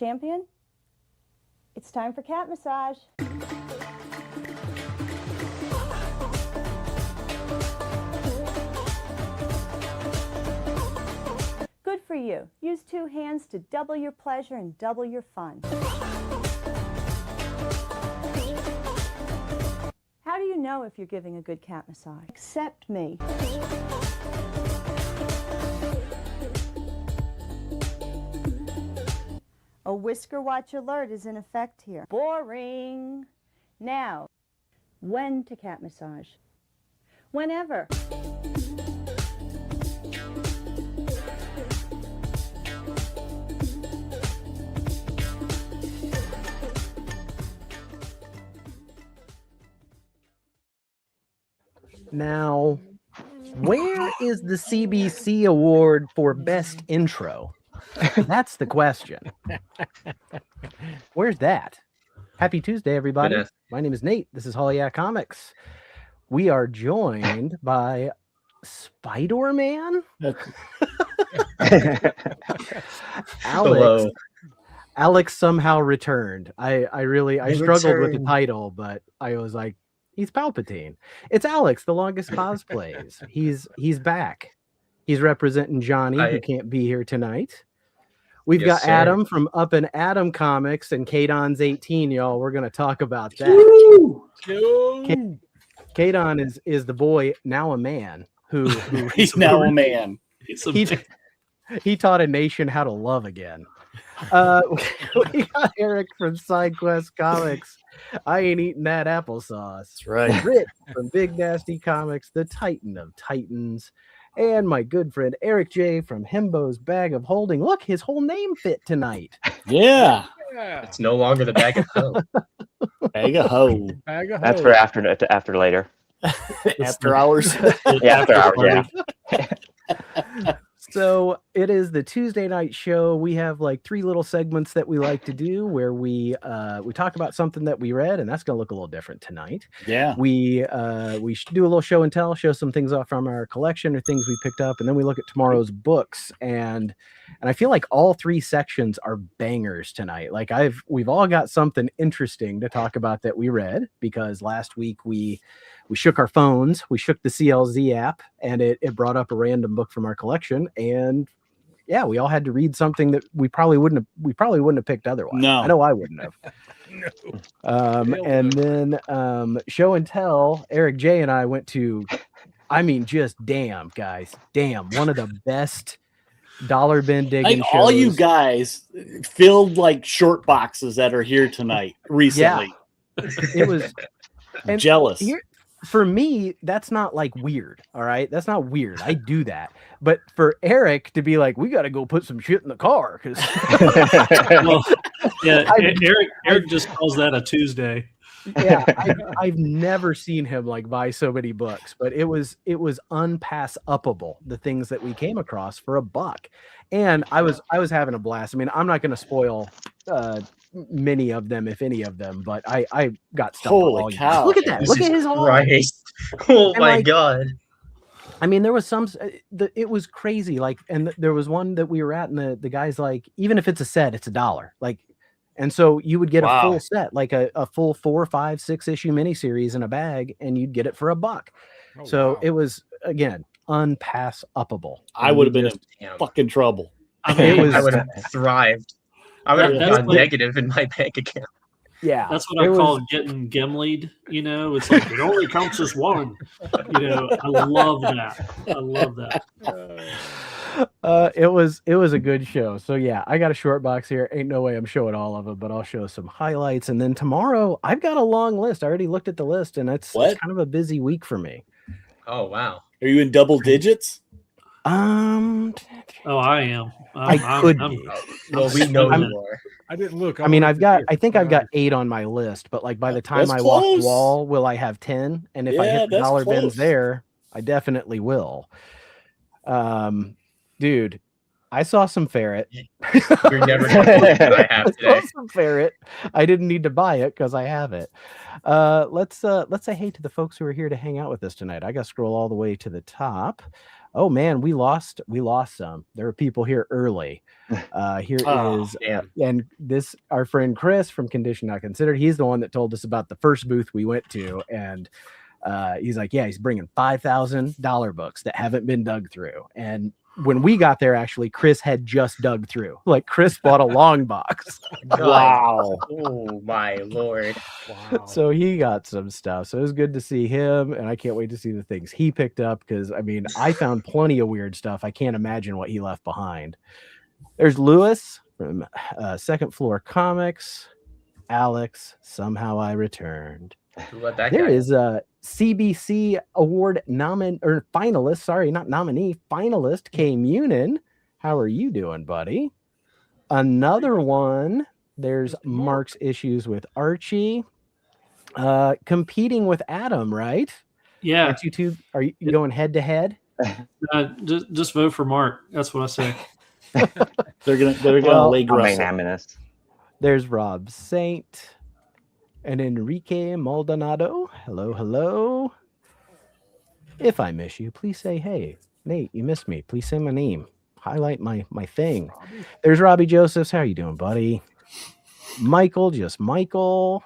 champion? It's time for cat massage. Good for you. Use 2 hands to double your pleasure and double your fun. How do you know if you're giving a good cat massage? Accept me. A whisker watch alert is in effect here. Boring. Now, when to cat massage? Whenever. Now, where is the CBC award for best intro? That's the question. Where's that? Happy Tuesday, everybody. Good. My name is Nate. This is Hollywood Comics. We are joined by Spider-Man. Hello. Alex somehow returned. I struggled with the returned. title, but I was like, he's Palpatine. It's Alex, the longest cosplays. He's back. He's representing Johnny, who can't be here tonight. We've Yes, got sir. Adam from Up and Adam Comics and Kadon's 18, y'all. We're gonna talk about that. Kadon is the boy, now a man, who He's now a man. he taught a nation how to love again. We got Eric from SideQuest Comics. I ain't eating that applesauce. That's right. Rich from Big Nasty Comics, the Titan of Titans, and my good friend Eric J from Himbo's Bag of Holding. Look, his whole name fit tonight. Yeah. It's no longer the bag of hoe. Bag of hoe. That's for after later. After hours. Yeah, after hours. Yeah. So it is the Tuesday night show. We have like 3 little segments that we like to do where we talk about something that we read, and that's gonna look a little different tonight. Yeah. We should do a little show and tell, show some things off from our collection or things we picked up, and then we look at tomorrow's books. And I feel like all 3 sections are bangers tonight. Like we've all got something interesting to talk about that we read, because last week we shook our phones, we shook the CLZ app, and it brought up a random book from our collection. And yeah, we all had to read something that we probably wouldn't have picked otherwise. No. I know I wouldn't have. And then show and tell, Eric J and I went to, just damn guys, one of the best dollar bin digging Like shows. all you guys filled like short boxes that are here tonight recently. It was and Jealous. For me, that's not like weird. All right. That's not weird. I do that. But for Eric to be like, we got to go put some shit in the car. Well, yeah, Eric just calls that a Tuesday. Yeah. I've never seen him like buy so many books, but it was unpass-upable, the things that we came across for $1. And I was having a blast. I mean, I'm not going to spoil many of them, if any of them, but I got stuff. Holy cow. Look at that. Look at his whole Christ. Oh And, my like, God. I mean, there was some, it was crazy. Like, and there was one that we were at, and the guy's like, even if it's a set, it's $1. Like, and so you would get a full set, like a full 4, 5, 6 issue miniseries in a bag, and you'd get it for $1. It was, again, unpass-upable. I would have been in fucking trouble. I mean, I would have thrived. I would have That's gone like- negative in my bank account. Yeah, that's what I call getting Gimli'd. You know, it's like it only counts as one. You know, I love that. It was a good show. So yeah, I got a short box here. Ain't no way I'm showing all of them, but I'll show some highlights. And then tomorrow, I've got a long list. I already looked at the list, and it's kind of a busy week for me. Oh wow. Are you in double digits? Oh, I am. I could be. Well, we know you are. I didn't look. I mean, I think I've got 8 on my list, but like by the time That's I walk close. the wall, will I have 10? And if I Yeah, hit the that's dollar bins close. there, I definitely will. Dude, I saw some ferret. You're never going to believe what I have I today. saw some ferret. I didn't need to buy it because I have it. Let's say hey to the folks who are here to hang out with us tonight. I got to scroll all the way to the top. Oh man, we lost some. There are people here early. Here is and this our friend Chris from Condition Not Considered. He's the one that told us about the first booth we went to, and he's like, yeah, he's bringing $5,000 books that haven't been dug through. And when we got there, actually, Chris had just dug through. Like Chris bought a long box. Wow. Oh my Lord. Wow. So he got some stuff. So it was good to see him, and I can't wait to see the things he picked up because I mean, I found plenty of weird stuff. I can't imagine what he left behind. There's Lewis from Second Floor Comics. Alex, somehow I returned. Who let that There guy? is a CBC award finalist. Sorry, not nominee. Finalist Kay Munin. How are you doing, buddy? Another one. There's Mark's issues with Archie. Competing with Adam, right? Yeah. Aren't you two? Are you going head to head? Just vote for Mark. That's what I say. They're gonna Well, leg I'm wrestle. magnanimous. There's Rob Saint and Enrique Maldonado. Hello, hello. If I miss you, please say, hey, Nate, you missed me. Please say my name. Highlight my thing. There's Robbie Josephs. How you doing, buddy? Michael, just Michael.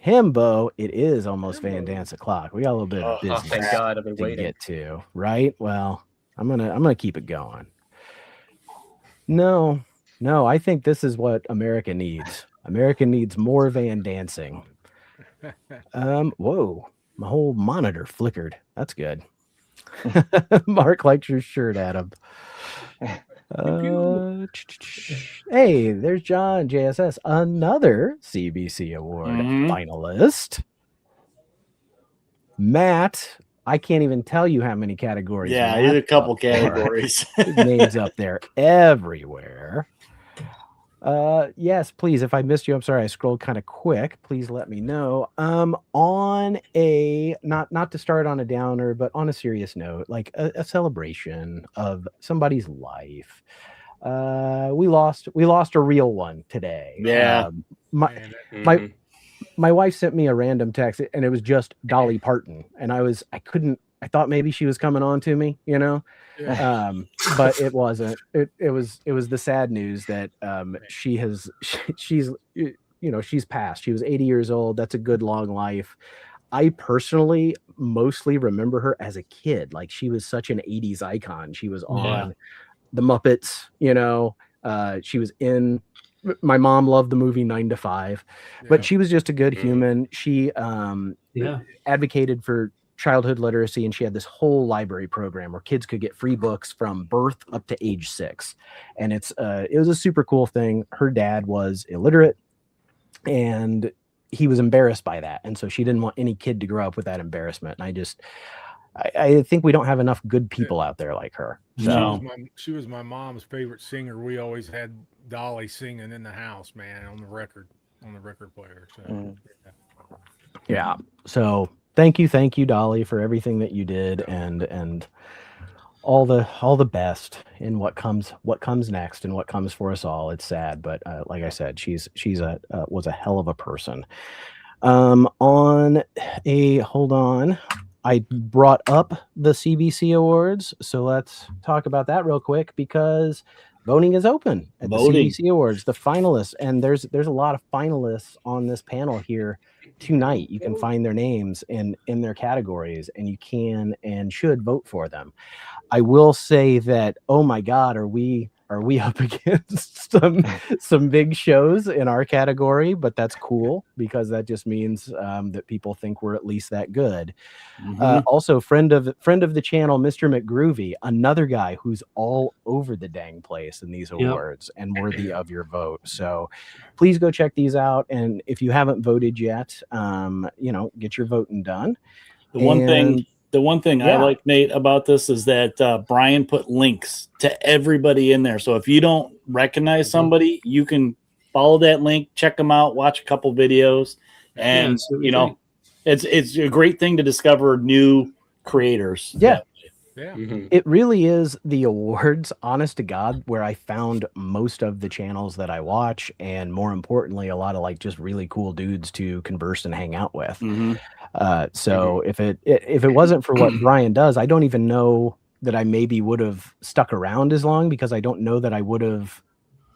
Himbo, it is almost Van Dance o'clock. We got a little bit of Oh, business thank God. I've been to waiting. get to, right? Well, I'm gonna keep it going. No, I think this is what America needs. America needs more Van Dancing. Whoa, my whole monitor flickered. That's good. Mark likes your shirt, Adam. Hey, there's John JSS, another CBC Award finalist. Matt, I can't even tell you how many categories. Yeah, Matt's there's a couple up there. categories. His name's up there everywhere. Yes, please. If I missed you, I'm sorry. I scrolled kind of quick. Please let me know. On a not to start on a downer, but on a serious note, like a celebration of somebody's life. We lost a real one today. Yeah. Man, Mhm. My wife sent me a random text, and it was just Dolly Parton, and I thought maybe she was coming on to me, you know. yeah. But it wasn't. It was the sad news that she's passed. She was 80 years old. That's a good long life. I personally mostly remember her as a kid. Like she was such an 80s icon. She was on the Muppets, you know. She was in my mom loved the movie 9 to 5, but she was just a good human. She advocated for childhood literacy, and she had this whole library program where kids could get free books from birth up to age 6, and it was a super cool thing. Her dad was illiterate, and he was embarrassed by that, and so she didn't want any kid to grow up with that embarrassment. And I think we don't have enough good people out there like her. So She was my mom's favorite singer. We always had Dolly singing in the house, man, on the record player. So yeah. So thank you, Dolly, for everything that you did, and all the best in what comes next and what comes for us all. It's sad, but like I said, she's was a hell of a person. Hold on. I brought up the CBC Awards, so let's talk about that real quick because voting is open at the CBC Awards, the finalists, and there's a lot of finalists on this panel here tonight. You can find their names in their categories, and you can and should vote for them. I will say that, oh my God, are we up against some big shows in our category? But that's cool because that just means that people think we're at least that good. Also, friend of the channel, Mr. McGroovy, another guy who's all over the dang place in these awards and worthy of your vote. So please go check these out. And if you haven't voted yet, get your voting done. The one thing I like, Nate, about this is that Brian put links to everybody in there. So if you don't recognize somebody, you can follow that link, check them out, watch a couple videos, and Yeah, it's a great thing to discover new creators. Yeah. Yeah. Mhm. It really is the awards, honest to God, where I found most of the channels that I watch, and more importantly, a lot of like just really cool dudes to converse and hang out with. Mhm. So if it wasn't for what Brian does, I don't even know that I maybe would have stuck around as long, because I don't know that I would have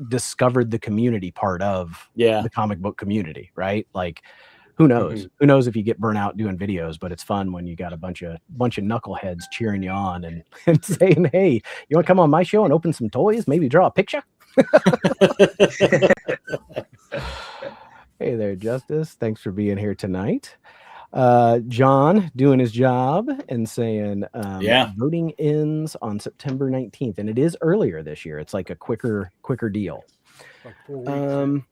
discovered the community part of Yeah. the comic book community, right? Like, who knows? Who knows if you get burnt out doing videos, but it's fun when you got a bunch of knuckleheads cheering you on and saying, "Hey, you want to come on my show and open some toys? Maybe draw a picture?" Hey there, Justice. Thanks for being here tonight. John doing his job and saying, voting ends on September 19th, and it is earlier this year. It's like a quicker deal. Like 4 weeks.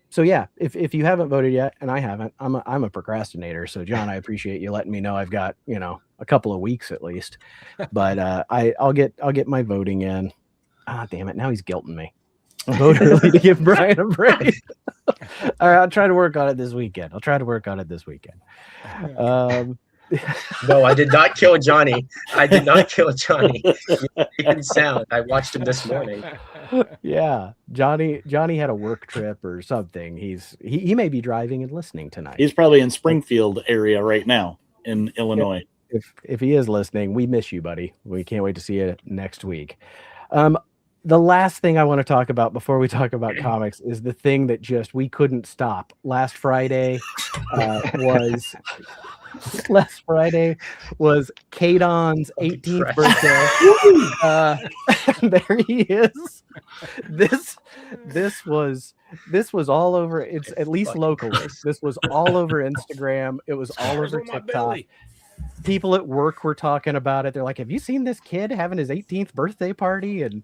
So yeah, if you haven't voted yet, and I haven't, I'm a procrastinator. So John, I appreciate you letting me know. I've got, a couple of weeks at least, but I'll get my voting in. Ah, damn it! Now he's guilting me. Vote early to give Brian a break. All right, I'll try to work on it this weekend. No, I did not kill Johnny. I did not kill Johnny. He can sound. I watched him this morning. Yeah, Johnny had a work trip or something. He may be driving and listening tonight. He's probably in Springfield area right now in Illinois. If he is listening, we miss you, buddy. We can't wait to see you next week. The last thing I want to talk about before we talk about comics is the thing that just we couldn't stop. Last Friday was Kadon's 18th birthday. There he is. This was all over. It's at least locally. This was all over Instagram. It was all over TikTok. People at work were talking about it. They're like, "Have you seen this kid having his 18th birthday party?" And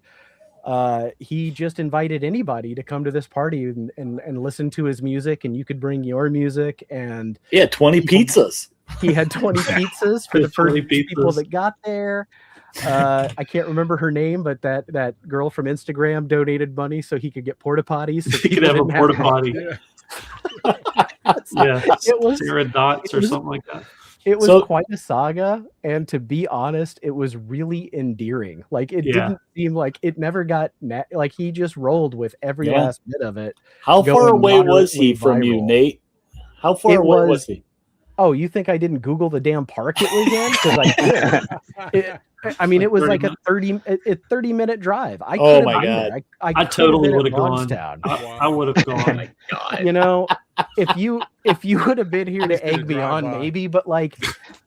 he just invited anybody to come to this party and listen to his music, and you could bring your music. And yeah, 20 pizzas. He had 20 pizzas for the first people that got there. I can't remember her name, but that girl from Instagram donated money so he could get porta potties. So he could have a porta potty. Yeah, it was Sarah Dots or something like that. It was quite a saga, and to be honest, it was really endearing. Like it didn't seem like it never got like he just rolled with every last bit of it. How far away was he from you, Nate? How far away was he? Oh, you think I didn't Google the damn park it was in? Because I did. It was like a 30-minute drive. Oh my god! I totally would have gone. I would have gone. Oh my god! If you would have been here to egg me on, maybe, but like,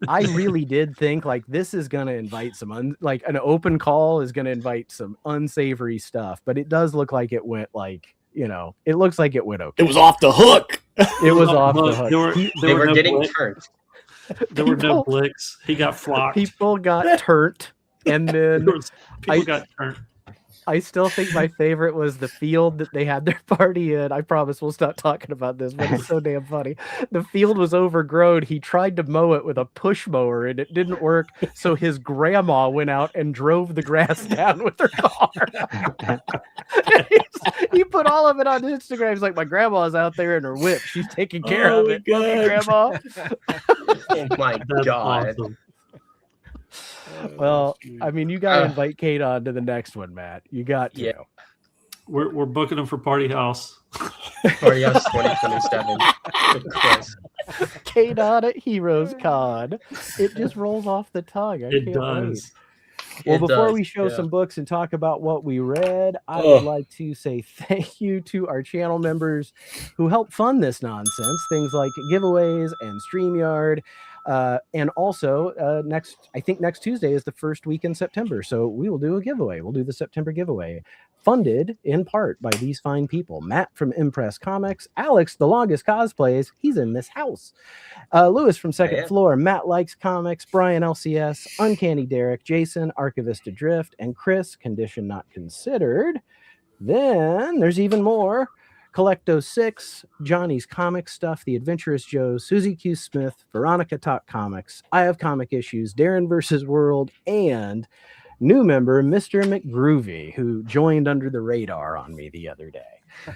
I really did think like this is gonna invite some an open call is gonna invite some unsavory stuff. But it does look like it went it looks like it went okay. It was off the hook. It was off the hook. They were getting turned. There were no blicks. He got flocked. People got turned, and then people got turned. I still think my favorite was the field that they had their party in. I promise we'll stop talking about this, but it's so damn funny. The field was overgrown. He tried to mow it with a push mower, and it didn't work. So his grandma went out and drove the grass down with her car. He put all of it on Instagram. He's like, "My grandma's out there in her whip. She's taking care of it. Grandma." Oh my god. Awesome. Well, you got to invite Kate on to the next one, Matt. You got to. Yeah. We're booking him for Party House. Party House 2027. Of course. Kate on at Heroes Con. It just rolls off the tongue. It does. Well, before we show some books and talk about what we read, I would like to say thank you to our channel members who help fund this nonsense. Things like giveaways and StreamYard. And also next Tuesday is the first week in September. So we will do a giveaway. We'll do the September giveaway, funded in part by these fine people. Matt from Impress Comics, Alex, the longest cosplays. He's in this house. Lewis from Second Floor, Matt Likes Comics, Brian LCS, Uncanny Derek, Jason, Archivist Adrift, and Chris, Condition Not Considered. Then there's even more. Collecto 6, Johnny's Comic Stuff, The Adventurous Joe, Susie Q. Smith, Veronica Talk Comics, I Have Comic Issues, Darren vs. World, and new member, Mr. McGroovy, who joined under the radar on me the other day.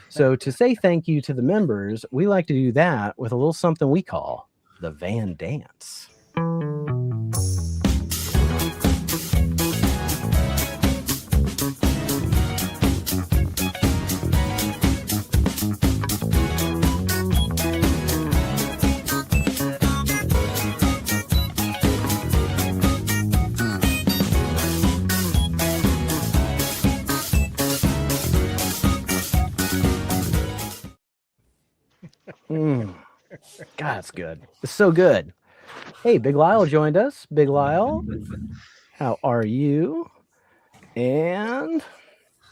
So to say thank you to the members, we like to do that with a little something we call the Van Dance. God, it's good. It's so good. Hey, Big Lyle joined us. Big Lyle, how are you? And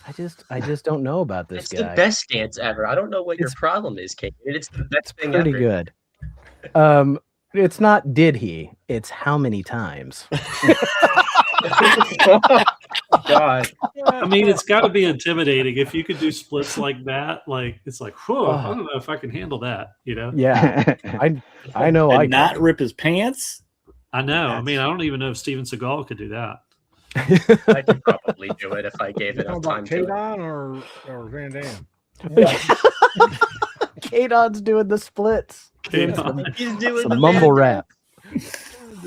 I just don't know about this It's guy. the best dance ever. I don't know what your It's- problem is, Kate. It's the best thing Pretty ever. good. It's not did he, it's how many times. God. I mean, it's got to be intimidating if you could do splits like that. Like it's like, whew, I don't know if I can handle that. You know? Yeah, I know. And I not could. rip his pants. I know. I mean, I don't even know if Steven Seagal could do that. I could probably do it if I gave You enough talking time about to it. Kadon or Van Damme? Kadon's doing the splits. Kadon. He's doing Some the mumble man. rap.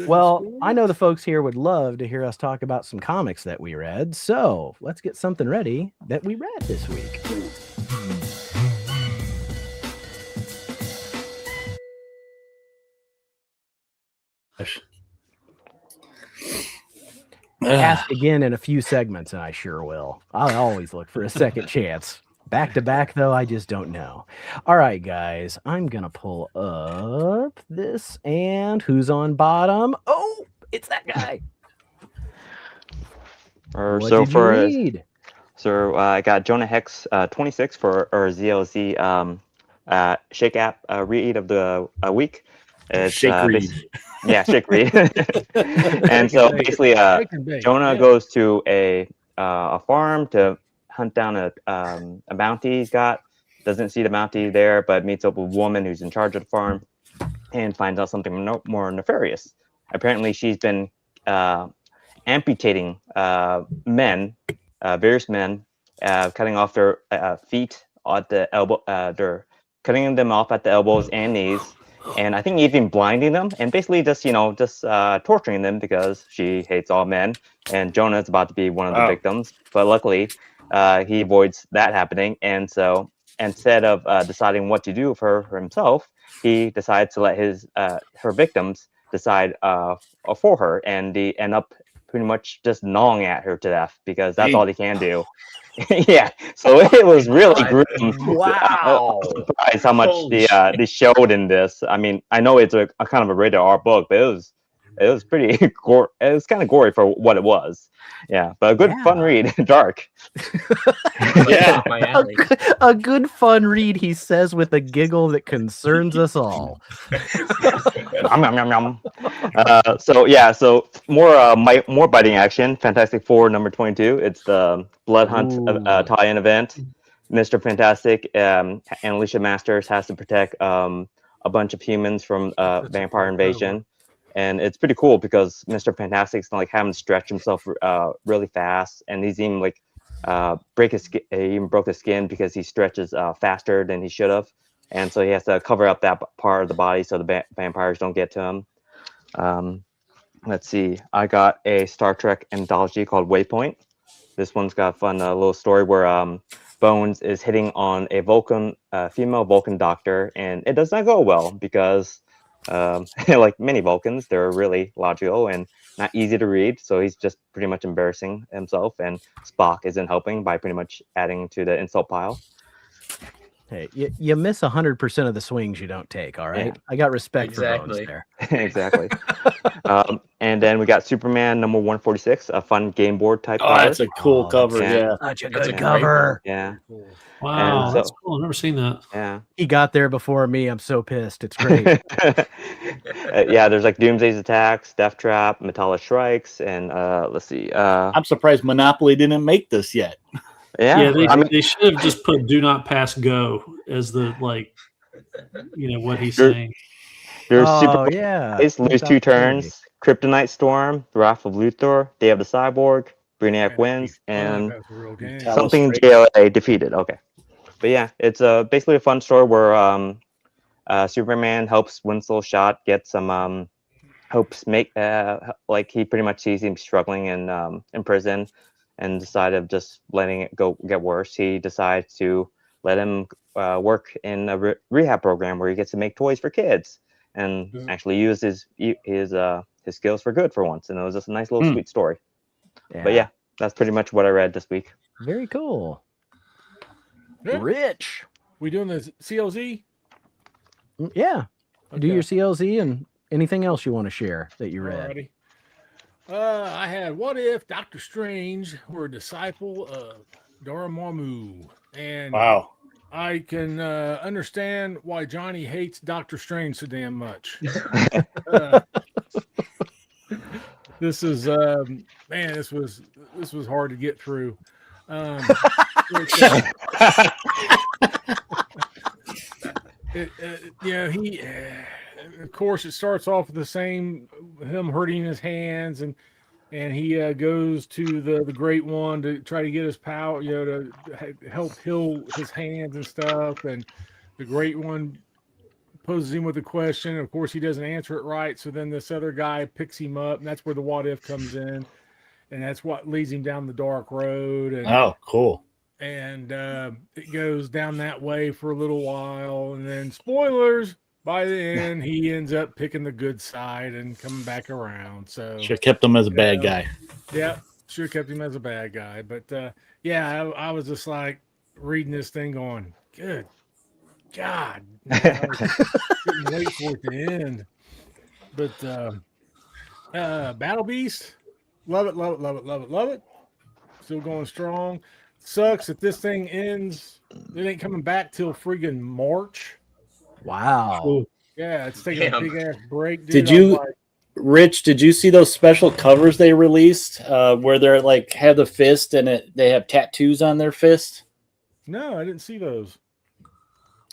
Well, I know the folks here would love to hear us talk about some comics that we read, so let's get something ready that we read this week. Ask again in a few segments, and I sure will. I'll always look for a second chance. Back to back, though, I just don't know. All right, guys, I'm going to pull up this, and who's on bottom? Oh, it's that guy. What So did for you read? I got Jonah Hex 26 for our ZLZ Shake App read of the week. It's, Shake read. Yeah, Shake read. And so basically, Jonah goes to a farm to hunt down a bounty he's got. Doesn't see the bounty there, but meets up with a woman who's in charge of the farm and finds out something more nefarious. Apparently, she's been amputating men, various men, cutting off their feet at the elbow. They're cutting them off at the elbows and knees, and I think even blinding them, and basically just torturing them because she hates all men. And Jonah's about to be one of the victims, but luckily he avoids that happening. And so instead of deciding what to do for himself, he decides to let her victims decide for her, and they end up pretty much just gnawing at her to death because that's all they can do. Yeah, so it was really gruesome. Wow. I'm surprised how much they showed in this. I mean, I know it's a kind of a rated R book, but it was pretty gore. It was kind of gory for what it was. Yeah, but a good fun read. Dark. Yeah, my alley. A good fun read, he says with a giggle that concerns us all. Nom, nom, nom, nom. So more biting action. Fantastic Four #22. It's the Blood Hunt tie-in event. Mr. Fantastic and Alicia Masters has to protect a bunch of humans from vampire invasion. And it's pretty cool because Mr. Fantastic's like having to stretch himself really fast, and he's even like he even broke his skin because he stretches faster than he should have, and so he has to cover up that part of the body so the vampires don't get to him. Let's see, I got a Star Trek anthology called Waypoint. This one's got a fun little story where Bones is hitting on a female Vulcan doctor, and it does not go well because like many Vulcans, they're really logical and not easy to read, so he's just pretty much embarrassing himself, and Spock isn't helping by pretty much adding to the insult pile. Hey, you miss 100% of the swings you don't take, all right? Yeah. I got respect for Bones there. Exactly. And then we got Superman #146, a fun game board type cover. That's a cool cover, yeah. Such a That's good a cover. Yeah. Wow, And that's cool. I've never seen that. Yeah. He got there before me. I'm so pissed. It's great. Yeah, there's like Doomsday's Attacks, Death Trap, Metallic Strikes, and let's see. I'm surprised Monopoly didn't make this yet. Yeah, they should have just put "Do Not Pass Go" as the what he's saying. There's yeah. Lose 2 Turns, Kryptonite Storm, Wrath of Luthor, Day of the Cyborg, Brainiac Wins, and something JLA defeated. Okay, but yeah, it's basically a fun story where Superman helps Winslow Schott get some hopes make he pretty much sees him struggling in prison, and decided of just letting it get worse. He decides to let him work in a rehab program where he gets to make toys for kids and actually use his skills for good for once. And it was just a nice little sweet story. Yeah. But yeah, that's pretty much what I read this week. Very cool. Yeah. Rich. We doing the COZ? Yeah. Do Okay. your CLZ and anything else you want to share that you read. Alrighty. I had What If Doctor Strange were a disciple of Dormammu, and Wow. I can understand why Johnny hates Doctor Strange so damn much. This is man, this was hard to get through. He of course it starts off with the same him hurting his hands, and he goes to the Great One to try to get his power, to help heal his hands and stuff, and the Great One poses him with a question. Of course, he doesn't answer it right, so then this other guy picks him up, and that's where the what if comes in, and that's what leads him down the dark road. And Oh, cool. and it goes down that way for a little while, and then spoilers, by the end he ends up picking the good side and coming back around. So Should have kept him as a bad guy. yeah, should have kept him as a bad guy. But I was just like reading this thing going, good God, I couldn't wait for it to end. But Battle Beast, love it. Still going strong. Sucks that this thing ends. It ain't coming back till friggin' March. Wow. Yeah, it's taking a big ass break. Dude. Did you, Rich? Did you see those special covers they released where they're like have the fist and they have tattoos on their fist? No, I didn't see those.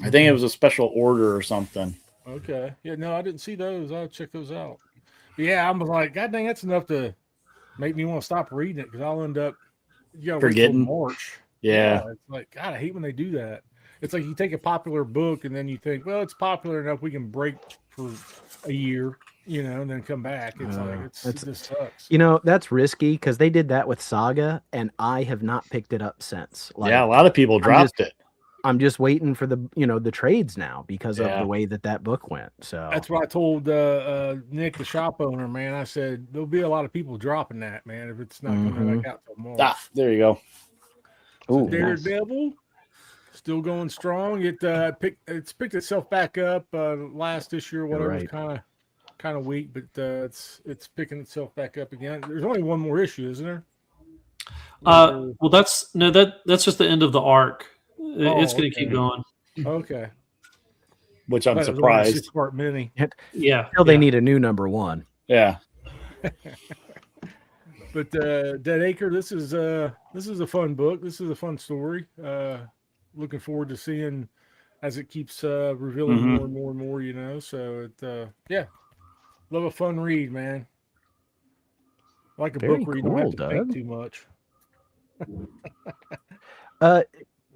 I think it was a special order or something. Okay. Yeah, no, I didn't see those. I'll check those out. But yeah, I'm like, God dang, that's enough to make me want to stop reading it because I'll end up forgetting March. Yeah. It's like, God, I hate when they do that. It's like you take a popular book and then you think, well, it's popular enough we can break for a year, and then come back. It's like it just sucks. That's risky because they did that with Saga, and I have not picked it up since. A lot of people dropped it. I'm just waiting for the trades now because of the way that book went. So that's what I told Nick, the shop owner, man. I said there'll be a lot of people dropping that, man, if it's not coming back out till March. There you go. So Daredevil, still going strong. It's picked itself back up. Last issue or whatever was kind of weak, but it's picking itself back up again. There's only one more issue, isn't there? Well, that's just the end of the arc. It's going to keep going. Okay. Which I'm surprised. 6-part mini. Yeah. Until they need a new number one. Yeah. But Dead Acre, this is a fun book. This is a fun story. Looking forward to seeing as it keeps revealing more and more and more. So love a fun read, man. Like a book where you don't have to think too much.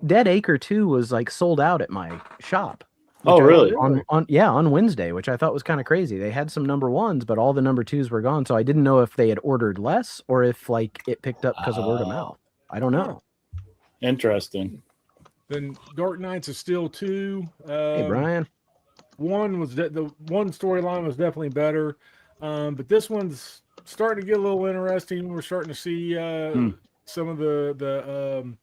Dead Acre 2 was like sold out at my shop. Oh, really? On Wednesday, which I thought was kind of crazy. They had some number ones, but all the number twos were gone. So I didn't know if they had ordered less or if it picked up because of word of mouth. I don't know. Interesting. Then Dark Knights of Steel 2. Hey, Brian. One was the one storyline was definitely better, but this one's starting to get a little interesting. We're starting to see some of the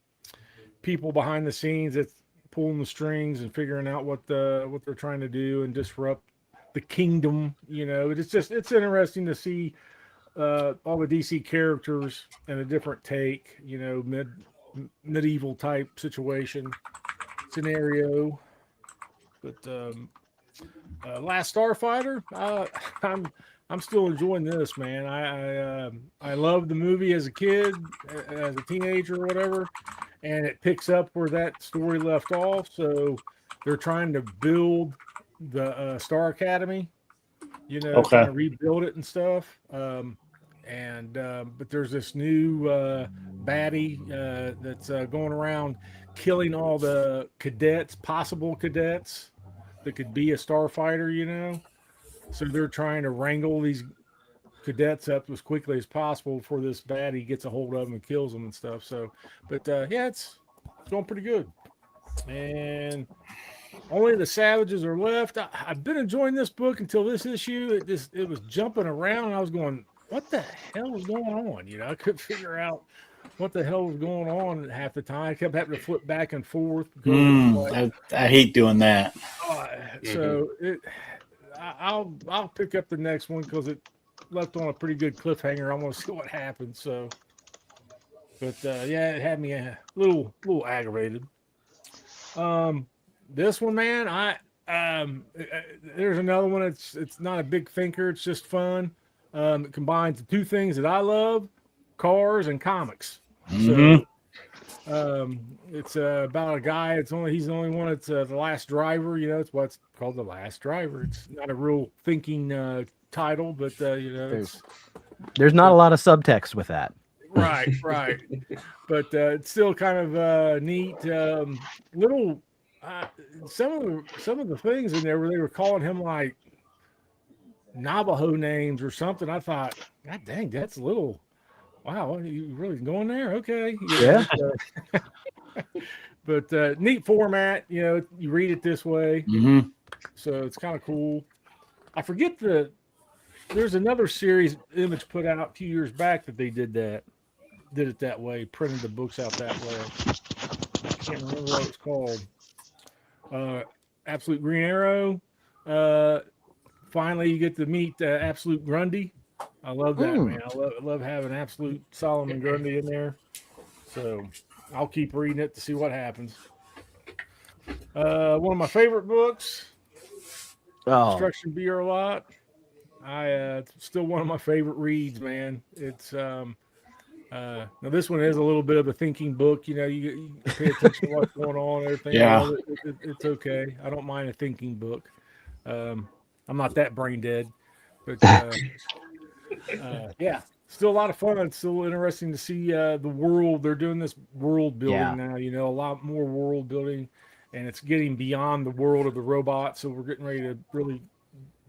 people behind the scenes that's pulling the strings and figuring out what they're trying to do and disrupt the kingdom. It's interesting to see all the DC characters in a different take. Medieval type situation scenario. But Last Starfighter, I'm still enjoying this, man. I loved the movie as a kid, as a teenager or whatever, and it picks up where that story left off. So they're trying to build the Star Academy, trying to rebuild it and stuff. But there's this new baddie that's going around killing all the possible cadets that could be a starfighter, So they're trying to wrangle these cadets up as quickly as possible before this baddie gets a hold of them and kills them and stuff. So, but it's going pretty good. And only the Savages are left. I've been enjoying this book until this issue. It was jumping around. And I was going, what the hell is going on? I couldn't figure out what the hell was going on half the time. I kept having to flip back and forth. I hate doing that. So I'll pick up the next one because it left on a pretty good cliffhanger. I want to see what happens. So, but yeah, it had me a little aggravated. This one, man, there's another one. It's not a big thinker. It's just fun. It combines the two things that I love: cars and comics. So, it's about a guy. He's the only one. It's the last driver. You know, it's what's called The Last Driver. It's not a real thinking title, but you know, there's not a lot of subtext with that. Right. But it's still kind of neat. Little some of the things in there where they were calling him like Navajo names or something. I thought, God dang, that's a little. Wow, you really going there? Okay. Yeah. But neat format. You know, you read it this way, so it's kind of cool. I forget there's another series Image put out a few years back that they did it that way, printed the books out that way. I can't remember what it's called. Absolute Green Arrow. Finally, you get to meet Absolute Grundy. I love that, man. I love having Absolute Solomon Grundy in there. So I'll keep reading it to see what happens. One of my favorite books, Destruction Be Our Lot. It's still one of my favorite reads, man. It's now this one is a little bit of a thinking book. You know, you pay attention to what's going on, everything. Yeah, it's okay. I don't mind a thinking book. I'm not that brain dead, but yeah, still a lot of fun. It's still interesting to see the world. They're doing this world building now. You know, a lot more world building, and it's getting beyond the world of the robots. So we're getting ready to really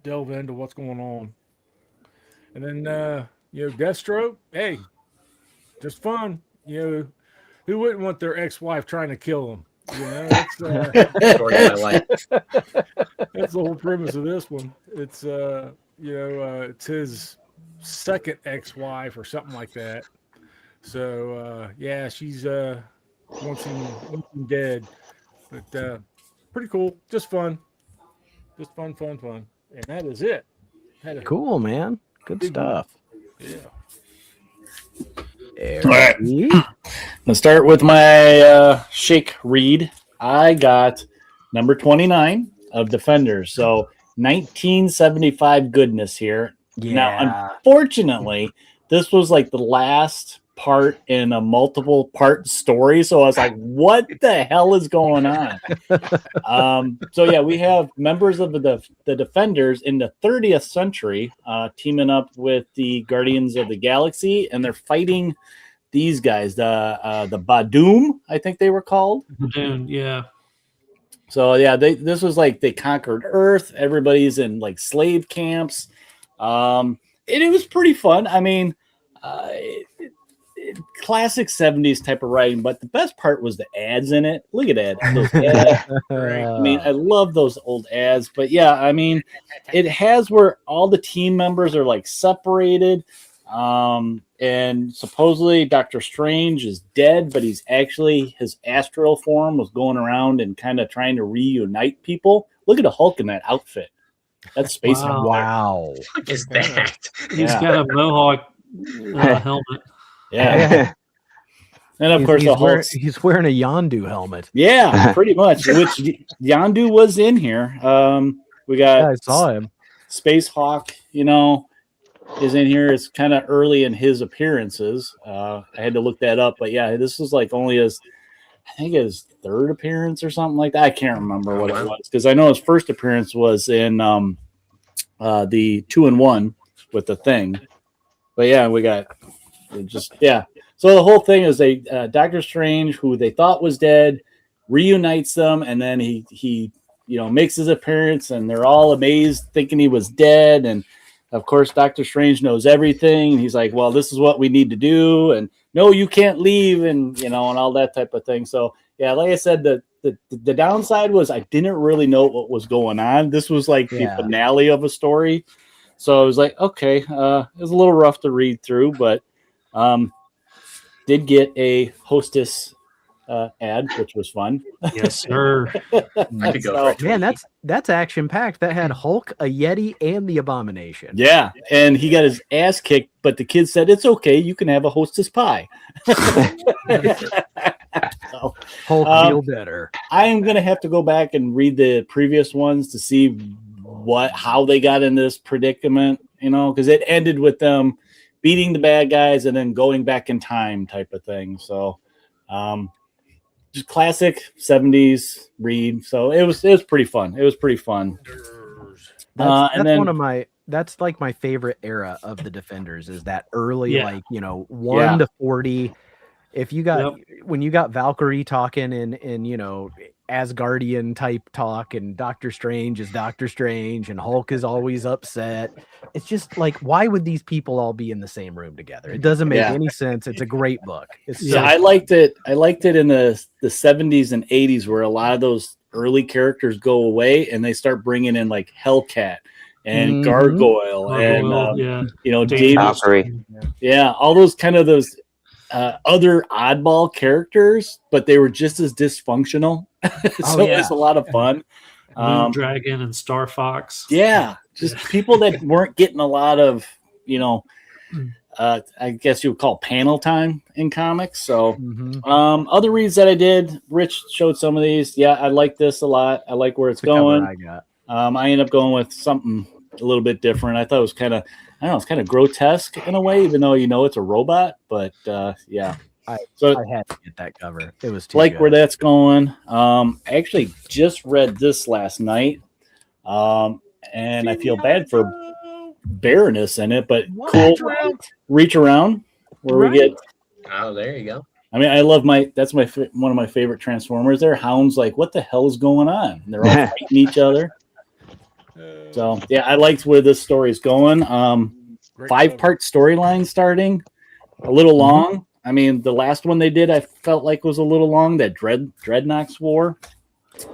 delve into what's going on. And then you know, Deathstroke. Hey, just fun. You know, who wouldn't want their ex-wife trying to kill them? You know, that's that's the whole premise of this one. It's you know, it's his second ex-wife or something like that. So yeah, she's wants him dead, but pretty cool. Just fun, fun. And that is it. Cool, man. Good stuff. Yeah. All right. Let's start with my shake read. I got number 29 of Defenders. So 1975 goodness here. Yeah. Now, unfortunately, this was like the last part in a multiple part story. So I was like, what the hell is going on? So yeah, we have members of the Defenders in the 30th century teaming up with the Guardians of the Galaxy, and they're fighting these guys, the Badum, I think they were called. Badum, yeah. So yeah, this was like they conquered Earth. Everybody's in like slave camps. And it was pretty fun. I mean, classic 70s type of writing, but the best part was the ads in it. Look at that. Those ads. I mean, I love those old ads, but yeah, I mean, it has where all the team members are like separated. And supposedly Doctor Strange is dead, but he's actually, his astral form was going around and kind of trying to reunite people. Look at the Hulk in that outfit. That's Space Hulk. Wow. What is that? He's got a mohawk helmet. Yeah. And of course, he's wearing a Yondu helmet. Yeah, pretty much. Which Yondu was in here. We got I saw him. Space Hawk, you know, is in here. It's kind of early in his appearances. I had to look that up, but yeah, this was like only his third appearance or something like that. I can't remember what it was because I know his first appearance was in the 2-in-1 with the Thing. But yeah, we got just So the whole thing is Doctor Strange, who they thought was dead, reunites them, and then he makes his appearance, and they're all amazed, thinking he was dead. And of course, Doctor Strange knows everything. He's like, well, this is what we need to do. And no, you can't leave. And, and all that type of thing. So yeah, like I said, the downside was I didn't really know what was going on. This was like the finale of a story. So I was like, okay, it was a little rough to read through, but did get a Hostess ad, which was fun. Yes, sir. I could go for it. Man, that's action packed. That had Hulk, a Yeti, and the Abomination. Yeah, and he got his ass kicked, but the kid said it's okay. You can have a Hostess pie. So, Hulk feel better. I am gonna have to go back and read the previous ones to see how they got in this predicament. Because it ended with them beating the bad guys and then going back in time type of thing. So, just classic 70s read. So it was pretty fun. It was pretty fun. That's like my favorite era of the Defenders is that early, Yeah. 1 to 40. If you got when you got Valkyrie talking in Asgardian type talk, and Doctor Strange is Doctor Strange, and Hulk is always upset. It's just like, why would these people all be in the same room together? It doesn't make any sense. It's a great book. I liked it. I liked it in the 70s and 80s where a lot of those early characters go away and they start bringing in like Hellcat and Gargoyle and David Valkyrie. Yeah, all those kind of those other oddball characters, but they were just as dysfunctional. It was a lot of fun. Moondragon and Star Fox. Yeah, just people that weren't getting a lot of, I guess you would call panel time in comics. So, other reads that I did, Rich showed some of these. Yeah, I like this a lot. I like where it's going. I ended up going with something a little bit different. I thought it was kind of, it's kind of grotesque in a way, even though it's a robot. But yeah. I had to get that cover. It was too like good. where that's going. I actually just read this last night, and I feel bad for Baroness in it, but cool. Reach around where we get. Oh, there you go. I mean, I love that's one of my favorite Transformers. There, Hound's like, what the hell is going on? And they're all fighting each other. So yeah, I liked where this story is going. 5-part storyline starting, a little long. I mean, the last one they did, I felt like was a little long. That Dreadnoks War,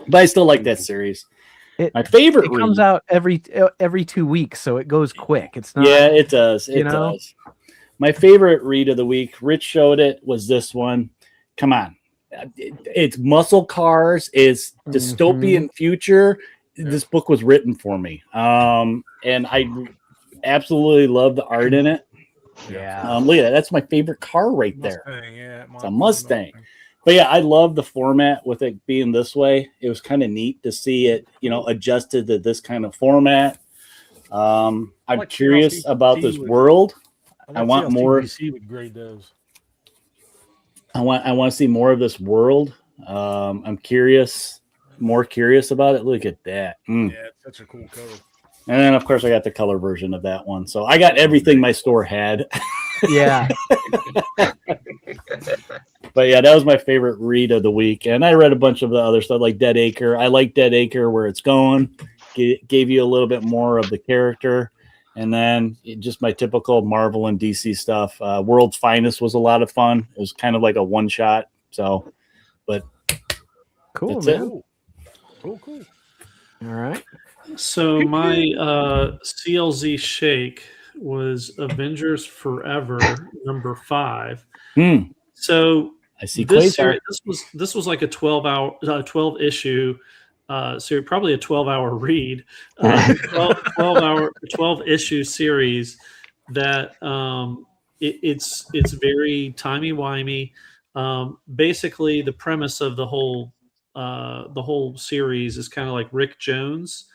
but I still like that series. My favorite. It comes out every 2 weeks, so it goes quick. It's not. Yeah, it does. It does. My favorite read of the week, Rich showed it, was this one. Come on, it's muscle cars. It's dystopian future. This book was written for me, and I absolutely love the art in it. Yeah, look at that. That's my favorite car right there. It's a Mustang. But yeah, I love the format with it being this way. It was kind of neat to see it, adjusted to this kind of format. I'm curious about this world. I want more. I want to see more of this world. I'm more curious about it. Look at that. Yeah, it's such a cool cover. And then, of course, I got the color version of that one. So I got everything my store had. Yeah. But yeah, that was my favorite read of the week. And I read a bunch of the other stuff like Dead Acre. I like Dead Acre where it's going. Gave you a little bit more of the character. And then just my typical Marvel and DC stuff. World's Finest was a lot of fun. It was kind of like a one-shot. So, but cool, that's man. Cool. All right. So my CLZ shake was Avengers Forever #5. So I see this Quasar. series, this was like a 12 issue series, probably a 12-hour read, 12 issue series that it's very timey-wimey. Basically, the premise of the whole series is kind of like Rick Jones.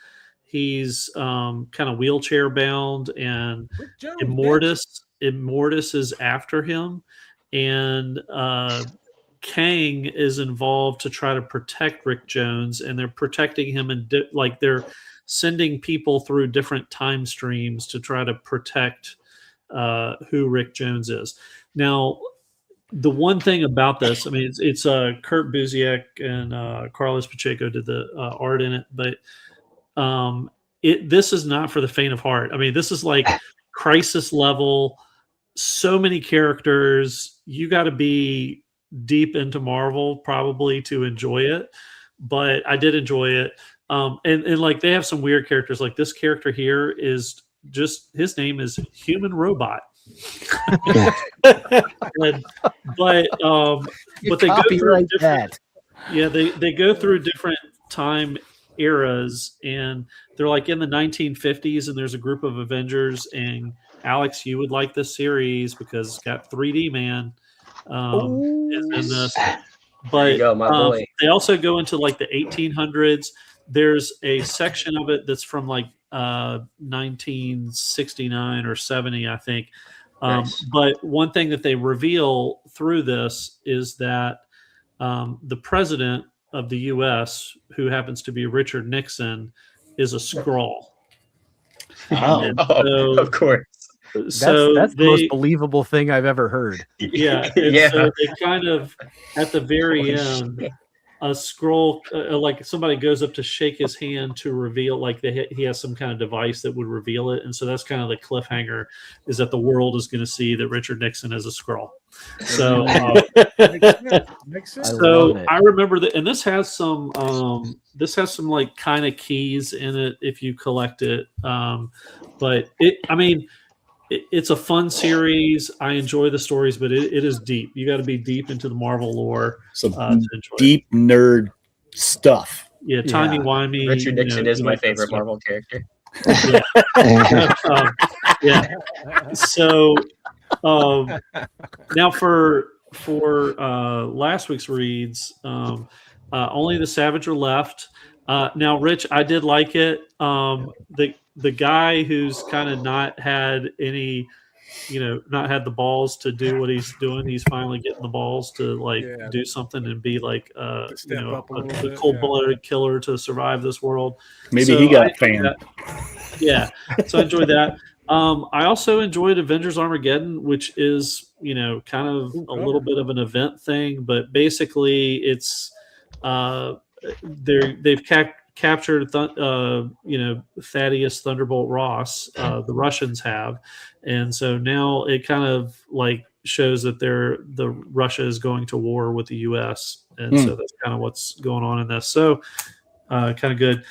He's kind of wheelchair bound, and Immortus is after him, and Kang is involved to try to protect Rick Jones, and they're protecting him, and they're sending people through different time streams to try to protect who Rick Jones is. Now, the one thing about this, I mean, it's Kurt Busiek and Carlos Pacheco did the art in it, but this is not for the faint of heart. I mean, this is like Crisis level, so many characters. You got to be deep into Marvel probably to enjoy it, but I did enjoy it. And like they have some weird characters. Like this character here is just, his name is Human Robot. but they go through Copyright different. that. Yeah, they go through different time eras, and they're like in the 1950s, and there's a group of Avengers. And Alex, you would like this series because it's got 3D Man in this. But There you go, my boy. they also go into like the 1800s. There's a section of it that's from like 1969 or 70, I think. Nice. But one thing that they reveal through this is that the president of the U.S., who happens to be Richard Nixon, is a Skrull. And so, of course. So That's the most believable thing I've ever heard. Yeah, and Yeah. so they kind of at the very end, a Skrull, like somebody goes up to shake his hand to reveal, like he has some kind of device that would reveal it, and so that's kind of the cliffhanger, is that the world is going to see that Richard Nixon is a Skrull. So, Makes sense. love it. I remember that, and this has some like kind of keys in it if you collect it. But it's a fun series. I enjoy the stories, but it is deep. You got to be deep into the Marvel lore Some to enjoy deep nerd stuff. it. Yeah, timey-wimey. Richard Nixon is you my like that favorite stuff. Marvel character. Yeah. So now for last week's reads, only the Savage are left. Now, Rich, I did like it. The guy who's kind of not had any, not had the balls to do what he's doing. He's finally getting the balls to do something and be like, step up a little a bit, cold-blooded killer to survive this world. Maybe So he got I a fan. enjoyed that. Yeah, so I enjoyed that. I also enjoyed Avengers Armageddon, which is kind of a little bit of an event thing, but basically it's they've captured Thaddeus Thunderbolt Ross. The Russians have, and so now it kind of like shows that the Russia is going to war with the U.S. and so that's kind of what's going on in this. So kind of good.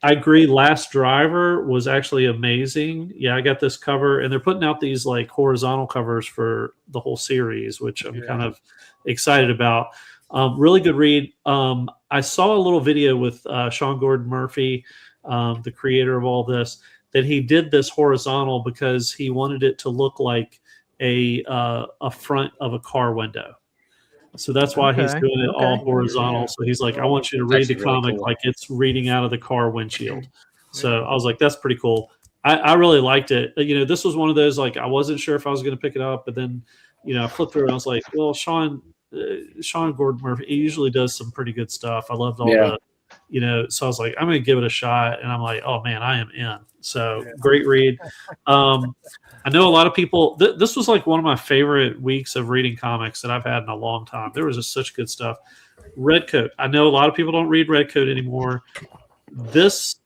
I agree. Last Driver was actually amazing. Yeah, I got this cover, and they're putting out these like horizontal covers for the whole series, which I'm kind of excited about. Really good read. I saw a little video with Sean Gordon Murphy, the creator of all this, that he did this horizontal because he wanted it to look like a front of a car window. So that's why he's doing it all horizontal. So he's like, I want you to read the Actually really comic cool. like it's reading out of the car windshield. So I was like, that's pretty cool. I really liked it. This was one of those, like, I wasn't sure if I was going to pick it up, but then, I flipped through and I was like, well, Sean Gordon Murphy, he usually does some pretty good stuff. I loved all the, so I was like, I'm going to give it a shot. And I'm like, oh man, I am in. So great read. I know a lot of people, this was like one of my favorite weeks of reading comics that I've had in a long time. There was just such good stuff. Redcoat. I know a lot of people don't read Redcoat anymore. This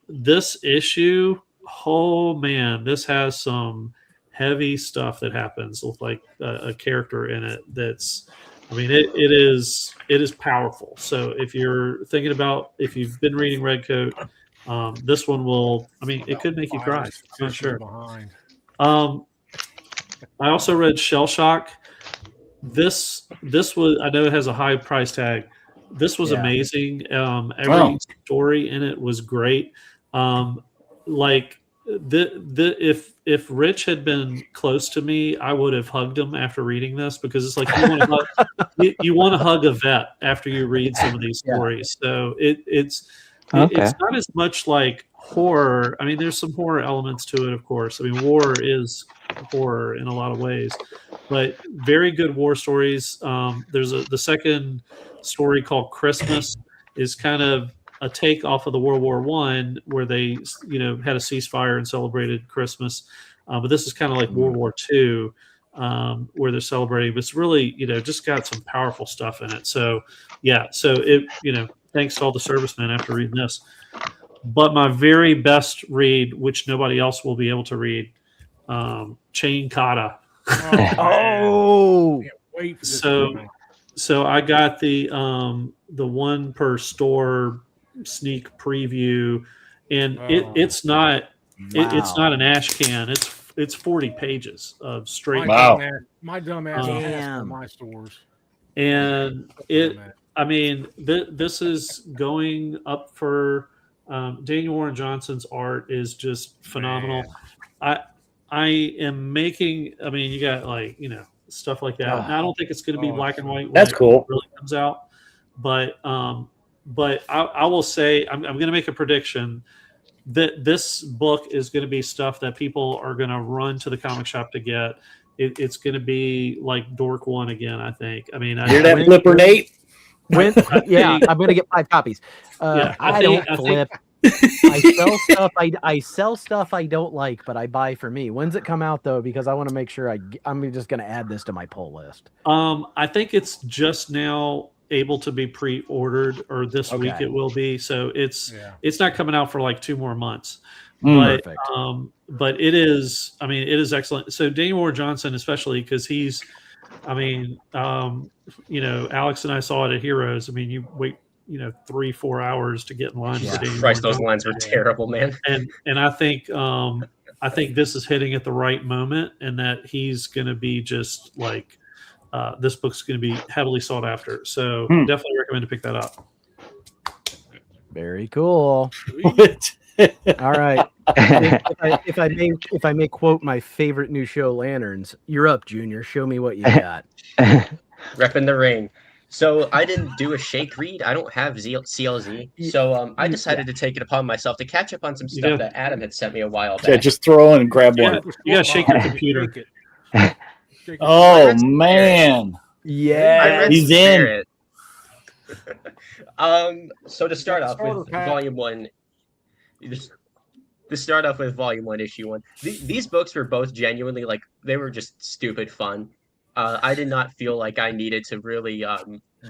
issue, oh man, this has some heavy stuff that happens with like a character in it that's, it is powerful. So if you're thinking about, if you've been reading Redcoat, this one will, it could make you cry. I'm not sure. I also read Shell Shock. This was, I know it has a high price tag. This was amazing. Every story in it was great. If Rich had been close to me, I would have hugged him after reading this, because it's like you want to hug a vet after you read some of these stories. So it's not as much like horror. There's some horror elements to it, of course. War is horror in a lot of ways, but very good war stories. There's the second story called Christmas is kind of a take off of the World War I, where they had a ceasefire and celebrated Christmas, but this is kind of like World War II, where they're celebrating. But it's really just got some powerful stuff in it. So thanks to all the servicemen after reading this. But my very best read, which nobody else will be able to read, Chain Kata. So I got the one per store sneak preview, and it's not an ash can. It's it's 40 pages of straight. My dumb ass Damn. for my stores. And this is going up for Daniel Warren Johnson's art is just phenomenal. I am making. I mean, you got stuff like that. Now, I don't think it's going to be black and white. That's cool. When it really comes out, but I will say I'm going to make a prediction that this book is going to be stuff that people are going to run to the comic shop to get. It's going to be like Dork One again. I think. I mean, hear that, Flipper Nate? I'm going to get 5 copies. I don't flip. I sell stuff I don't like, but I buy for me. When's it come out though? Because I want to make sure I'm just going to add this to my pull list. I think it's just now able to be pre-ordered, or this week it will be. So it's not coming out for like 2 more months. But it is. I mean, it is excellent. So Daniel Warren Johnson, especially because he's. I mean, Alex and I saw it at Heroes. I mean, you wait. 3-4 hours to get in line. For Christ, those lines were terrible, man. And I think this is hitting at the right moment, and that he's going to be just like this book's going to be heavily sought after. So definitely recommend to pick that up. Very cool. All right. If I may quote my favorite new show, Lanterns, you're up, Junior. Show me what you got. Repping the ring. So I didn't do a shake read. I don't have CLZ. So I decided to take it upon myself to catch up on some stuff that Adam had sent me a while back. Yeah, just throw in and grab one. You gotta shake your computer. Oh man. Yeah. He's in. So to start off with Volume 1, to start off with Volume 1, Issue 1, these books were both genuinely they were just stupid fun. I did not feel like I needed to really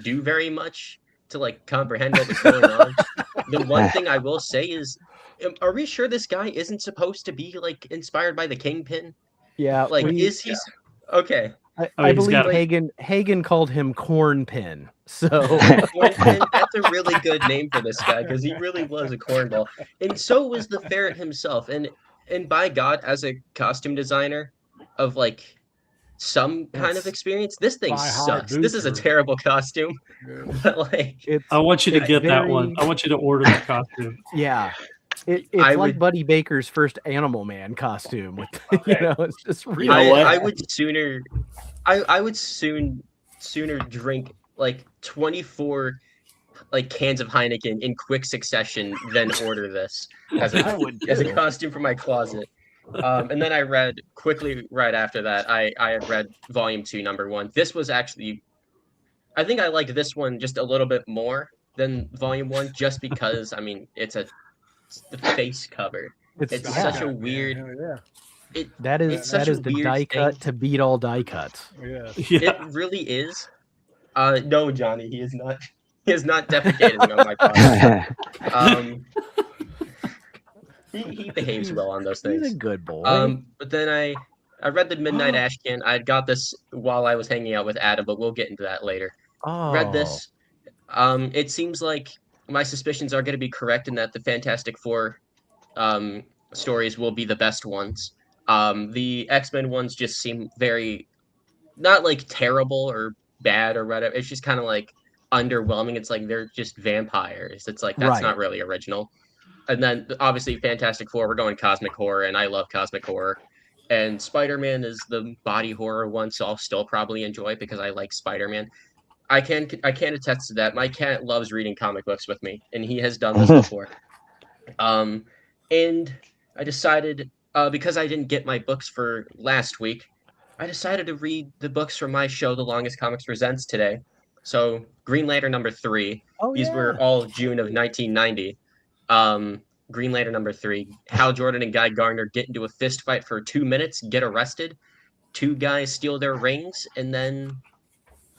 do very much to comprehend what was going on. The one thing I will say is, are we sure this guy isn't supposed to be inspired by the Kingpin? Yeah. Is he? Okay. I believe Hagen called him Cornpin. So Cornpin, that's a really good name for this guy because he really was a cornball, and so was the ferret himself. And by God, as a costume designer of some kind of experience, this thing sucks. This is a terrible costume. But I want you to get that one. I want you to order the costume. Yeah. It's like Buddy Baker's first Animal Man costume with it's just really I would sooner drink 24 cans of Heineken in quick succession than order this as a costume for my closet. And then I read quickly right after that. I had read Volume 2, Number 1. This was actually, I think I liked this one just a little bit more than Volume 1, just because it's the face cover. It's such a weird. That is the die cut to beat all die cuts. Yeah. It really is. No, Johnny, he is not. He is not defecating on my podcast. He behaves well on those things. He's a good boy. But then I read the Midnight Ashcan. I got this while I was hanging out with Adam, but we'll get into that later. Read this. It seems like my suspicions are going to be correct in that the Fantastic Four stories will be the best ones. The X-Men ones just seem very, not terrible or bad or whatever. It's just kind of underwhelming. It's they're just vampires. It's that's not really original. And then obviously Fantastic Four, we're going cosmic horror, and I love cosmic horror. And Spider-Man is the body horror one, so I'll still probably enjoy it because I like Spider-Man. I can attest to that. My cat loves reading comic books with me, and he has done this before. And I decided, because I didn't get my books for last week, I decided to read the books from my show, The Longest Comics Presents, today. So Green Lantern number 3. These were all June of 1990. Green Lantern number 3. Hal Jordan and Guy Gardner get into a fist fight for 2 minutes, get arrested. 2 guys steal their rings, and then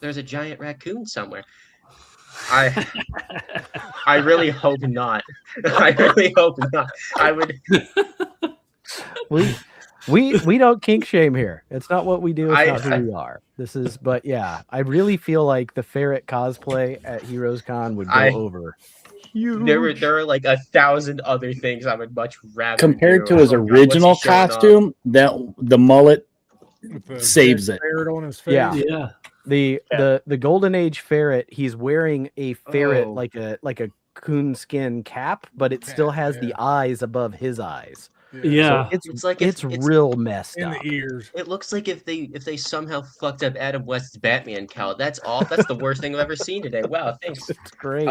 there's a giant raccoon somewhere. I really hope not. I really hope not. I would. We don't kink shame here. It's not what we do. It's not who we are. This is, but yeah, I really feel like the ferret cosplay at Heroes Con would go over. huge. There are like 1,000 other things I would much rather Compared do. to his Oh, God, what's original he showing off? costume, that the mullet With the saves big it. ferret on his face. Yeah. Yeah. The Golden Age ferret, he's wearing a ferret Oh. like a coonskin cap, but it still has the eyes above his eyes. Yeah. So It's like if- it's it's- real messed In up. the ears. It looks like if they somehow fucked up Adam West's Batman cowl. That's all. That's the worst thing I've ever seen today. Wow, thanks. It's great.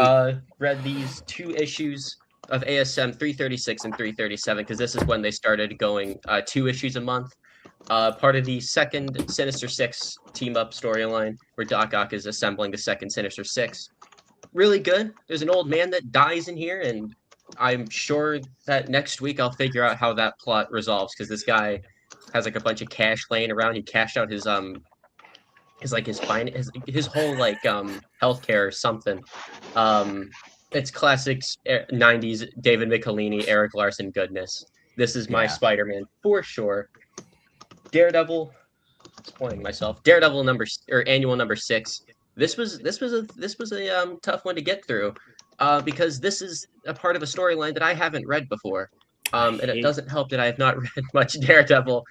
Read these 2 issues of ASM 336 and 337 because this is when they started going 2 issues a month. Part of the second Sinister Six team up storyline where Doc Ock is assembling the second Sinister Six. Really good. There's an old man that dies in here, and I'm sure that next week I'll figure out how that plot resolves because this guy has like a bunch of cash laying around. He cashed out his whole like healthcare or something. It's classic 90s David Michelini, Eric Larson goodness. This is my Yeah. Spider-Man for sure. Daredevil, spoiling myself. Daredevil annual number 6. This was a tough one to get through, because this is a part of a storyline that I haven't read before, and it doesn't help that I have not read much Daredevil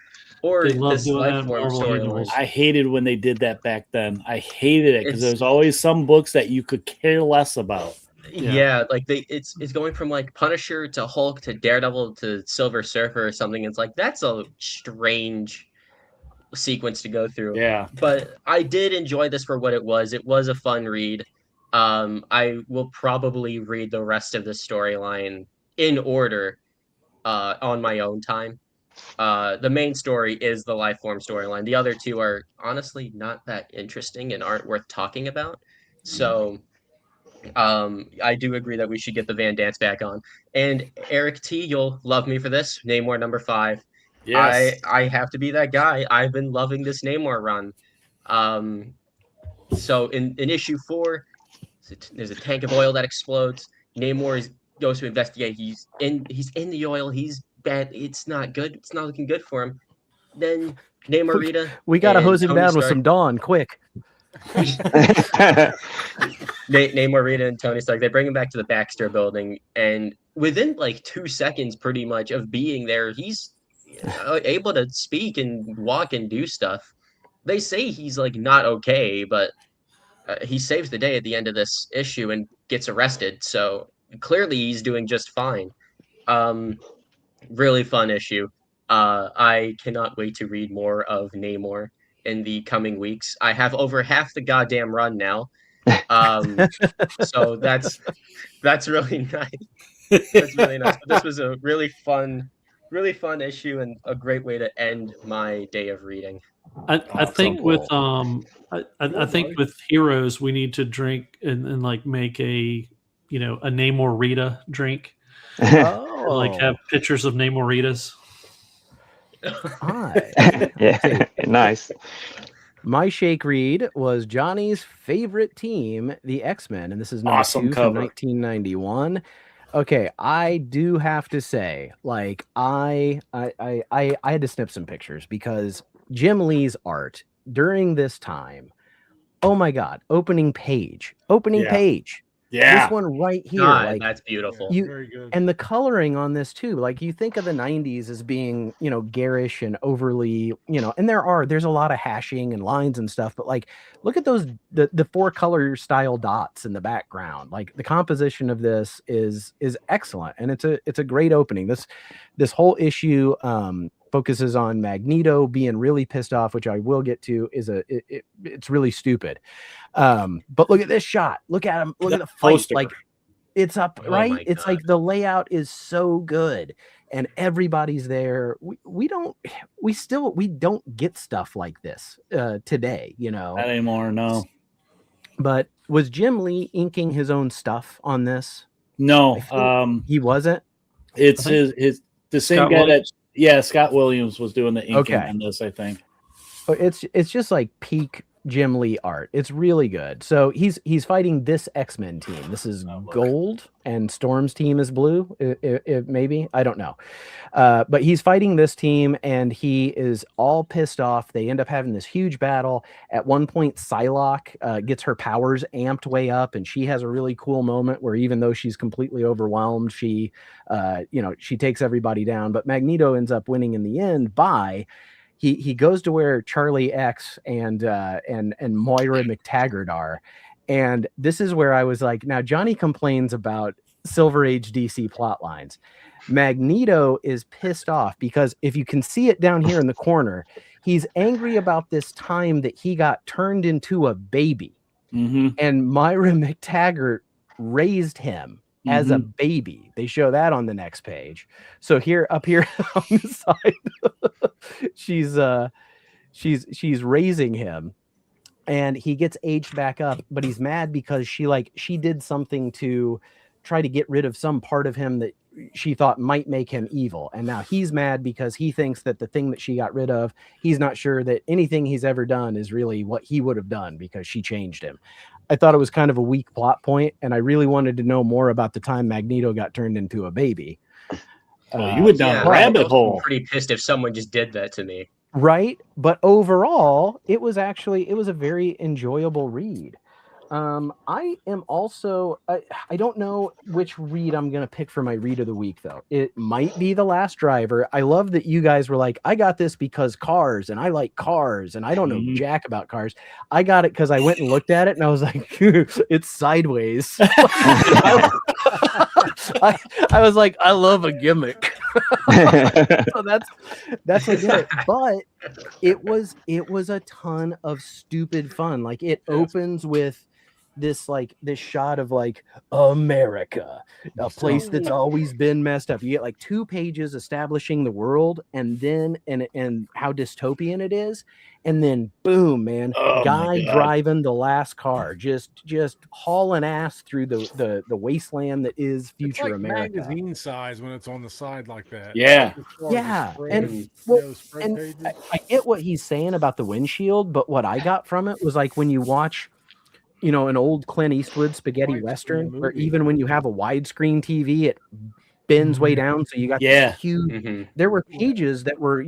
or They love this doing that in Lifeform Marvel storyline. annuals. I hated when they did that back then. I hated it because It's- there's always some books that you could care less about. Yeah, like it's going from like Punisher to Hulk to Daredevil to Silver Surfer or something. It's like that's a strange sequence to go through. Yeah. But I did enjoy this for what it was. It was a fun read. I will probably read the rest of the storyline in order on my own time. The main story is the Lifeform storyline. The other 2 are honestly not that interesting and aren't worth talking about. So I do agree that we should get the Van Dance back on. And Eric T, you'll love me for this. Namor number 5. Yes. I have to be that guy. I've been loving this Namor run. So in issue 4, there's a tank of oil that explodes. Namor goes to investigate. He's in the oil. He's bad. It's not good. It's not looking good for him. Then Namor Rita. We gotta and hose him Tony down with Stark- some Dawn, quick. Namor Rita and Tony Stark, they bring him back to the Baxter building, and within like 2 seconds pretty much of being there, he's able to speak and walk and do stuff. They say he's like not okay, but he saves the day at the end of this issue and gets arrested, so clearly he's doing just fine. Really fun issue. I cannot wait to read more of Namor in the coming weeks. I have over half the goddamn run now. So that's really nice. That's really nice. But this was a really fun issue and a great way to end my day of reading. I think so with cool. I think with Heroes we need to drink and like make a a Namor Rita drink. Oh, Like have pictures of Namor Ritas. hi. Yeah, nice. My shake read was Johnny's favorite team, the X-Men, and this is number Awesome 2 cover. from 1991. Okay, I do have to say, like, I had to snip some pictures because Jim Lee's art during this time. Oh my God! Opening page. Yeah. This one right here, God, like that's beautiful. you- Very good. and the coloring on this too. Like you think of the 90s as being, garish and overly, and there's a lot of hashing and lines and stuff, but like look at those the 4 color style dots in the background. Like the composition of this is excellent, and it's a great opening. This whole issue focuses on Magneto being really pissed off, which I will get to. It's really stupid. But look at this shot. Look at him. Look at the fight. Poster. Like it's up, Oh right? my It's God. like the layout is so good and everybody's there. We don't get stuff like this today, Not anymore. No. But was Jim Lee inking his own stuff on this? No. I feel- He wasn't. It's I think his the same Scott guy Williams. that Scott Williams was doing the inking Okay. on this, I think. But it's just like peak Jim Lee art. It's really good. So he's fighting this X-Men team. This is gold, and Storm's team is blue. Maybe, I don't know. But he's fighting this team, and he is all pissed off. They end up having this huge battle. At one point, Psylocke gets her powers amped way up, and she has a really cool moment where even though she's completely overwhelmed, she takes everybody down. But Magneto ends up winning in the end by he goes to where Charlie X and Moira McTaggart are. And this is where I was like, now Johnny complains about Silver Age DC plot lines. Magneto is pissed off because if you can see it down here in the corner, he's angry about this time that he got turned into a baby. Mm-hmm. And Moira McTaggart raised him as a baby. They show that on the next page. So up here on the side, she's raising him, and he gets aged back up, but he's mad because she did something to try to get rid of some part of him that she thought might make him evil. And now he's mad because he thinks that the thing that she got rid of, he's not sure that anything he's ever done is really what he would have done because she changed him. I thought it was kind of a weak plot point, and I really wanted to know more about the time Magneto got turned into a baby. You would down a rabbit hole. I'm pretty pissed if someone just did that to me. Right? But overall, it was a very enjoyable read. I am also, I don't know which read I'm going to pick for my read of the week, though. It might be The Last Driver. I love that you guys were like, I got this because cars, and I like cars, and I don't know jack about cars. I got it because I went and looked at it, and I was like, it's sideways. I was like, I love a gimmick. So that's what did it. But it was a ton of stupid fun. Like, it opens with this shot of America, a place that's always been messed up. You get 2 pages establishing the world, and then and how dystopian it is, and then boom, man, guy driving the last car, just hauling ass through the wasteland that is future it's like America. Magazine size when it's on the side like that. Yeah. I get what he's saying about the windshield, but what I got from it was when you watch an old Clint Eastwood spaghetti western, where even when you have a widescreen TV, it bends way down, so you got this huge. There were pages that were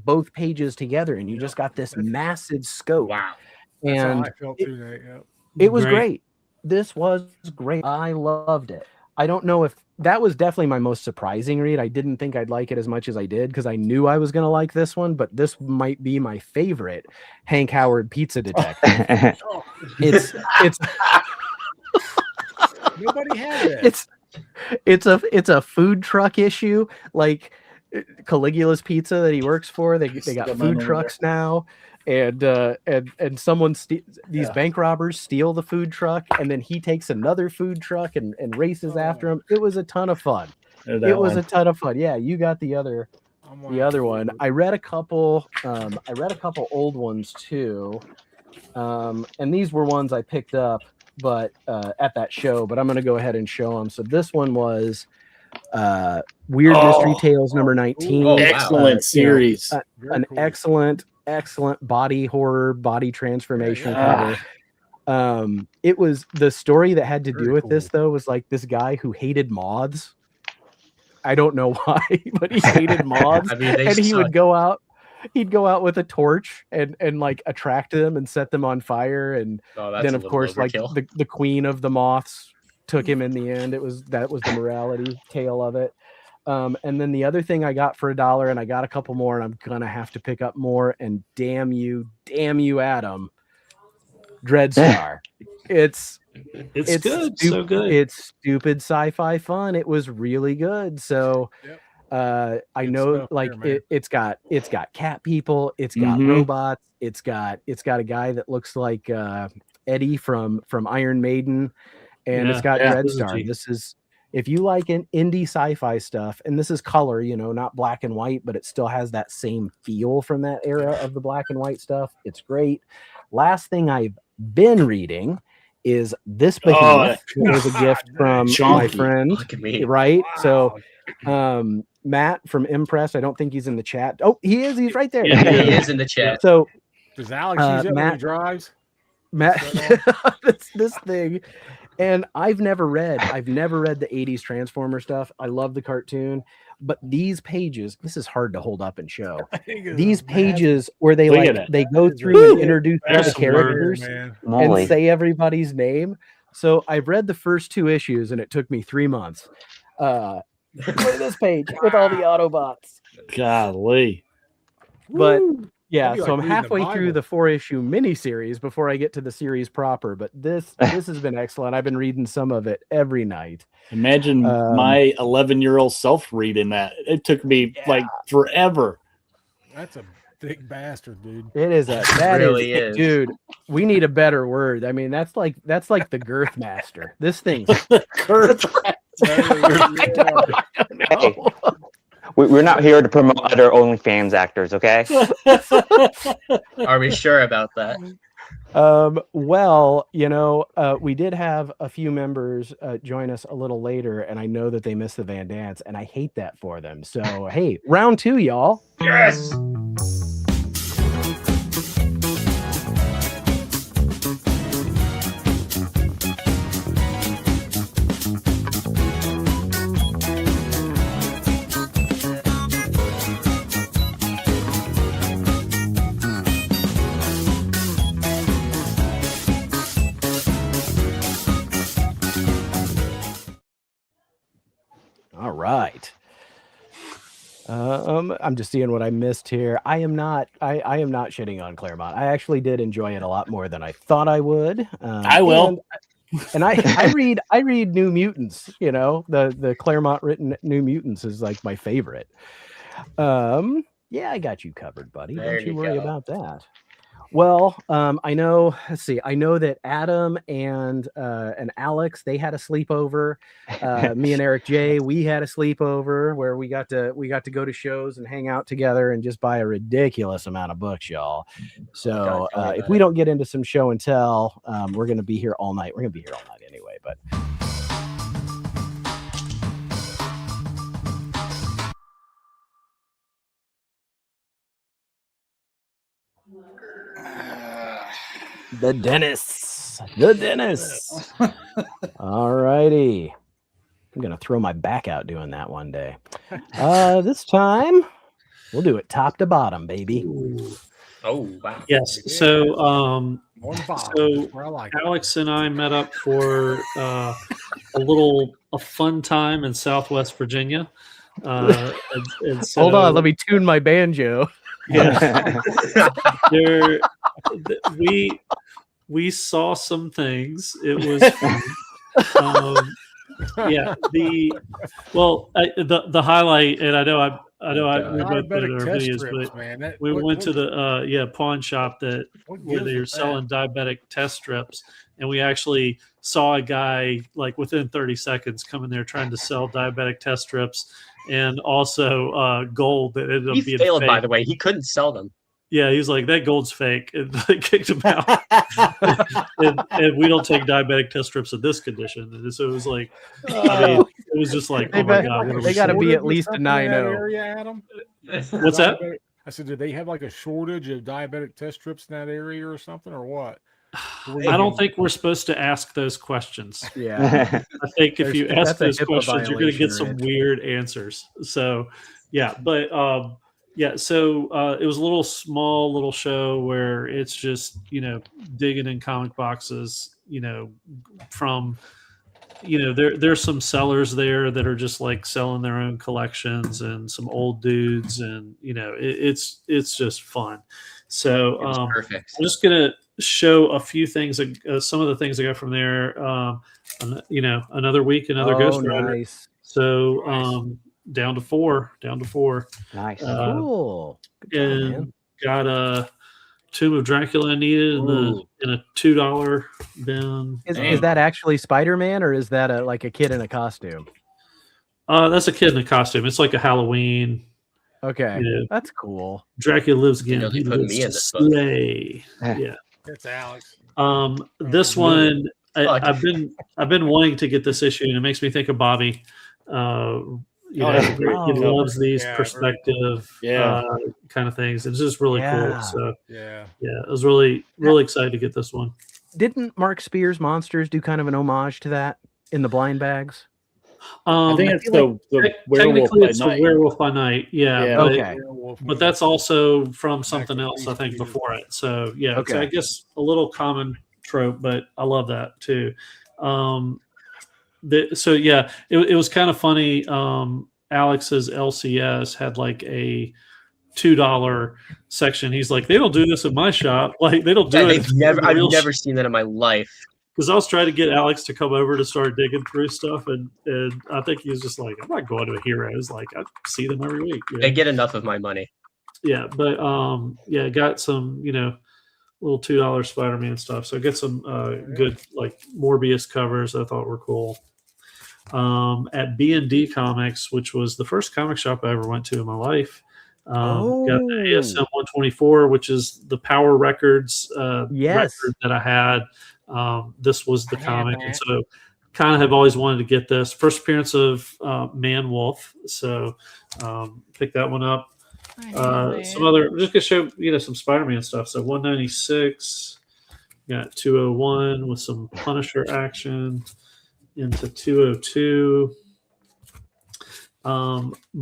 both pages together, and you just got this massive scope. Wow, and that's how I felt too, Nate. Yep. It was great. This was great. I loved it. I don't know if that was definitely my most surprising read. I didn't think I'd like it as much as I did because I knew I was going to like this one, but this might be my favorite Hank Howard Pizza Detective. It's nobody had it. It's a food truck issue, like Caligula's Pizza that he works for. They got food trucks now. And someone these bank robbers steal the food truck, and then he takes another food truck and races after him. It was a ton of fun. A ton of fun. Yeah, you got the other one. I read a couple old ones too. And these were ones I picked up but at that show, but I'm going to go ahead and show them. So this one was Weird Mystery Tales number 19. Excellent series. An cool. Excellent body horror, body transformation cover. It was the story that had to do with this though was this guy who hated moths. I don't know why, but he hated moths. And he would go out. He'd go out with a torch and attract them and set them on fire. And then of course the queen of the moths took him in the end. That was the morality tale of it. And then the other thing I got for $1, and I got a couple more, and I'm gonna have to pick up more. And damn you, Adam, Dreadstar. It's good, so good. It's stupid sci-fi fun. It was really good. So I know it's got cat people, it's got robots, it's got a guy that looks like Eddie from Iron Maiden, and it's got Dreadstar. This is, if you like an indie sci-fi stuff, and this is color, not black and white, but it still has that same feel from that era of the black and white stuff. It's great. Last thing I've been reading is this behemoth. It was a gift from my friend, right? Wow. So Matt from Impress, I don't think he's in the chat. Oh, he is. He's right there. Yeah, he is in the chat. So does Alex use it when he drives? Matt, this thing, and I've never read the 80s Transformer stuff. I love the cartoon, but these pages, this is hard to hold up and show. These pages where they they go through and introduce all the characters and say everybody's name. So I've read the first 2 issues and it took me 3 months. Look at this page with all the Autobots. Golly. But yeah, so I'm halfway through the 4-issue miniseries before I get to the series proper. But this has been excellent. I've been reading some of it every night. Imagine my 11-year-old self reading that. It took me like forever. That's a thick bastard, dude. It is that really is, dude. We need a better word. I mean, that's like the girth master. This thing's girth. Hey, we're not here to promote other OnlyFans actors, okay? Are we sure about that? Well, we did have a few members join us a little later, and I know that they missed the Van Dance, and I hate that for them. So, hey, round 2, y'all. Yes. All right. I'm just seeing what I missed here. I am not shitting on Claremont. I actually did enjoy it a lot more than I thought I would. I will. And I read New Mutants. The Claremont written New Mutants is like my favorite. Yeah, I got you covered, buddy. Don't you worry about that. Well, I know that Adam and Alex, they had a sleepover. Me and Eric J, we had a sleepover where we got to go to shows and hang out together and just buy a ridiculous amount of books, y'all. So if we don't get into some show and tell, we're gonna be here all night. We're gonna be here all night anyway, but. The dentist. All righty. I'm going to throw my back out doing that one day. This time, we'll do it top to bottom, baby. Oh, wow. Yes. So, Alex and I met up for a fun time in Southwest Virginia. And so, hold on, let me tune my banjo. Yeah. We saw some things. It was fun. The highlight, and I know we both put in our videos, but we went to the pawn shop where they were selling diabetic test strips, and we actually saw a guy like within 30 seconds come in there trying to sell diabetic test strips and also gold that ended up being failed, fake. by the way. He couldn't sell them. Yeah, he was like, that gold's fake, and they kicked him out. and we don't take diabetic test strips in this condition. And so it was like, it was just like, oh my God. They got to be at least a 9.0. What's that? I said, did they have like a shortage of diabetic test strips in that area or something, or what? I don't think we're supposed to ask those questions. Yeah. I think if you ask those questions, you're going to get some weird answers. So, yeah. But, so it was a small little show where it's just, digging in comic boxes, from, there's some sellers there that are just like selling their own collections and some old dudes. And, it's just fun. So perfect. I'm just going to show a few things, some of the things I got from there. Another week, another Ghost Rider. Nice. So, nice. Down to four. Nice. Cool. Good job, man. Got a Tomb of Dracula needed in a $2 bin. Is that actually Spider-Man, or is that a kid in a costume? That's a kid in a costume. It's like a Halloween. Okay, that's cool. Dracula lives again. He put me in this book. Slay. Yeah, that's Alex. This one, I've been wanting to get this issue, and it makes me think of Bobby. He loves these perspective kind of things. It's just really cool. So it was really excited to get this one. Didn't Mark Spears' Monsters do kind of an homage to that in the blind bags? I think it's the Werewolf technically by it's Night. the Werewolf by Night. Yeah, but, Okay. but that's also from something else, I think, before it. So yeah, it's, Okay. I guess a little common trope, but I love that too. So yeah, it was kind of funny. Alex's LCS had like a $2 section. He's like, they don't do this in my shop. Like they don't do it. I've never seen that in my life. Because I was trying to get Alex to come over to start digging through stuff, and I think he was just like, I'm not going to Heroes. Like I see them every week. You know? They get enough of my money. Yeah, but yeah, got some, little $2 Spider-Man stuff. So I get some good like Morbius covers I thought were cool. At B&D Comics, which was the first comic shop I ever went to in my life. Got the ASM 124, which is the Power Records record that I had. This was the comic, and so kind of have always wanted to get this. First appearance of Man Wolf, so pick that one up. Some other, just gonna show some Spider-Man stuff. So 196, got 201 with some Punisher action into 202.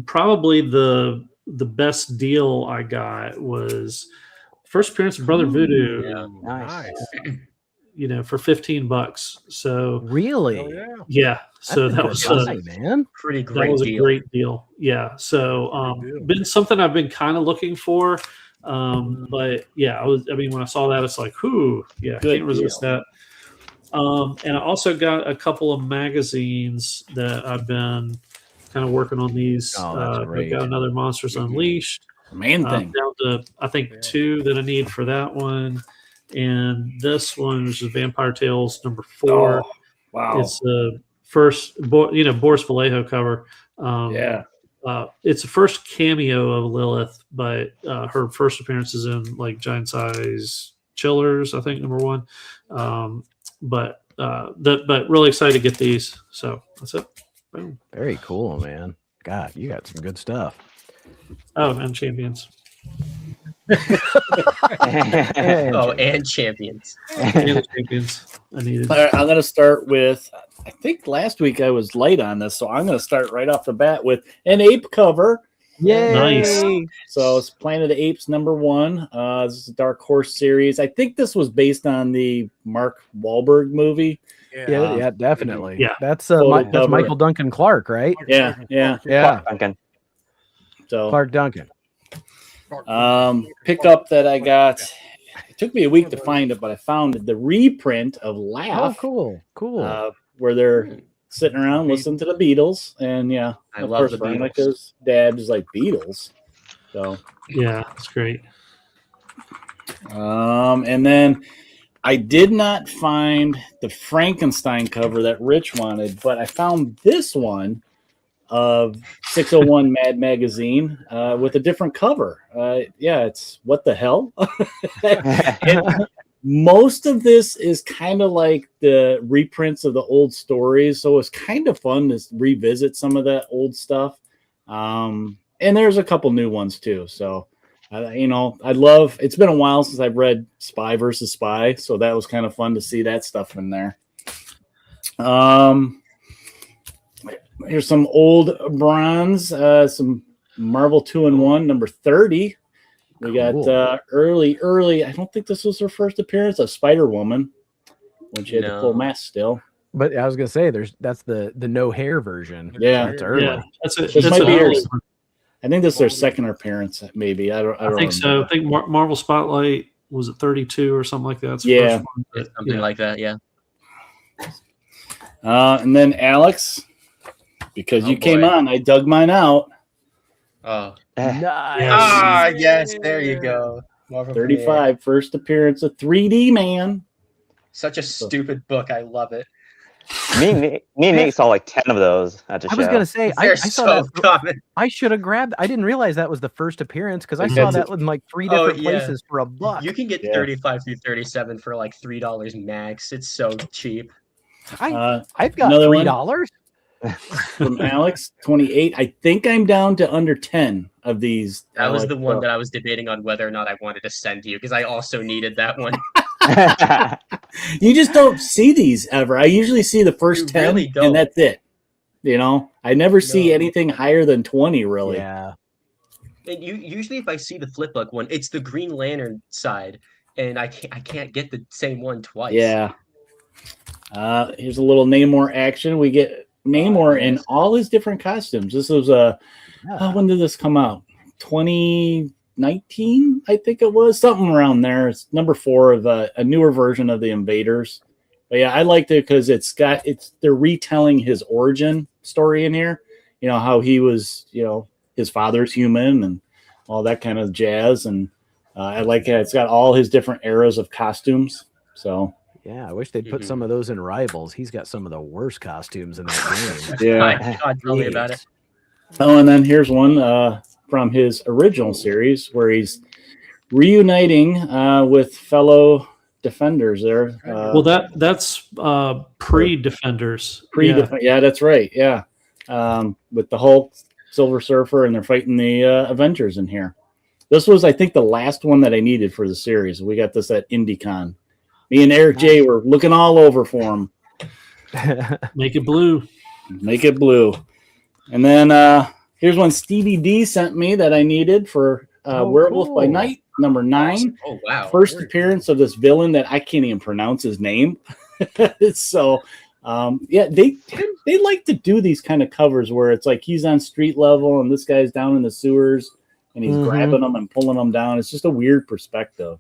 Probably the best deal I got was first appearance of Brother Voodoo. Yeah. Nice. For $15. So Really? yeah. So that was man. Pretty that great was deal. a great deal. Yeah. So been something I've been kind of looking for. But yeah, when I saw that, it's like, yeah, Good can't resist that. And I also got a couple of magazines that I've been kind of working on these. That's great. I've got another Monsters Unleashed. Main thing. Down to I think 2 that I need for that one. And this one, which is Vampire Tales number 4. Oh, wow. It's the first, Boris Vallejo cover. Yeah. It's the first cameo of Lilith, but her first appearance is in like Giant Size Chillers, I think, number 1. But really excited to get these. So that's it. Boom. Very cool, man. God, you got some good stuff. Oh, and Champions. And Champions. And Champions. I needed. All right, I'm going to start with, I think last week I was light on this, so I'm going to start right off the bat with an ape cover. Yay! Nice. So it's Planet of the Apes number 1. This is a Dark Horse series. I think this was based on the Mark Wahlberg movie. Yeah, definitely. Yeah. That's cover. Michael Duncan Clark, right? Yeah. Duncan. So Clark Duncan. pickup that I got. It took me a week to find it, but I found the reprint of Laugh. Oh, cool. Where they're sitting around listening to the Beatles, and I love the Beatles. Veronica's dad is like Beatles, so Yeah, it's great. and then I did not find the Frankenstein cover that Rich wanted, but I found this one of 601 Mad Magazine with a different cover. It's What the Hell? And most of this is kind of like the reprints of the old stories, so it's kind of fun to revisit some of that old stuff. And there's a couple new ones too. So, I love. It's been a while since I've read Spy versus Spy, so that was kind of fun to see that stuff in there. Here's some old bronze, some Marvel 2-in-1 number 30. We got early. I don't think this was her first appearance of Spider-Woman when she had the full mask still. But I was gonna say that's the no hair version. Yeah, that's early. Yeah, that's it. This might be her. I think this is their second appearance, maybe. I don't think so. I think Marvel Spotlight was at 32 or something like that. That's the Yeah. first one, but, Something like that, yeah. And then Alex, because you came on, I dug mine out. Oh. Nice. Yes, there you go. Marvel 35, first appearance of 3D Man. Such a stupid book. I love it. Me and Nate saw like 10 of those at the show. I was gonna say I They're saw so that. common. I should have grabbed. I didn't realize that was the first appearance because I saw that in like 3 different places for $1. You can get 35 through 37 for like $3 max. It's so cheap. I've got another one. $3. From Alex, 28. I think I'm down to under 10 of these. That was the one that I was debating on whether or not I wanted to send you because I also needed that one. You just don't see these ever. I usually see the first You 10 really don't. and that's it. You know, I never see No. anything higher than 20 really. Yeah. And usually if I see the flip book one, it's the Green Lantern side, and I can't get the same one twice. Yeah. Here's a little Namor action. We get Namor in nice. all his different costumes. This was when did this come out? 2019, I think it was, something around there. It's number 4 of a newer version of the Invaders. But yeah, I liked it because they're retelling his origin story in here. You know, how he was, you know, his father's human and all that kind of jazz. And I like it. It's got all his different eras of costumes. So Yeah, I wish they'd put some of those in Rivals. He's got some of the worst costumes in that game. yeah. My God, tell me about it. Oh, and then here's one from his original series where he's reuniting with fellow Defenders there. Well, that's pre-Defenders. Yeah, that's right. Yeah, with the Hulk, Silver Surfer, and they're fighting the Avengers in here. This was, I think, the last one that I needed for the series. We got this at IndieCon. Me and Eric J were looking all over for him. Make it blue. Make it blue. And then here's one Stevie D sent me that I needed for Werewolf by Night, number 9. Oh wow! First appearance of this villain that I can't even pronounce his name. So, yeah, they like to do these kind of covers where it's like he's on street level and this guy's down in the sewers and he's grabbing them and pulling them down. It's just a weird perspective.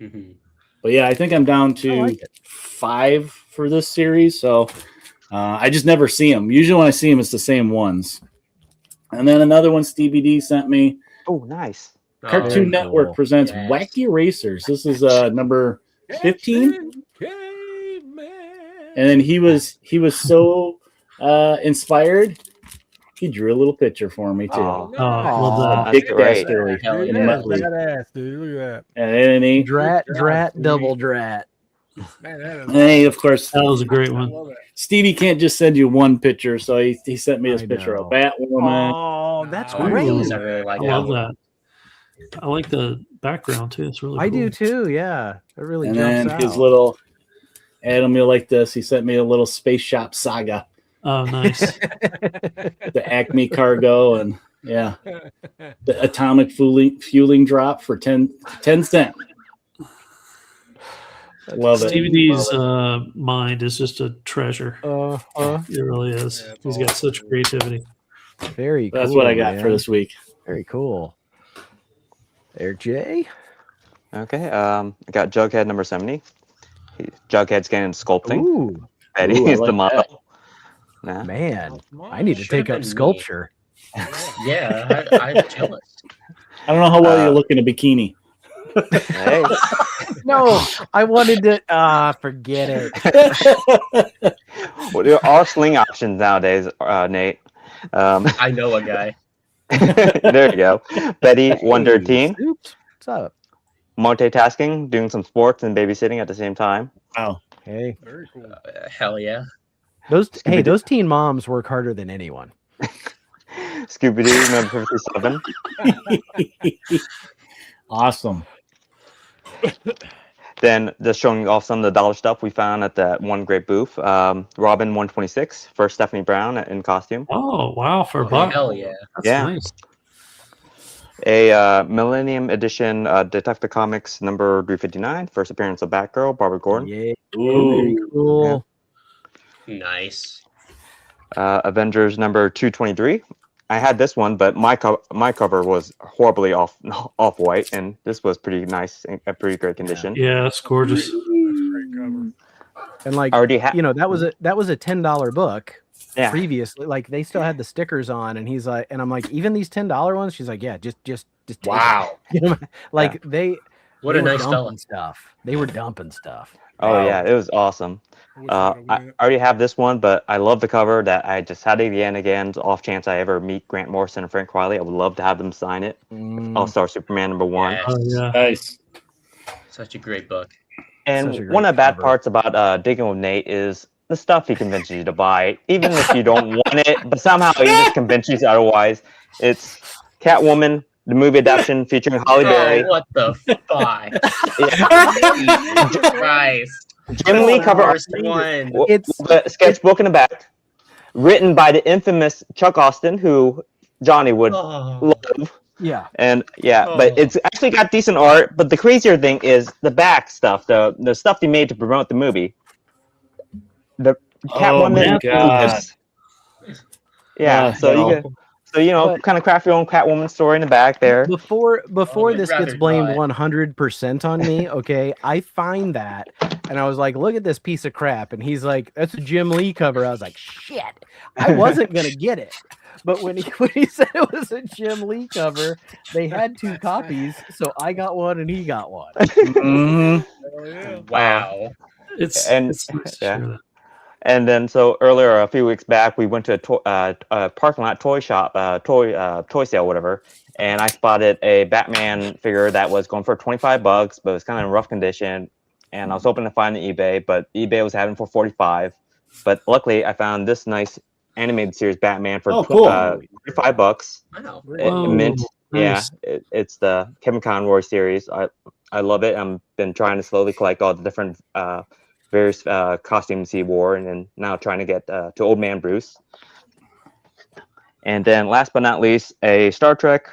Mm-hmm. But yeah, I think I'm down to 5 for this series. So I just never see them. Usually when I see them, it's the same ones. And then another one Stevie D sent me. Oh, nice. Cartoon Network presents Wacky Racers. This is number 15. And then he was so inspired, he drew a little picture for me too. Well, Big great. Bastard in Muttley. Badass, dude. Look at And then he, Drat, double drat. that. Man, that is and then he, of course, that was a great I one. love it. Stevie can't just send you one picture, so he sent me this I picture know. of Batwoman. Oh, that's Oh, great. I really like I that. love one. that. I like the background too. It's really I cool. do too. Yeah, it really And jumps then out. his little Adam, you'll like this. He sent me a little Space Shop Saga, Oh, nice. the Acme cargo, and yeah, the atomic fueling drop for 10 cents. Love it. Stevie D's mind is just a treasure. It really is. Yeah, He's got such creativity. Very cool. That's what I got man. for this week. Very cool. Eric J. Okay. I got Jughead number 70. Jughead's getting sculpting. Ooh, Eddie Ooh, I is the like model. Nah. man. I need to Should've take up been me. sculpture. Yeah, I'm jealous. I don't know how well you look in a bikini. Hey. No, I wanted to forget it. Well, there are sling options nowadays, Nate. I know a guy. There you go. Betty 113. Oops. What's up? Multitasking, doing some sports and babysitting at the same time. Wow. Hey, Very cool. Hell yeah. those teen moms work harder than anyone. Scooby-Doo number 57. Awesome. Then just showing off some of the dollar stuff we found at that one great booth. Robin 126 for Stephanie Brown in costume. Oh, wow. For a buck. Hell yeah. That's Yeah. nice. A Millennium Edition Detective Comics number 359, first appearance of Batgirl, Barbara Gordon. Yeah, Ooh. very cool. Nice. Avengers number 223. I had this one, but my cover was horribly off white, and this was pretty nice, in a pretty great condition. Yeah, it's gorgeous. Great cover. And like, I already had. that was a $10 book. Yeah. Previously, like they still had the stickers on, and he's like, and I'm like, even these $10 ones, she's like, yeah, just take Wow. it. You know, like they What they a were nice fella. dumping stuff. They were dumping stuff. Oh Wow. yeah, it was awesome. I wish I could've I went. already have this one, but I love the cover that I just had it again. Off chance I ever meet Grant Morrison and Frank Riley, I would love to have them sign it. All-Star Superman number 1. Yes. Oh, yeah. Nice. Such a great book. Such a And great one of the bad cover. parts about digging with Nate is the stuff he convinces you to buy, even if you don't want it, but somehow he just convinces you otherwise. It's Catwoman the movie adaptation featuring Halle Berry. Oh, what the fuck? Jesus Christ. Jim Lee cover art First one. with a sketchbook in the back, written by the infamous Chuck Austin, who Johnny would love. Yeah. And but it's actually got decent art. But the crazier thing is the back stuff, the stuff they made to promote the movie. The Catwoman. So you know, kind of craft your own Catwoman story in the back there. Before this gets blamed 100% on me, okay? I find that, and I was like, "Look at this piece of crap," and he's like, "That's a Jim Lee cover." I was like, "Shit!" I wasn't gonna get it, but when he said it was a Jim Lee cover, they had 2 copies, so I got one and he got one. Wow. And then, so earlier, a few weeks back, we went to a parking lot toy shop, toy sale, whatever, and I spotted a Batman figure that was going for $25, but it was kind of in rough condition. And I was hoping to find it on eBay, but eBay was having for $45. But luckily, I found this nice animated series Batman for $35. Wow. Mint. Nice. Yeah, it's the Kevin Conroy series. I love it. I've been trying to slowly collect all the different various costumes he wore, and then now trying to get to Old Man Bruce. And then last but not least, the Star Trek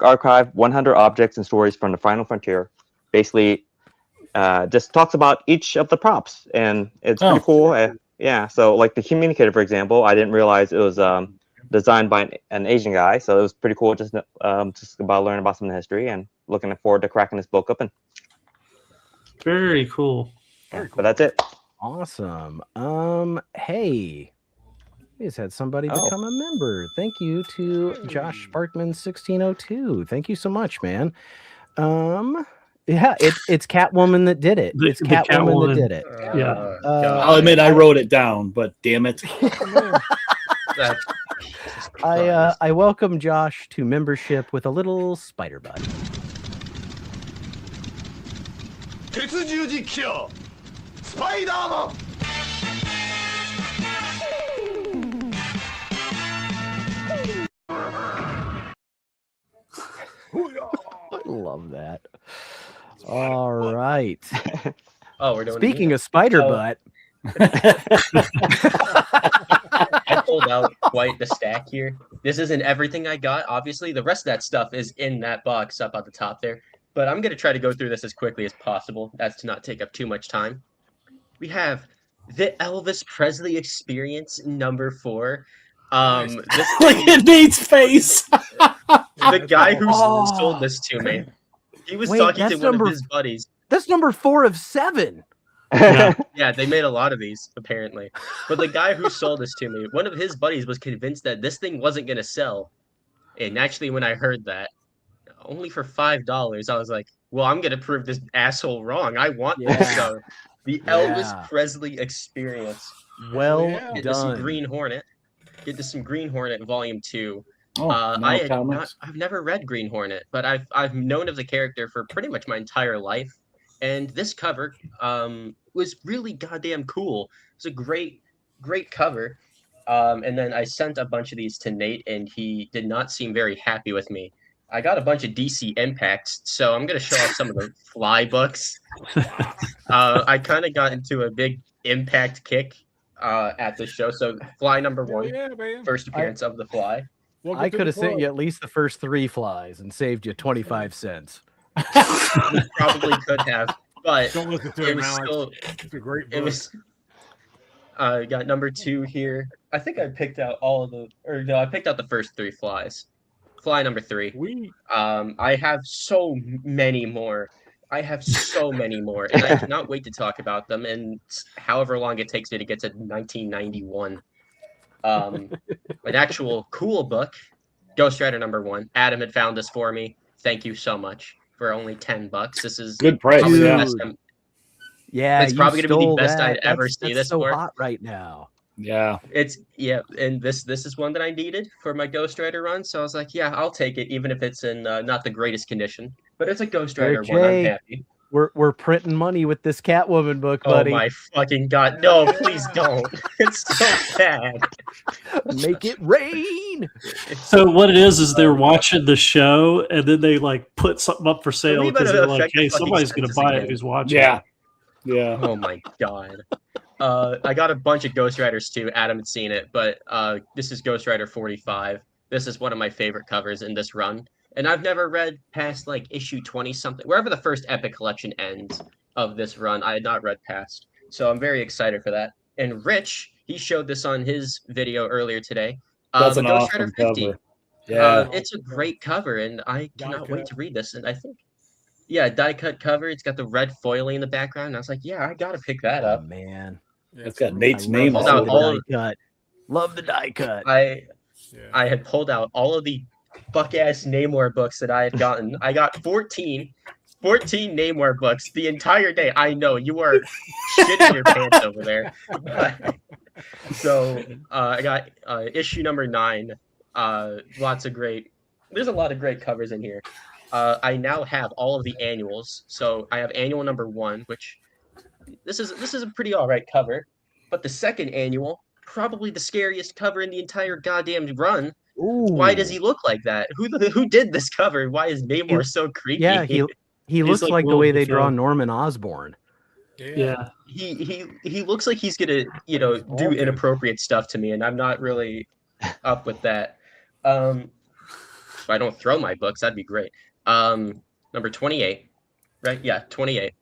Archive 100 Objects and Stories from the Final Frontier. Basically, just talks about each of the props, and it's pretty cool. So like the communicator, for example, I didn't realize it was designed by an Asian guy, so it was pretty cool just about learning about some of the history, and looking forward to cracking this book open. Very cool. But that's it. Awesome. Hey, we just had somebody become a member. Thank you to Josh Sparkman 1602. Thank you so much, man. Yeah, it's Catwoman that did it. It's Catwoman that did it. Yeah. I'll admit I wrote it down, but damn it. I welcome Josh to membership with a little spider butt. Spider-Man! I love that. All right. Oh, we're doing. Speaking of spider butt, I pulled out quite the stack here. This isn't everything I got. Obviously, the rest of that stuff is in that box up at the top there. But I'm going to try to go through this as quickly as possible, as to not take up too much time. We have the Elvis Presley Experience number 4. Look at Nate's face. The guy who sold this to me, he was talking to one of his buddies. That's number 4 of 7. Yeah, they made a lot of these, apparently. But the guy who sold this to me, one of his buddies was convinced that this thing wasn't going to sell. And actually, when I heard that, only for $5, I was like, well, I'm going to prove this asshole wrong. I want this. So the Elvis Presley Experience. Well Get done. to some Green Hornet. Get to some Green Hornet Volume 2. I've never read Green Hornet, but I've known of the character for pretty much my entire life. And this cover was really goddamn cool. It's a great cover. And then I sent a bunch of these to Nate, and he did not seem very happy with me. I got a bunch of DC Impacts, so I'm going to show off some of the Fly books. I kind of got into a big Impact kick at the show. So Fly number 1, first appearance of the Fly. I could have sent you at least the first 3 Flies and saved you 25 cents. Probably could have, but Don't listen to it him, was Alex. still. It's a great book. It was. Got number 2 here. I think I picked out I picked out the first 3 Flies. Fly number 3. I have so many more. And I cannot wait to talk about them. And however long it takes me to get to 1991. An actual cool book, Ghost Rider number 1. Adam had found this for me. Thank you so much for only $10. This is good price. Yeah, it's probably going to be the best I'd ever see this so for. hot right now. Yeah, and this is one that I needed for my Ghost Rider run, so I was like, yeah, I'll take it, even if it's in not the greatest condition. But it's a Ghost Rider one. I'm happy. We're printing money with this Catwoman book, Oh buddy. my fucking god! No, please don't. It's so bad. Make it rain. So what it is they're watching the show and then they like put something up for sale We because better they're like, affect the hey, fucking somebody's gonna census buy it again. who's watching. Yeah. Yeah. Oh my god. I got a bunch of Ghost Riders too. Adam had seen it, but this is Ghost Rider 45. This is one of my favorite covers in this run. And I've never read past like issue 20 something. Wherever the first Epic collection ends of this run, I had not read past. So I'm very excited for that. And Rich, he showed this on his video earlier today. That's the an Ghost awesome Rider 50. cover. Yeah. It's a great cover, and I cannot wait cut. to read this. And I think, yeah, die cut cover. It's got the red foiling in the background. And I was like, yeah, I gotta pick that Oh up. man, It's got Nate's I name love Hold on on, the it. all- die cut. Love the die cut. I Yeah. had pulled out all of the fuck ass Namor books that I had gotten. I got 14 Namor books the entire day. I know you are shitting your pants over there. So I got issue number 9. There's a lot of great covers in here. I now have all of the annuals. So I have annual number 1, which this is a pretty alright cover. But the second annual, probably the scariest cover in the entire goddamn run. Why does he look like that? Who did this cover? Why is Namor so creepy? Yeah, he looks like like the Willem way they draw Dafoe. Norman Osborn. Yeah. he looks like he's gonna do inappropriate stuff to me, and I'm not really up with that. If I don't throw my books, that'd be great. Number 28, right? Yeah, 28.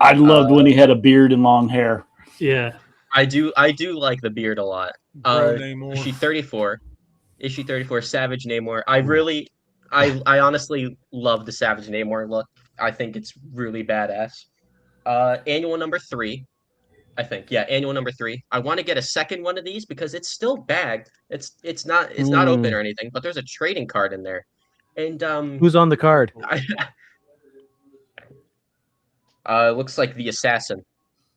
I loved when he had a beard and long hair. Yeah. I do like the beard a lot. Bro Namor. Issue 34, Savage Namor. I honestly love the Savage Namor look. I think it's really badass. Annual number 3, I think. Yeah, annual number 3. I want to get a second one of these because it's still bagged. It's not open or anything, but there's a trading card in there. And Who's on the card? looks like the Assassin,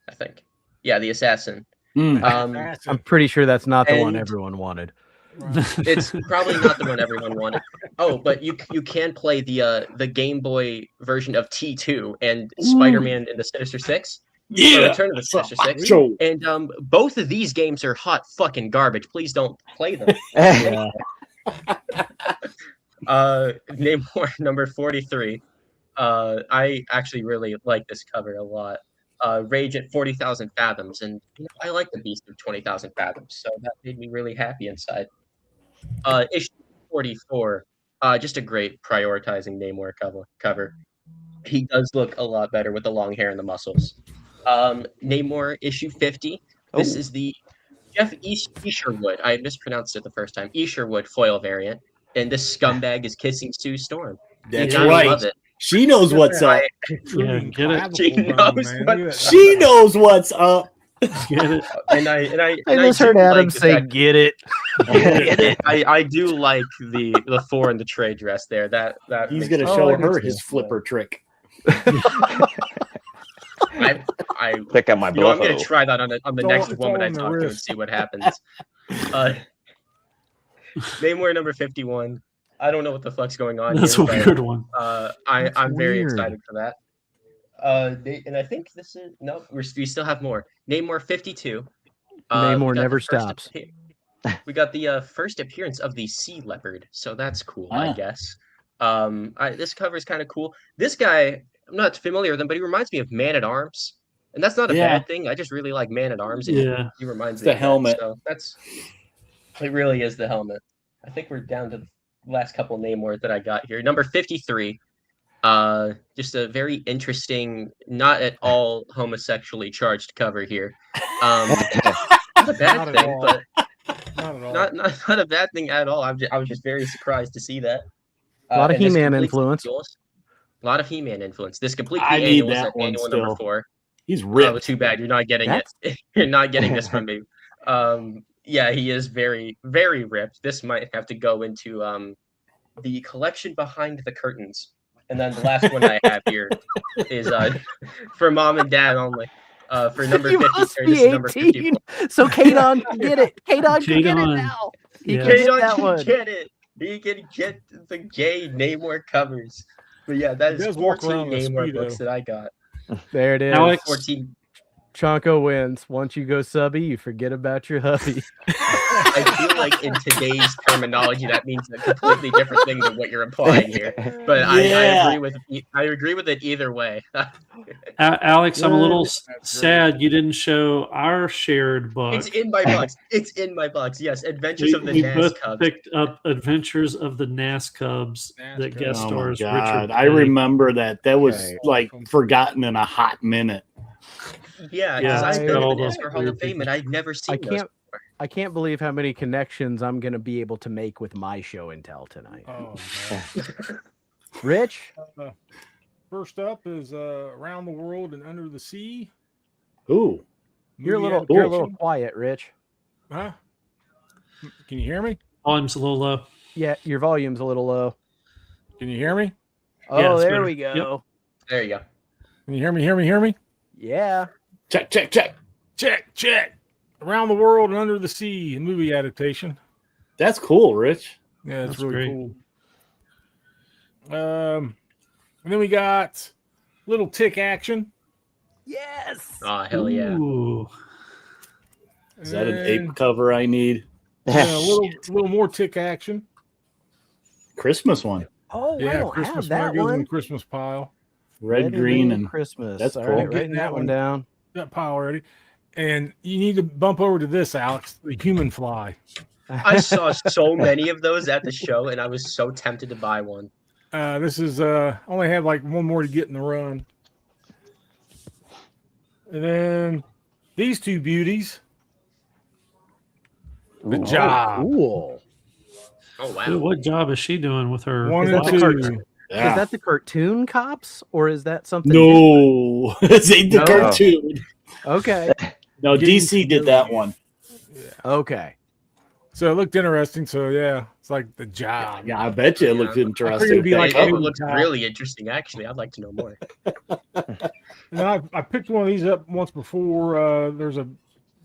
I think. Yeah, the Assassin. I'm pretty sure that's not the one And- everyone wanted. It's probably not the one everyone wanted. Oh, but you can play the Game Boy version of T2 and Spider-Man in the Sinister Six. Yeah. Return of the Sinister Six. So, And both of these games are hot fucking garbage. Please don't play them. yeah. Namor number 43. I actually really like this cover a lot. Rage at 40,000 fathoms, and I like the Beast of 20,000 fathoms, so that made me really happy inside. Issue 44, just a great prioritizing Namor cover. He does look a lot better with the long hair and the muscles. Namor issue 50. This is the Jeff Isherwood. I mispronounced it the first time. Isherwood foil variant, and this scumbag is kissing Sue Storm. That's And I right. love it. She knows what's up. Yeah, get it. She knows what- She knows what's up. Get it. And I I just do heard Adam like the say, fact- "Get it." Get it? I do like the Thor and the trade dress there. That He's makes- gonna Oh, show it her makes his sense. flipper trick. I Check out my I'm gonna blowhole. try that on the It's next all woman I in the talk to and wrist. see what happens. Namor number 51. I don't know what the fuck's going on. That's here, a but, weird one. I'm very weird. excited for that. And I think this is no. We still have more. Namor 52. Namor we got the never first stops. We got the first appearance of the sea leopard, so that's cool, I Ah. guess. This cover is kind of cool. This guy, I'm not familiar with him, but he reminds me of Man at Arms, and that's not a Yeah. bad thing. I just really like Man at Arms, and Yeah. he reminds It's me the of that, helmet. so it really is the helmet. I think we're down to the last couple Namors that I got here. Number 53. Just a very interesting, not at all homosexually charged cover here. Not a bad Not at thing, all. but Not at all. not a bad thing at all. I was just very surprised to see that. A lot of and this He-Man completes the influence. annuals. A lot of He-Man influence. This completes I the need annuals that at one annual number still. 4. He's Oh, ripped. too bad you're not getting it. You're not getting this from me. Yeah, he is very, very ripped. This might have to go into the collection behind the curtains. And then the last one I have here is for mom and dad only. For number You 50, must or be this is number 18, 54. so Kadon can get it. Kadon can get it Kadon. now. He Yeah. can get Kadon that can one. get it. He can get the gay Namor covers. But yeah, that He is does walk 14 around with a Namor Speedo. books that I got. There it is. Alex, 14. Chonko wins. Once you go subby, you forget about your hubby. I feel like in today's terminology, that means a completely different thing than what you're implying here. But Yeah. I agree with it either way. Alex, I'm a little sad you didn't show our shared book. It's in my box. It's in my box. Yes, Adventures of the We NAS both Cubs. picked up Adventures of the NAS Cubs that guest Oh my stars God. Richard. I Petty. remember that. That was Okay. like forgotten in a hot minute. Yeah, Yeah, because it's I've got been all in the those NASCAR Hall of Fame and I've never seen those. I can't believe how many connections I'm gonna be able to make with my show and tell tonight. Oh, Rich, no. First up is Around the World and Under the Sea. Ooh. you're a Movie little adaptation. quiet, Rich. Huh? Can you hear me? Volume's a little low. Yeah, your volume's a little low. Can you hear me? Oh, Yeah, it's there better. we go. There you go. Can you hear me? Hear me? Yeah. Check. Check. Around the World and Under the Sea, a movie adaptation. That's cool, Rich. Yeah, it's That's really great. cool. And then we got Little Tick Action. Yes. Oh, hell yeah. Ooh. Is that an And ape cover I need? a little more Tick Action. Christmas one. Oh, I Yeah, don't Christmas have that one goes in one. the Christmas pile. Red, green, and Christmas. that's All cool. right, Getting writing that that one one. down. That pile already. And you need to bump over to this, Alex, the Human Fly. I saw so many of those at the show and I was so tempted to buy one. This is only have like one more to get in the run. And then these two beauties. The Job. Cool. Oh, wow. Dude, what job is she doing with her? One Is and that the two. cartoon? yeah. Is that the cartoon cops or is that something? No, this ain't the No. cartoon. Okay. No, Getting DC did that one. Okay. So it looked interesting. So yeah, it's like The Job. Yeah, I bet you it Yeah. looked I figured interesting. it'd be like It over looks the top. really interesting, actually. I'd like to know more. And I picked one of these up once before. There's a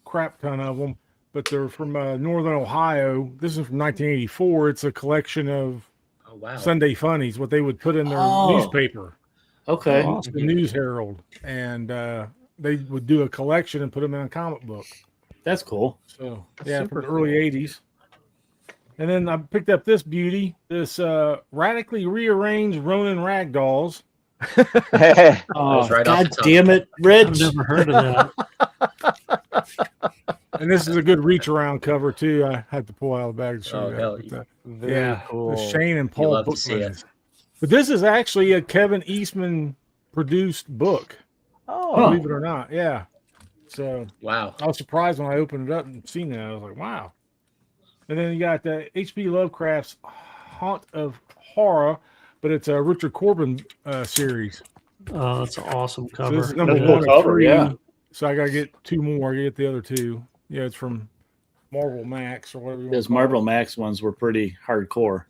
crap ton of them, but they're from Northern Ohio. This is from 1984. It's a collection of Oh, wow. Sunday funnies, what they would put in their Oh. newspaper, Okay. Oh, the News Herald, and they would do a collection and put them in a comic book. That's cool. So That's yeah, super from the early '80s. And then I picked up this beauty, this radically rearranged Ronin ragdolls. Oh, was right off God the top. damn it, I've Rich. never heard of that. And this is a good reach around cover too. I had to pull out of the bag to show Oh, you hell that. yeah. But, Very cool. the Shane and Paul love to book see it. versions. But this is actually a Kevin Eastman produced book, Oh, believe it or not. Yeah. So Wow. I was surprised when I opened it up and seen that. I was like, wow. And then you got the H.P. Lovecraft's Haunt of Horror, but it's a Richard Corbin series. Oh, that's an awesome So cover. this is number That's a one cool of cover, three. yeah. So I got to get two more. I get the other two. Yeah, it's from Marvel Max or whatever you want Those to call it. Marvel Max ones were pretty hardcore.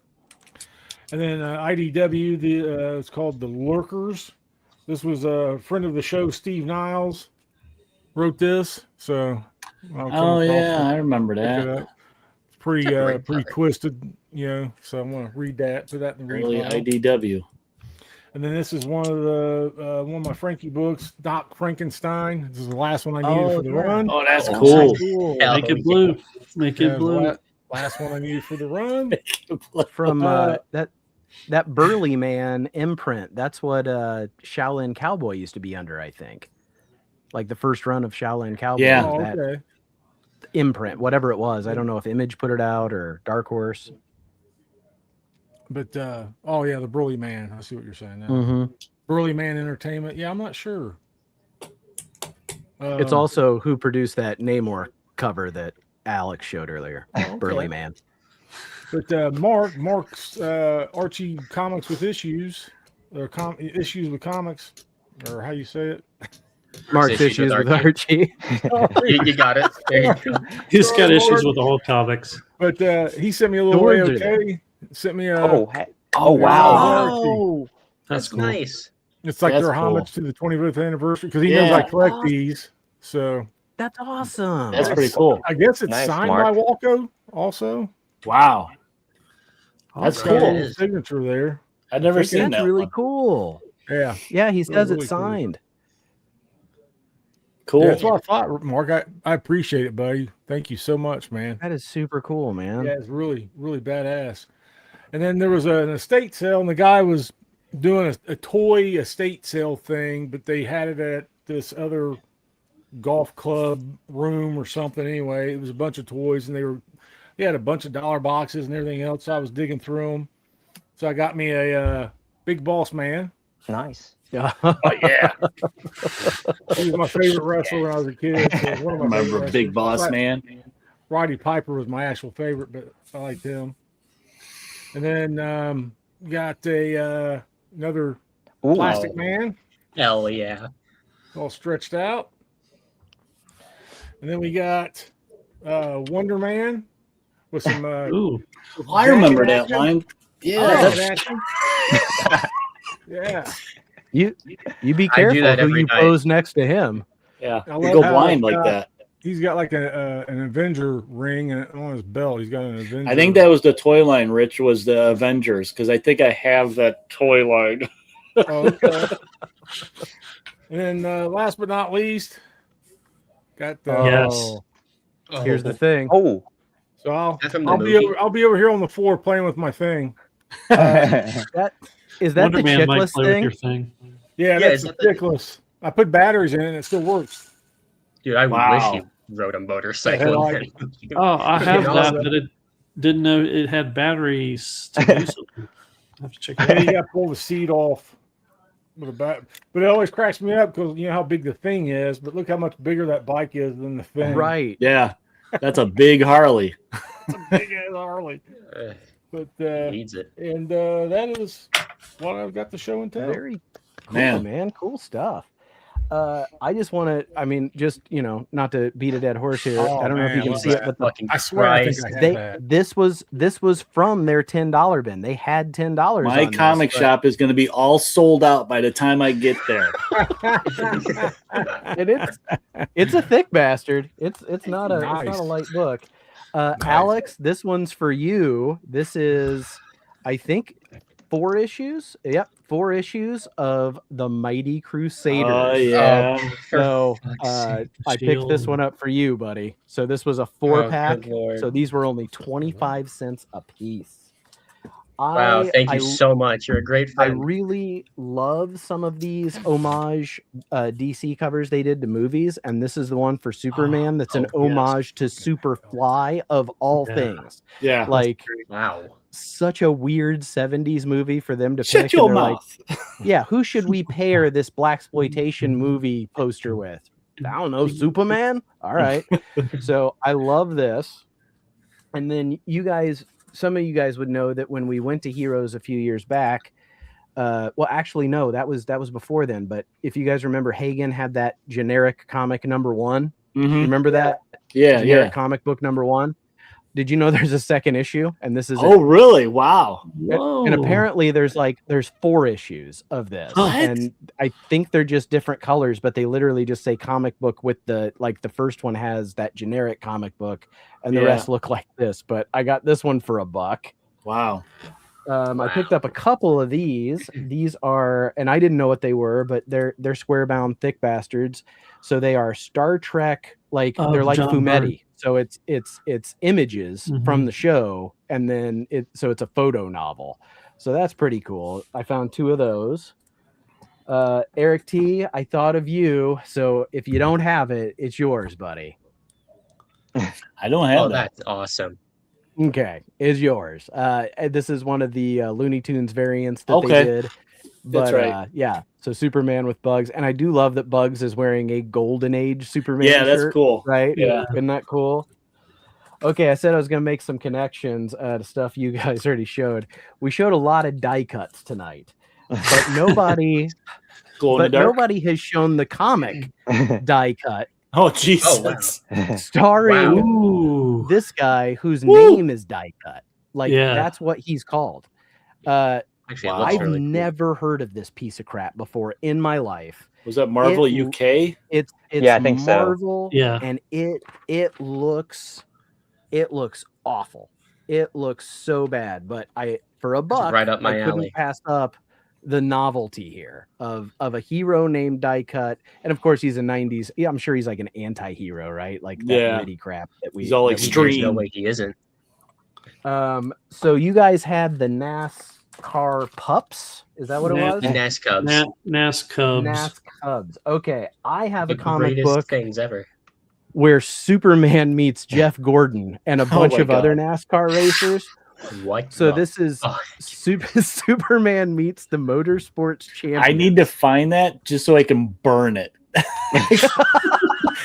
And then IDW, it's called The Lurkers. This was a friend of the show, Steve Niles, wrote this. So, I'll come Oh across yeah, it, I remember pick it that. up. It's pretty, That's a great pretty cover. twisted, you know. So I'm gonna read that, put that in the Early read pile. IDW. And then this is one of my Frankie books, Doc Frankenstein. This is the last one I needed for the run. Oh, that's Oh, cool. cool. Hell Make it yeah. blue. Make Yeah, it blue. last one I needed for the run. From Uh, that Burly Man imprint. That's what Shaolin Cowboy used to be under, I think. Like the first run of Shaolin Cowboy. Yeah. was Oh, that okay. imprint, whatever it was. I don't know if Image put it out or Dark Horse. But oh yeah, the Burly Man. I see what you're saying now. Mm-hmm. Burly Man Entertainment. Yeah, I'm not sure. It's also who produced that Namor cover that Alex showed earlier. Burly Man. But Mark's Archie Comics with Issues, or Issues with Comics, or how you say it. Mark's issues with Archie. You got it. There you go. He's got issues with all comics. But he sent me a little The way words are okay. Sent me a. Oh wow. Oh, That's That's cool. nice. It's like That's their cool. homage to the 25th anniversary because he knows Yeah. I collect these. So that's awesome. That's pretty cool. I guess it's Nice, signed Mark. by Walco also. Wow. That's It's got a cool. little signature there. I've never That's seen That's that really one. cool. Yeah. Yeah, he says really it's cool. signed. Cool. Yeah, that's what I thought, Mark. I appreciate it, buddy. Thank you so much, man. That is super cool, man. Yeah, it's really, really badass. And then there was an estate sale, and the guy was doing a toy estate sale thing, but they had it at this other golf club room or something. Anyway, it was a bunch of toys, and they had a bunch of dollar boxes and everything else. So I was digging through them. So I got me a Big Boss Man. Nice. Yeah. Oh, yeah. He was my favorite wrestler when I was a kid. So one of my Remember favorite Big wrestlers. Boss Man? Roddy Piper was my actual favorite, but I liked him. And then got another Ooh. Plastic Man, Hell yeah. all stretched out. And then we got Wonder Man with some. Ooh. I remember jacket that action. line. Yeah, Jacket that's action. Yeah, You be I do careful that who every you night. pose next to him. yeah. I You love go how blind it's like got- that. he's got like an Avenger ring on his belt. He's got an Avenger. I think that was the toy line, Rich, was the Avengers, because I think I have that toy line. Oh, okay. And then last but not least, got the. Yes. Here's the thing. Oh. So That from the I'll be movie? I'll be over here on the floor playing with my thing. That is that Wonder the Man might chickless play with thing? your thing. Yeah, Yeah, that's is that the- ridiculous. I put batteries in it and it still works. Dude, I Wow. wish you rode a motorcycle. Yeah, Oh, I have Yeah, that, also- but it didn't know it had batteries to do something. I have to check it Yeah, out. you got to pull the seat off with a bat. But it always cracks me up because you know how big the thing is. But look how much bigger that bike is than the thing. Right. Yeah, that's a big Harley. It's a big ass Harley. But needs it. and that is what I've got to show and tell. Very cool, Man. man. Cool stuff. I just want to, I mean, just, not to beat a dead horse here. Oh, I don't know if you man, can what's see it, that? but Fucking I swear I think Christ. I had that. this was from their $10 bin. They had $10. My on this, comic but- shop is going to be all sold out by the time I get there. and it's a thick bastard. It's not a Nice. light book. Alex, this one's for you. This is, I think, 4 issues. Yep, 4 issues of the Mighty Crusaders. Oh, yeah. So fuck's sake. I picked this Shield. one up for you, buddy. So this was a Oh, 4-pack. good Lord. So these were only 25 cents a piece. Wow, thank you so much. You're a great I friend. really love some of these homage DC covers they did to movies, and this is the one for Superman that's an oh, yes. homage to Superfly of all Yeah. things. Yeah. Like Wow. such a weird 70s movie for them to Shut pick. your and they're like, mouth. yeah, who should we pair this blaxploitation movie poster with? I don't know, Superman. All right. So I love this. And then you guys, some of you guys would know that when we went to Heroes a few years back, well, actually, no, that was before then. But if you guys remember, Hagen had that generic comic #1. Mhm. Remember that? Yeah, Generic yeah. comic book #1. Did you know there's a second issue? And this is it. Oh, really? Wow. Whoa. And apparently there's 4 issues of this. What? And I think they're just different colors, but they literally just say comic book with the first one has that generic comic book and the Yeah. rest look like this. But I got this one for $1. Wow. I picked up a couple of these. These are, and I didn't know what they were, but they're square bound thick bastards. So they are Star Trek, Oh, they're like John Fumetti. Byrne. So it's images from the show, and then it's a photo novel. So that's pretty cool. I found 2 of those. Eric T, I thought of you. So if you don't have it, it's yours, buddy. I don't have Oh, that. that's awesome. Okay, is yours. This is one of the Looney Tunes variants that Okay. they did. That's But, right. yeah, so Superman with Bugs, and I do love that Bugs is wearing a Golden Age Superman. Yeah, that's shirt, cool. right? Yeah. Isn't that cool? Okay, I said I was gonna make some connections to stuff you guys already showed. We showed a lot of die cuts tonight, but nobody, Glow in the but dark. nobody has shown the comic die cut Oh, Jesus. Oh, wow. starring Ooh. this guy whose Woo! name is die cut. Like Yeah. that's what he's called. Actually, it Wow. looks I've really cool. never heard of this piece of crap before in my life. Was that Marvel It- UK? It's Yeah, I think so. Marvel, Yeah. and it looks awful. It looks so bad. But for $1, right up my I couldn't alley. pass up the novelty here of a hero named Die Cut, and of course he's a '90s. Yeah, I'm sure he's like an anti-hero, right? Like that gritty crap that he's all extreme. There's no way he isn't. So you guys had the NASCAR Pups. Is that what it was? The NAS Cubs. NAS Cubs. NAS Cubs. Okay, I have The a comic greatest book things ever. where Superman meets Jeff Gordon and a bunch of other NASCAR racers. What? So this is Superman meets the Motorsports Champion. I need to find that just so I can burn it.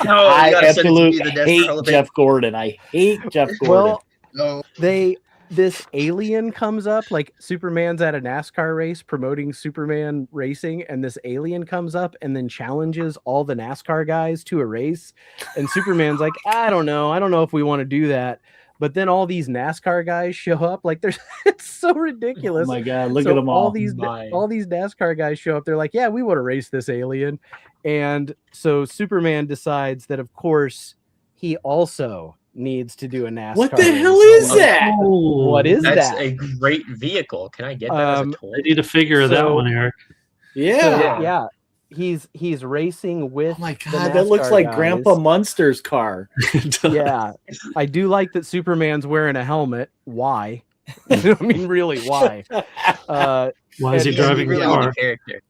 No, I absolutely the hate Jeff Gordon. I hate Jeff Gordon. Well, this alien comes up, like Superman's at a NASCAR race promoting Superman racing, and this alien comes up and then challenges all the NASCAR guys to a race. And Superman's like, I don't know if we want to do that. But then all these NASCAR guys show up. Like it's so ridiculous. Oh my God, look at them all. All these NASCAR guys show up. They're like, yeah, we want to race this alien. And so Superman decides that, of course, he also needs to do a NASCAR. What the hell is that? What is that? That's a great vehicle. Can I get that as a toy? I need to figure that one, Eric. Yeah. He's racing with. Oh my God, that looks like Grandpa Munster's car. Yeah, I do like that Superman's wearing a helmet. Why? I mean, really, why? Why is he driving the car? Character.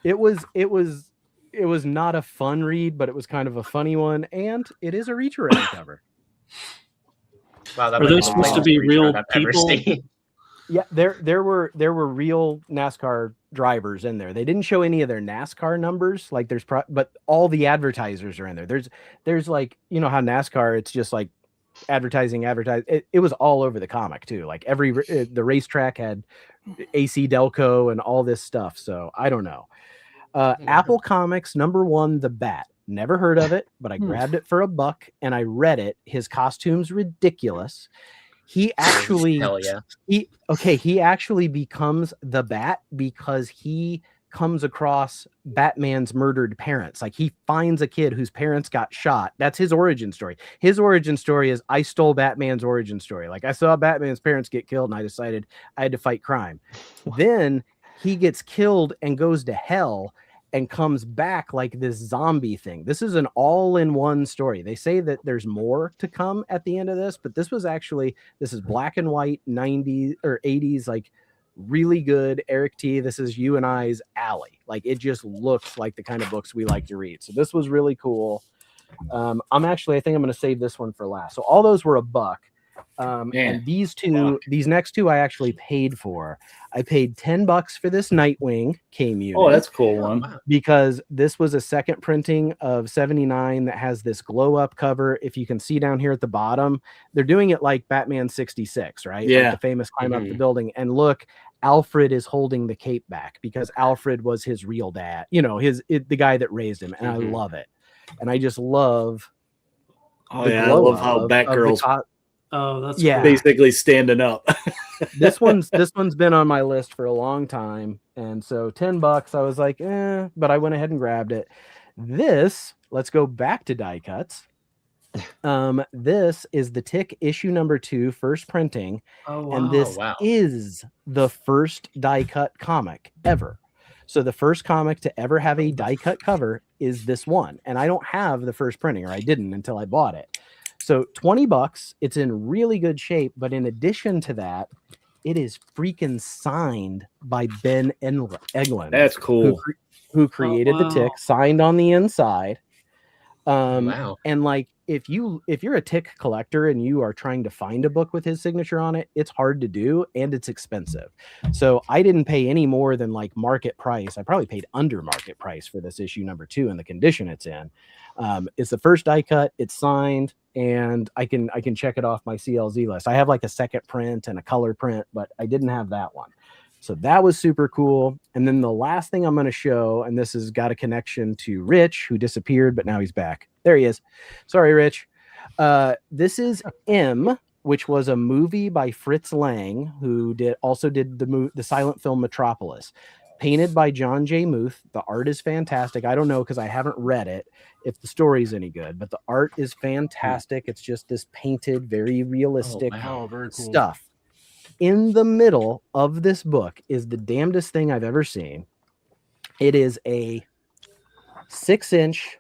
It was not a fun read, but it was kind of a funny one, and it is a Reach Around cover. Wow, Are those supposed to be real people? Yeah, there were real NASCAR drivers in there. They didn't show any of their NASCAR numbers. Like but all the advertisers are in there. There's like, you know how NASCAR, it's just like advertising. It was all over the comic too. Like the racetrack had AC Delco and all this stuff. So I don't know. Apple Comics #1, The Bat. Never heard of it, but I grabbed it for $1 and I read it. His costume's ridiculous. He actually, he actually becomes the Bat because he comes across Batman's murdered parents. Like he finds a kid whose parents got shot. That's his origin story. His origin story is I stole Batman's origin story. Like I saw Batman's parents get killed and I decided I had to fight crime. Then he gets killed and goes to hell and comes back like this zombie thing. This is an all-in-one story. They say that there's more to come at the end of this, but this is black and white 90s or 80s, like really good. Eric T, this is you and I's alley. Like it just looks like the kind of books we like to read. So this was really cool. I think I'm going to save this one for last. So all those were $1. And these next two I actually paid for. I paid $10 for this Nightwing Came unit. Oh, that's a cool one. Because this was a second printing of 79 that has this glow up cover. If you can see down here at the bottom, they're doing it like Batman 66, right? Yeah. Like the famous climb up the building. And look, Alfred is holding the cape back because Alfred was his real dad. You know, the guy that raised him. And I love it. And I just love. Oh yeah, I love how Batgirl's. Oh, that's basically standing up. this one's been on my list for a long time, and so $10 I was like, but I went ahead and grabbed it. Let's go back to die cuts. This is the Tick issue #2, first printing, and this is the first die cut comic ever. So the first comic to ever have a die cut cover is this one, and I don't have the first printing, or I didn't until I bought it. So $20, it's in really good shape, but in addition to that, it is freaking signed by Ben Eglin. That's cool. Who created the Tick, signed on the inside. And like if you're a Tick collector and you are trying to find a book with his signature on it, it's hard to do and it's expensive. So I didn't pay any more than like market price. I probably paid under market price for this issue #2 in the condition it's in. It's the first die cut, it's signed, and I can check it off my CLZ list. I have like a second print and a color print, but I didn't have that one. So that was super cool. And then the last thing I'm going to show, and this has got a connection to Rich, who disappeared, but now he's back. There he is. Sorry, Rich. This is M, which was a movie by Fritz Lang, who also did the silent film Metropolis. Painted by John J. Muth. The art is fantastic. I don't know because I haven't read it if the story's any good, but the art is fantastic. It's just this painted, very realistic very cool stuff. in the middle of this book is the damnedest thing I've ever seen. It is a 6-inch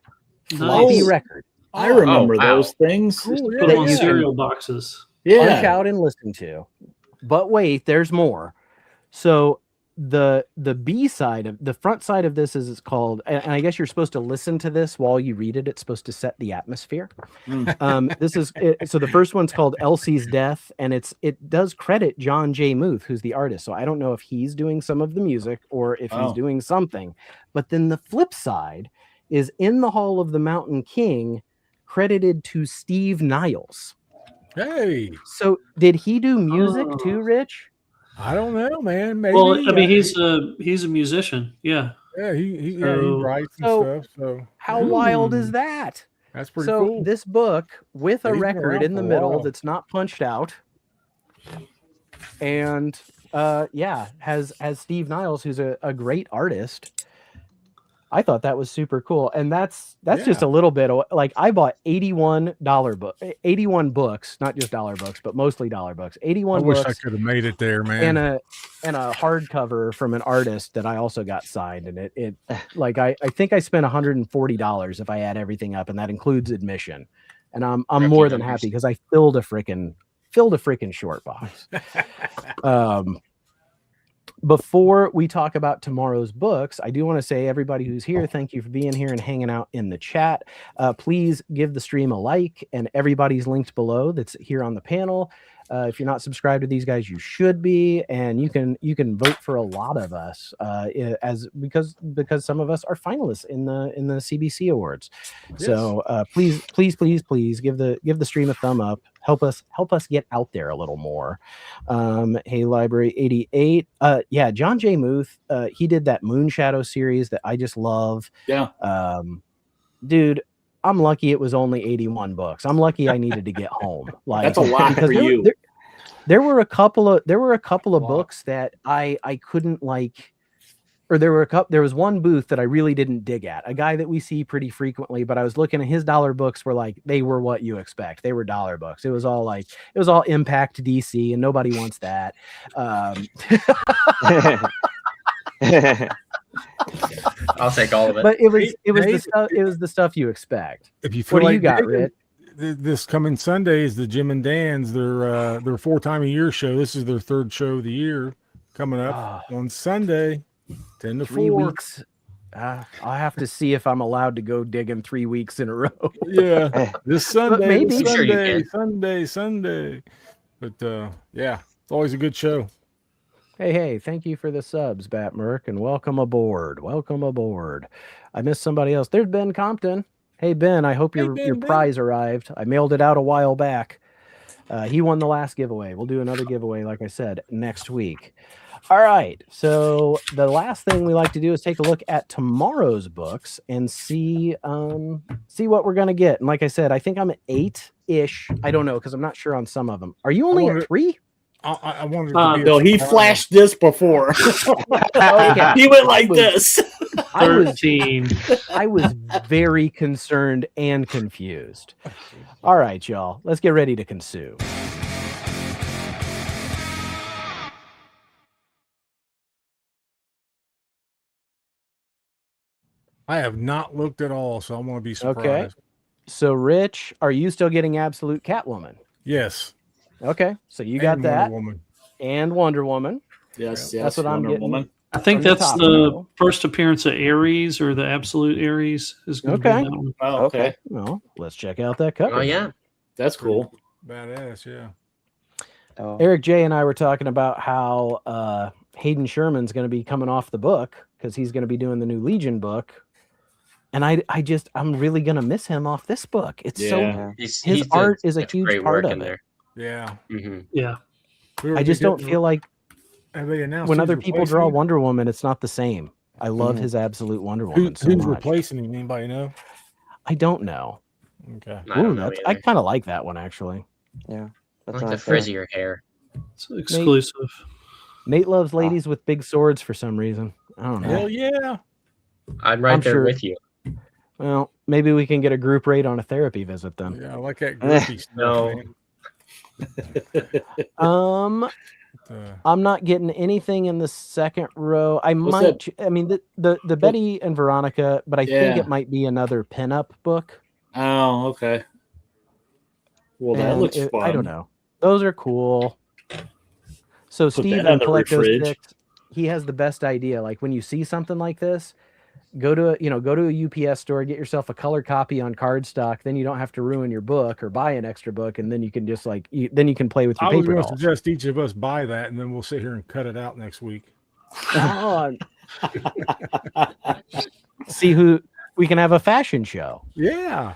floppy Nice. record. I remember wow. those things. Cool, Put them That on you cereal boxes. punch Yeah. out and listen to. But wait, there's more. So the B side of the front side of this is it's called, and I guess you're supposed to listen to this while you read it. It's supposed to set the atmosphere. This is so the first one's called Elsie's Death, and it does credit John J. Muth, who's the artist. So I don't know if he's doing some of the music or if he's doing something. But then the flip side is In the Hall of the Mountain King, credited to Steve Niles. Hey, So did he do music too, Rich? I don't know, man. Maybe. Well, I mean, he's a musician. Yeah. yeah, he So- writes and so- stuff. So How wild is that? that's pretty So cool. this book with a He's been record around in the for a middle while. that's not punched out, and has Steve Niles, who's a great artist. I thought that was super cool, and that's just a little bit like I bought $81 books, not just dollar books, but mostly dollar books. I 81 wish I books could have made it there, man. and a hardcover from an artist that I also got signed, and it like I think I spent $140 if I add everything up, and that includes admission, and I'm more than happy because I filled a freaking short box. Before we talk about tomorrow's books, I do want to say, everybody who's here, thank you for being here and hanging out in the chat. Please give the stream a like, and everybody's linked below that's here on the panel. If you're not subscribed to these guys, you should be, and you can vote for a lot of us because some of us are finalists in the CBC Awards. Yes. So please give the stream a thumb up. Help us get out there a little more. Hey, Library 88. Yeah, John J. Muth. He did that Moonshadow series that I just love. Yeah. Dude, I'm lucky it was only 81 books. I'm lucky I needed to get home. Like That's a lot because for you. There were a couple of books that I couldn't like, or there was one booth that I really didn't dig at. A guy that we see pretty frequently, but I was looking at his dollar books were like, they were what you expect. They were dollar books. It was all Impact DC, and nobody wants that. I'll take all of it. But it was the stuff you expect. If you feel What do like you got, digging, Rich? this coming Sunday is the Jim and Dan's their 4-time-a-year show. This is their third show of the year coming up on Sunday, 10 to 3 4. weeks. I'll have to see if I'm allowed to go digging 3 weeks in a row. Yeah, this Sunday, maybe. I'm sure you can. Sunday. But yeah, it's always a good show. Hey, thank you for the subs, Bat Merc, and welcome aboard. Welcome aboard. I missed somebody else. There's Ben Compton. Hey, Ben, I hope your prize arrived. I mailed it out a while back. He won the last giveaway. We'll do another giveaway, like I said, next week. All right. So the last thing we like to do is take a look at tomorrow's books and see what we're going to get. And like I said, I think I'm at 8-ish. I don't know because I'm not sure on some of them. Are you only at 3? I wanted No, he flashed this before. Okay. He went like this. 13. I was very concerned and confused. All right, y'all. Let's get ready to consume. I have not looked at all, so I'm going to be surprised. Okay. So, Rich, are you still getting Absolute Catwoman? Yes. Okay. So you got And that. Wonder Woman. And Wonder Woman. Yes, That's what I'm Wonder getting. Woman. I think From the that's top the row. first appearance of Ares, or the Absolute Ares is going to Okay. be that one. Oh, okay. Well, let's check out that cover. Oh yeah. That's cool. Badass, yeah. Oh. Eric J and I were talking about how Hayden Sherman's going to be coming off the book because he's going to be doing the new Legion book. And I'm really going to miss him off this book. It's so Yeah. his art is a such huge great part work of in it. there. Yeah. hmm Yeah. I just don't feel like Have they announced when who's other people draw replacing him? Wonder Woman, it's not the same. I love his Absolute Wonder Woman so Who's much. replacing him? Anybody know? I don't know. Okay. I don't know I either. kind of like that one actually. Yeah. I That's like the nice, yeah. frizzier hair. It's exclusive. Nate loves ladies with big swords for some reason. I don't know. Hell yeah. I'm right I'm there sure- with you. Well, maybe we can get a group rate on a therapy visit then. Yeah, I like that grippy stuff. No. Man. I'm not getting anything in the second row. I might. I mean, the Betty and Veronica, but I think it might be another pinup book. Oh, okay. Well, that looks fun. I don't know. Those are cool. So Put Steve that on in the Collecto fridge. Sticks, he has the best idea. Like when you see something like this, go to a UPS store, get yourself a color copy on cardstock. Then you don't have to ruin your book or buy an extra book, and then you can just then you can play with your I was paper going to dolls. suggest each of us buy that, and then we'll sit here and cut it out next week. See who we can have a fashion show. Yeah.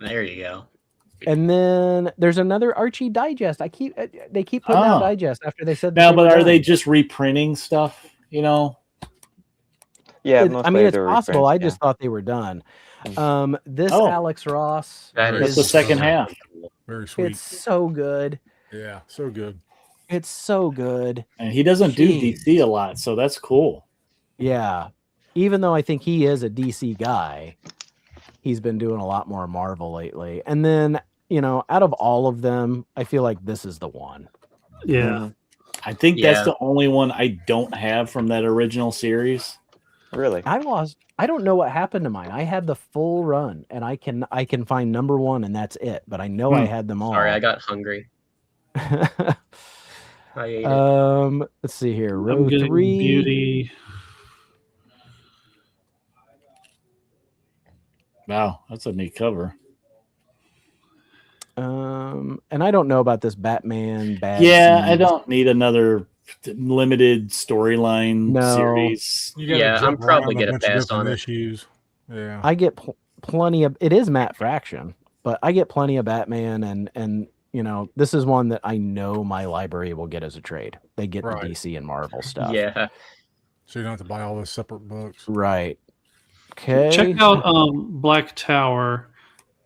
There you go. And then there's another Archie digest. They keep putting out digest after they said now, but are they just reprinting stuff? You know? Yeah, I mean, it's possible. I just thought they were done. This Alex Ross. That's the second half. Very sweet. It's so good. Yeah, so good. It's so good. And he doesn't do DC a lot, so that's cool. Yeah. Even though I think he is a DC guy, he's been doing a lot more Marvel lately. And then, out of all of them, I feel like this is the one. Yeah. I think that's the only one I don't have from that original series. Really? I don't know what happened to mine. I had the full run, and I can find number one, and that's it. But I know I had them all. Sorry, I got hungry. I ate it. Let's see here. Row 3. Beauty. Wow, that's a neat cover. And I don't know about this Batman. I don't need another limited storyline series. Yeah, I'm probably gonna pass on issues. Yeah, I get plenty of. It is Matt Fraction, but I get plenty of Batman, and this is one that I know my library will get as a trade. They get the DC and Marvel stuff. Yeah, so you don't have to buy all those separate books. Right. Okay. Check out Black Tower.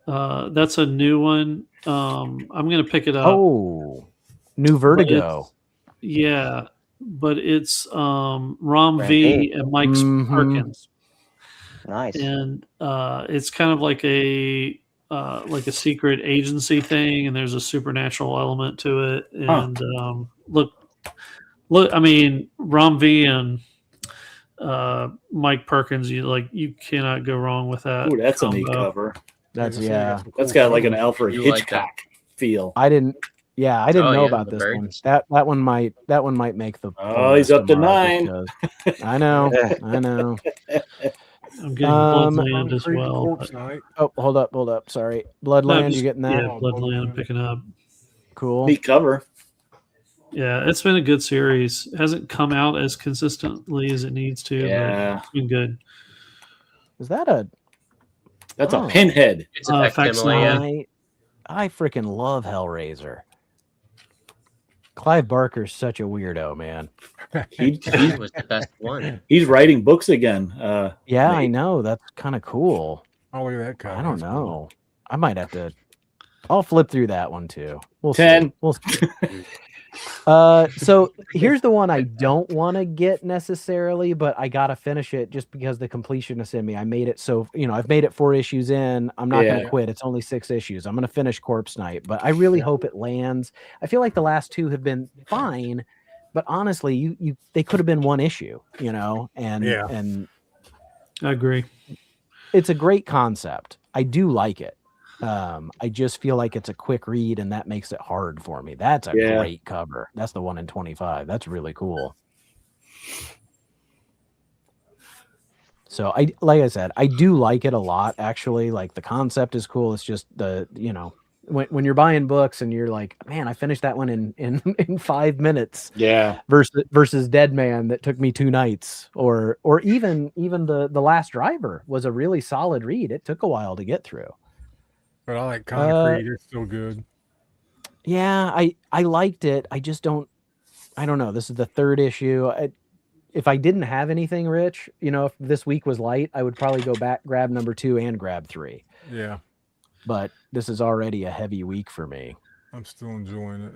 That's a new one. I'm gonna pick it up. Oh, new Vertigo. Yeah, but it's Rom V and Mike Perkins. Nice. And it's kind of like a secret agency thing, and there's a supernatural element to it. And look, I mean, Rom V and Mike Perkins, you cannot go wrong with that. Ooh, that's a neat cover. That's that's got like an Alfred Hitchcock feel. I didn't know about this one. That one might make the. Oh, he's up to 9. I know. I'm getting Bloodland as well. Oh, hold up. Sorry, Bloodland. You getting that? Yeah, Bloodland. I'm picking up. Cool. Neat cover. Yeah, it's been a good series. It hasn't come out as consistently as it needs to. Yeah, it's been good. Is that a? That's a Pinhead. It's a facsimile. I freaking love Hellraiser. Clive Barker's such a weirdo, man. He was the best one. He's writing books again. Yeah, I know. That's kind of cool. Oh, look at that cover. I don't know. Cool. I might have to. I'll flip through that one too. We'll 10. See. We'll see. So here's the one I don't want to get necessarily, but I gotta finish it just because the completionist in me. I made it so I've made it 4 issues in. I'm not gonna quit. It's only 6 issues. I'm gonna finish Corpse Night, but I really hope it lands. I feel like the last 2 have been fine, but honestly, they could have been 1 issue, and I agree. It's a great concept. I do like it. I just feel like it's a quick read, and that makes it hard for me. That's a great cover. That's the 1 in 25. That's really cool. So like I said, I do like it a lot. Actually, like the concept is cool. It's just when you're buying books and you're like, man, I finished that one in 5 minutes. Yeah. Versus Dead Man that took me 2 nights, or even the Last Driver was a really solid read. It took a while to get through. But I like Concrete. It's so good. Yeah, I liked it. I just don't know. This is the 3rd issue. If I didn't have anything, Rich, if this week was light, I would probably go back, grab number 2 and grab 3. Yeah. But this is already a heavy week for me. I'm still enjoying it.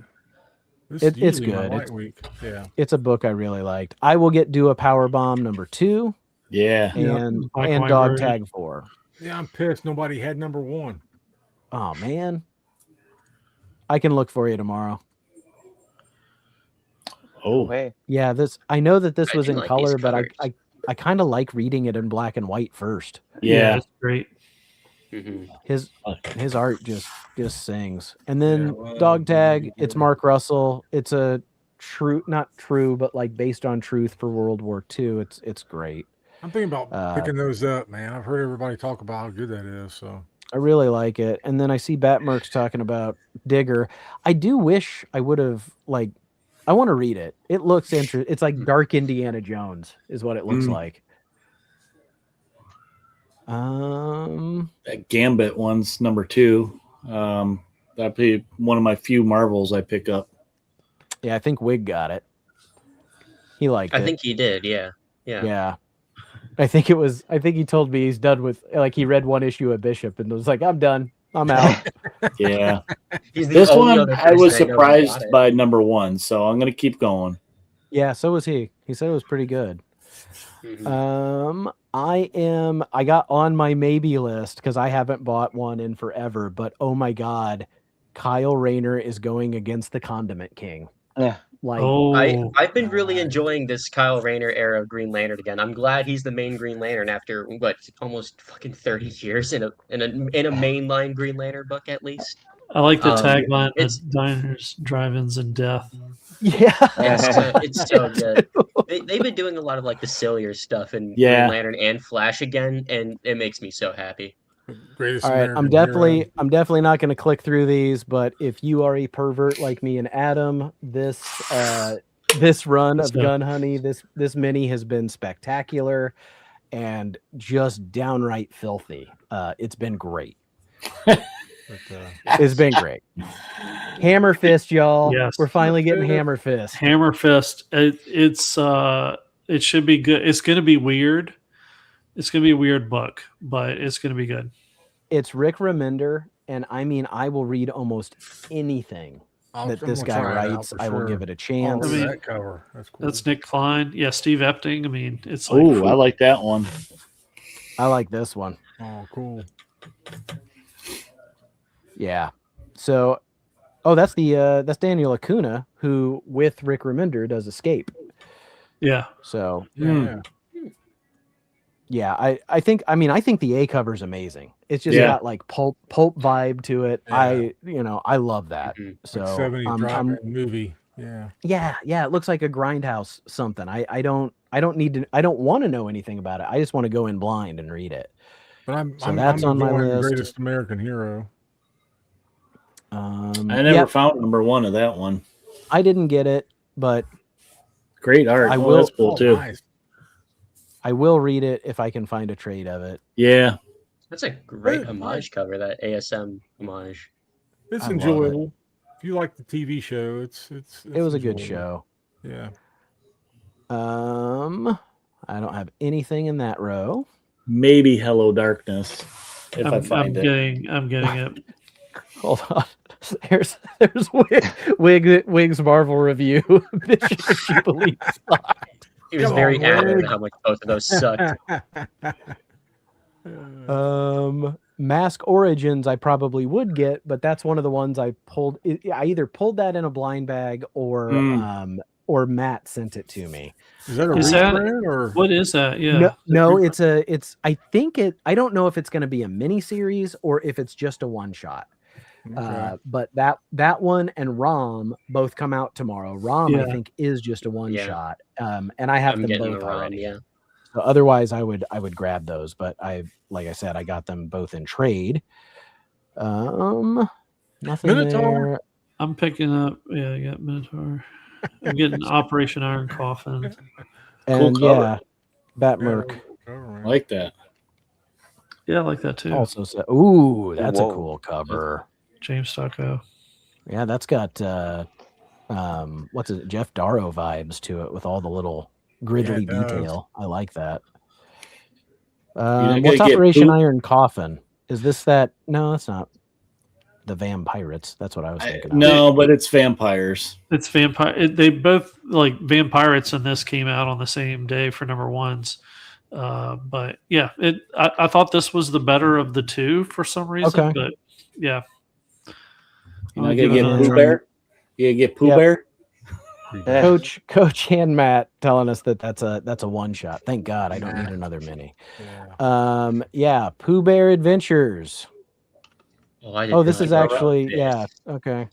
It's good. Light week. Yeah. It's a book I really liked. I will do a Power Bomb number 2. Yeah. And Dog Tag 4. Yeah, I'm pissed. Nobody had number 1. Oh man, I can look for you tomorrow. Oh, Hey. Yeah, I know that this I was do in like these color, but colors. I kind of like reading it in black and white first. yeah. it's great. Mhm. His art just sings. And then well, Dog Tag, yeah. it's Mark Russell. It's a not true, but like based on truth for World War II. It's great. I'm thinking about picking those up, man. I've heard everybody talk about how good that is. So I really like it. And then I see Batmerk's talking about Digger. I do wish I would have I want to read it. It looks interesting. It's like Dark Indiana Jones is what it looks like. That Gambit one's number 2. That'd be one of my few Marvels I pick up. Yeah, I think Wig got it. He liked it. I think he did. Yeah. Yeah. I think he told me he's done with, he read one issue of Bishop and was like, I'm done. I'm out. Yeah. He's the This only one, other I was person know who surprised got it. by number 1, so I'm going to keep going. Yeah, so was he. He said it was pretty good. Mhm. I got on my maybe list because I haven't bought one in forever, but oh my God, Kyle Rayner is going against the Condiment King. Yeah. I've been really enjoying this Kyle Rayner era of Green Lantern again. I'm glad he's the main Green Lantern after almost fucking 30 years in a mainline Green Lantern book at least. I like the tagline: it's- "Diners, drive-ins, and death." Yeah, It's so good. They've been doing a lot of like the sillier stuff in Yeah. Green Lantern and Flash again, and it makes me so happy. greatest. All right, I'm American hero. definitely not going to click through these, but if you are a pervert like me and Adam, this run of Gun Honey, this mini has been spectacular and just downright filthy. It's been great. It's been great. Hammer Fist, y'all. Yes. We're finally getting Hammer Fist. Hammer Fist. It should be good. It's going to be weird. It's going to be a weird book, but it's going to be good. It's Rick Remender, and I mean, I will read almost anything that this guy writes. I will give it a chance. Oh, that cover. That's cool. That's Nick Klein. Yeah, Steve Epting. I mean, it's Oh, I like that one. I like this one. Oh, cool. Yeah. So, that's Daniel Acuna, who with Rick Remender does Escape. Yeah. So Yeah. yeah, I think the A cover is amazing. It's just got like pulp vibe to it. Yeah. I love that. So Like 70s drive-in movie. Yeah. yeah, it looks like a Grindhouse something. I don't want to know anything about it. I just want to go in blind and read it. But I'm that's on my enjoying list. Greatest American Hero. I never found number 1 of that one. I didn't get it, but Great art. I will. That's cool too. Nice. I will read it if I can find a trade of it. Yeah. That's a great homage cover, that ASM homage. It's I love enjoyable. If you like the TV show, It was a good enjoyable. show. Yeah. I don't have anything in that row. Maybe Hello Darkness. If I I'm find it. getting it. Hold on. There's Wig's Marvel review. Bishop Jubilee. He was Come very on, adamant Wig. how much both of those sucked. Mask Origins I probably would get, but that's one of the ones I pulled. I either pulled that in a blind bag or Matt sent it to me. Is that a Is that- reprint or What is that? Yeah. No, I don't know if it's going to be a mini series or if it's just a one shot. Okay. But that one and Rom both come out tomorrow. Rom I think is just a one shot. And I have I'm them getting both around, already. yeah. So otherwise I would grab those, but like I said, I got them both in trade. Nothing Minotaur. there. I'm picking up. Yeah, I got Minotaur. I'm getting Operation Iron Coffin. And cover. Batmerk I like that. Yeah, I like that too. also said, ooh, that's Whoa. a cool cover. James Stocko. Yeah, that's got Jeff Darrow vibes to it with all the little gridly Yeah, it does. detail. I like that. not What's gonna get Operation poop? Iron Coffin? Is this that? No, that's not the Vampirates. That's what I was thinking. of. No, but it's vampires. It's vampire. They both like Vampirates, and this came out on the same day for number ones. But yeah, I thought this was the better of the two for some reason. Okay. But yeah, You know, I'll you give it get another Pooh try. Bear. You get Pooh Yep. Bear. Coach and Matt telling us that that's a one shot. Thank God I don't need another mini. Yeah. Pooh Bear Adventures. Oh, this is actually okay.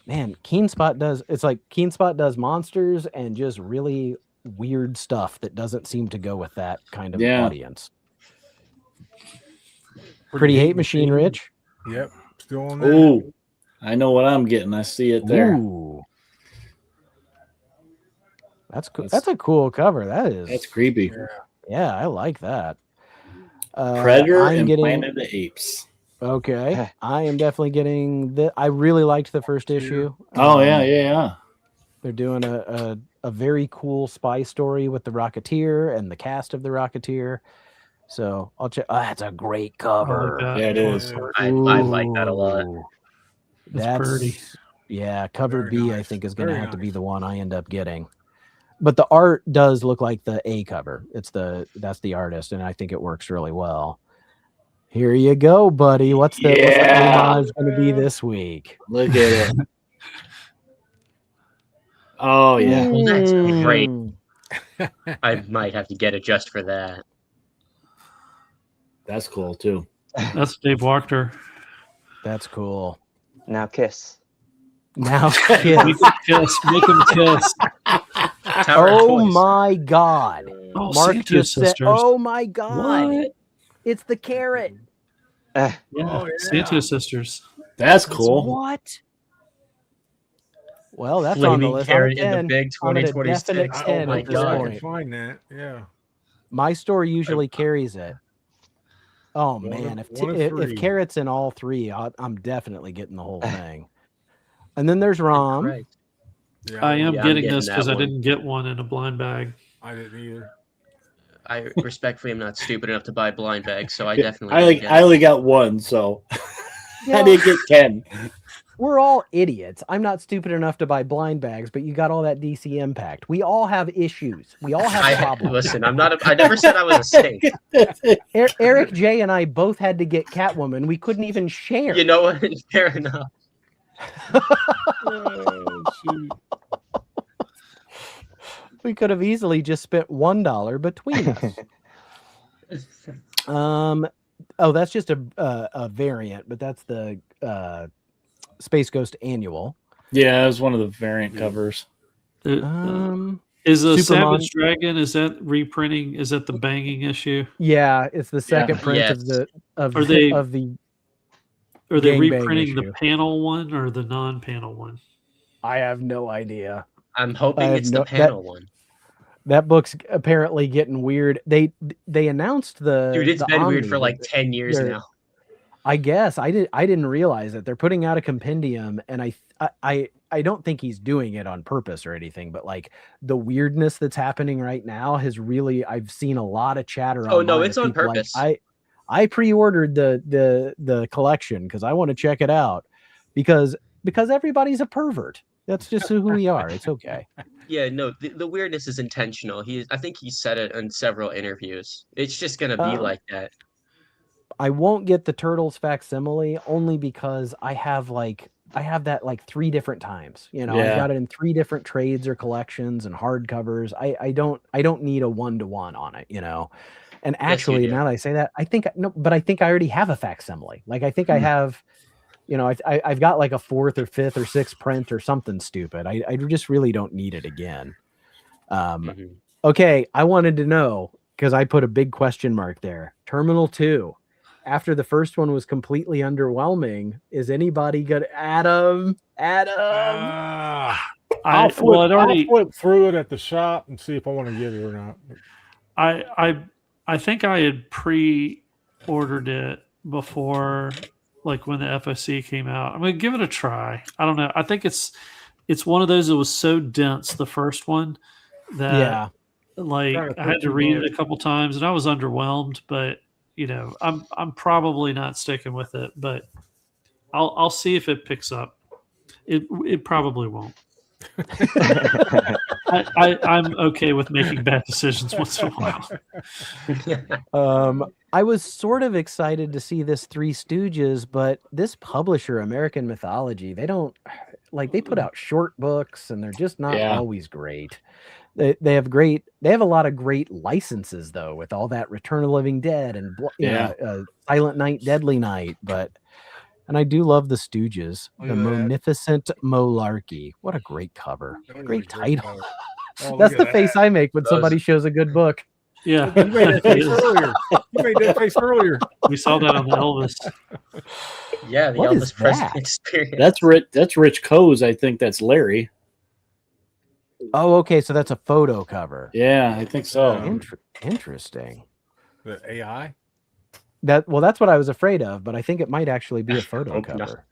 Man, Keenspot does monsters and just really weird stuff that doesn't seem to go with that kind of audience. Pretty Hate Machine, Rich. Yep, still on there. Ooh, I know what I'm getting. I see it there. Ooh. That's cool. That's a cool cover. That's creepy. Yeah, I like that. Predator and Planet of the Apes. Okay, I am definitely getting I really liked the first issue. Oh yeah. They're doing a very cool spy story with the Rocketeer and the cast of the Rocketeer. So I'll check. That's a great cover. Yeah, it is. I like that a lot. That's pretty. Yeah, cover very B nice. I think is going to have to be the one I end up getting. But the art does look like the A cover. That's the artist, and I think it works really well. Here you go, buddy. What's the homage going to be this week? Look at it. Oh yeah, well, that's great. I might have to get it just for that. That's cool too. That's Dave Wachter. That's cool. Now kiss. Now kiss. Make him kiss. Oh my God. Oh, Mark Santa just said, Sisters. oh my God. What? It's the carrot. Santa Sisters. That's cool. What? Well, that's Flaming on the list. Carrot in the big 2026. Oh my God, I point. can find that. Yeah. My store usually carries it. Oh man, if carrot's in all three, I'm definitely getting the whole thing. And then there's Rom. Yeah, I am getting this because I didn't get one in a blind bag. I didn't either. I respectfully am not stupid enough to buy blind bags, so I definitely. I only got one, so I didn't get 10. We're all idiots. I'm not stupid enough to buy blind bags, but you got all that DC Impact. We all have issues. We all have problems. Listen, I'm not. I never said I was a saint. Eric J and I both had to get Catwoman. We couldn't even share. You know what? Fair enough. Oh, shoot. We could have easily just spent $1 between us. Oh, that's just a variant, but that's the Space Ghost Annual. Yeah, it was one of the variant covers. Is a Savage Dragon? Is that reprinting? Is that the banging issue? Yeah, it's the second print of the. Are they reprinting the panel one or the non-panel one? I have no idea. I'm hoping it's the panel one. That book's apparently getting weird. They announced the dude. It's been Omni, weird for like 10 years now. I guess I didn't realize it. They're putting out a compendium, and I don't think he's doing it on purpose or anything, but like the weirdness that's happening right now has really, I've seen a lot of chatter. Oh no, it's on purpose. Like, I pre-ordered the collection because I want to check it out because everybody's a pervert. That's just who we are. It's okay. Yeah, no, the weirdness is intentional. I think he said it in several interviews. It's just gonna be like that. I won't get the Turtles facsimile only because I have that like 3 different times. You know, I've got it in 3 different trades or collections and hardcovers. I don't need a 1-to-1 on it, you know. And actually, now that I say that, I think I already have a facsimile. Like I think I have, you know, I've got like a 4th or 5th or 6th print or something stupid. I just really don't need it again. Okay, I wanted to know because I put a big question mark there. Terminal 2. After the first one was completely underwhelming, is anybody good? Adam. I'll flip through it at the shop and see if I want to get it or not. I think I had pre-ordered it before, like when the FOC came out. I'm gonna give it a try. I don't know. I think it's one of those that was so dense, the first one, that like I had to read it a couple times and I was underwhelmed. But you know, I'm probably not sticking with it. But I'll see if it picks up. It probably won't. I'm okay with making bad decisions once in a while. I was sort of excited to see this Three Stooges, but this publisher, American Mythology, they don't. like they put out short books and they're just not Yeah. always great. They have a lot of great licenses though, with all that Return of the Living Dead and Silent Night, Deadly Night. And I do love the Stooges, Look the at that. Munificent Molarkey. What a great cover! That is a Great great title. cover. Oh, look That's at the that. face I make when Those- somebody shows a good book. Yeah, You made that face It is. earlier. You made that face earlier. We saw that on the Elvis. Yeah, the What is Elvis Presley that? experience. That's Rich Coase. I think that's Larry. Oh, okay, so that's a photo cover. Yeah, I think so. Interesting. The AI. That's what I was afraid of, but I think it might actually be a photo Hope not. cover.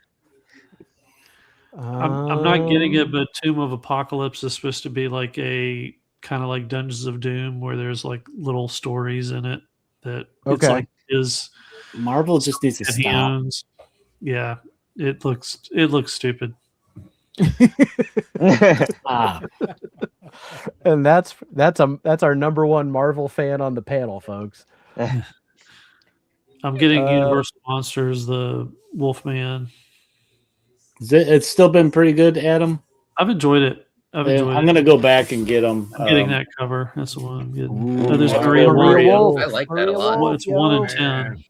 I'm not getting it, but Tomb of Apocalypse is supposed to be like a kind of like Dungeons of Doom, where there's like little stories in it that it's Okay. like is Marvel just needs to that he stop. owns. Yeah, it looks stupid. Ah, And that's our number one Marvel fan on the panel, folks. I'm getting Universal Monsters, the Wolfman. it's still been pretty good, Adam. I've enjoyed it. I'm gonna go back and get them. I'm getting that cover. That's the one I'm getting. Ooh, Oh, there's wow. Maria Maria Wolf. Wolf. I like that Maria a lot. Well, it's 1 in yo. 10.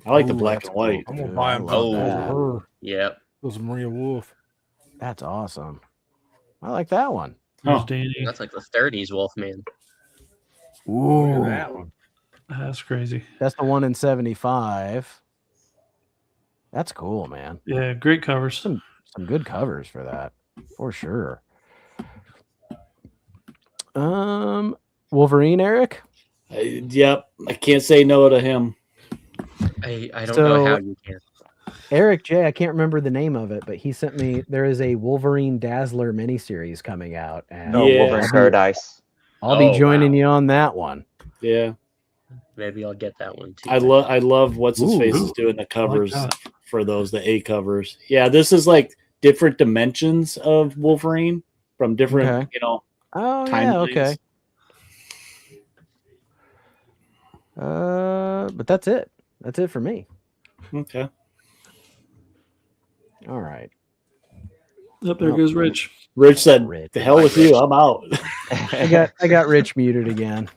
I like the Ooh, black that's and white. I'm gonna Dude, buy I them. love Oh. that. Her. Yep. Those Maria Wolf. That's awesome. I like that one. There's Oh. Danny. That's like the 30s Wolfman. Look Ooh, at that one. That's crazy. that's the 1 in 75. That's cool, man. Yeah, great covers. Some good covers for that, for sure. Wolverine, Eric. Yep, I can't say no to him. I don't So- know how you can. Eric J. I can't remember the name of it, but he sent me. There is a Wolverine Dazzler miniseries coming out, and No, Yeah. Wolverine Paradise. I'll be Oh, joining wow. you on that one. Yeah, Maybe I'll get that one too. I love what's his face Ooh. is doing the covers that. for those the A covers. Yeah, this is like different dimensions of Wolverine from different, Okay. Oh yeah, timelines. okay. But that's it. That's it for me. Okay. All right. Up there goes Rich. Rich said, Rich. "The hell with you, I'm out." I got Rich muted again.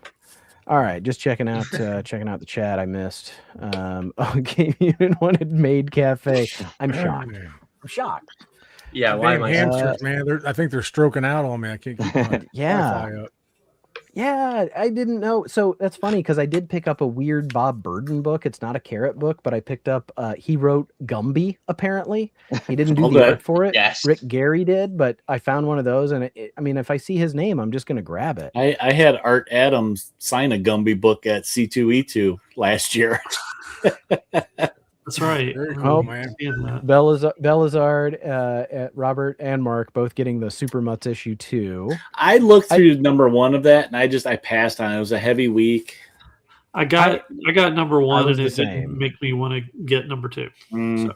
All right, just checking out the chat I missed. Okay, Mutant wanted Maid Cafe. I'm shocked. I'm shocked. Yeah, why Damn am I? hamsters, man. I think they're stroking out on me. I can't keep my Yeah. Wi-Fi up. Yeah, I didn't know. So that's funny because I did pick up a weird Bob Burden book. It's not a Carrot book, but I picked up. He wrote Gumby. Apparently, he didn't do the Okay. art for it. Yes. Rick Gary did, but I found one of those, and I mean, if I see his name, I'm just gonna grab it. I had Art Adams sign a Gumby book at C2E2 last year. That's right. Very Oh. cool, man. Seeing that. Belazard, Robert, and Mark both getting the Super Mutts issue 2. I looked through number 1 of that and I passed on it. It was a heavy week. I got number 1, was and the it didn't same. make me want to get number 2. Mm.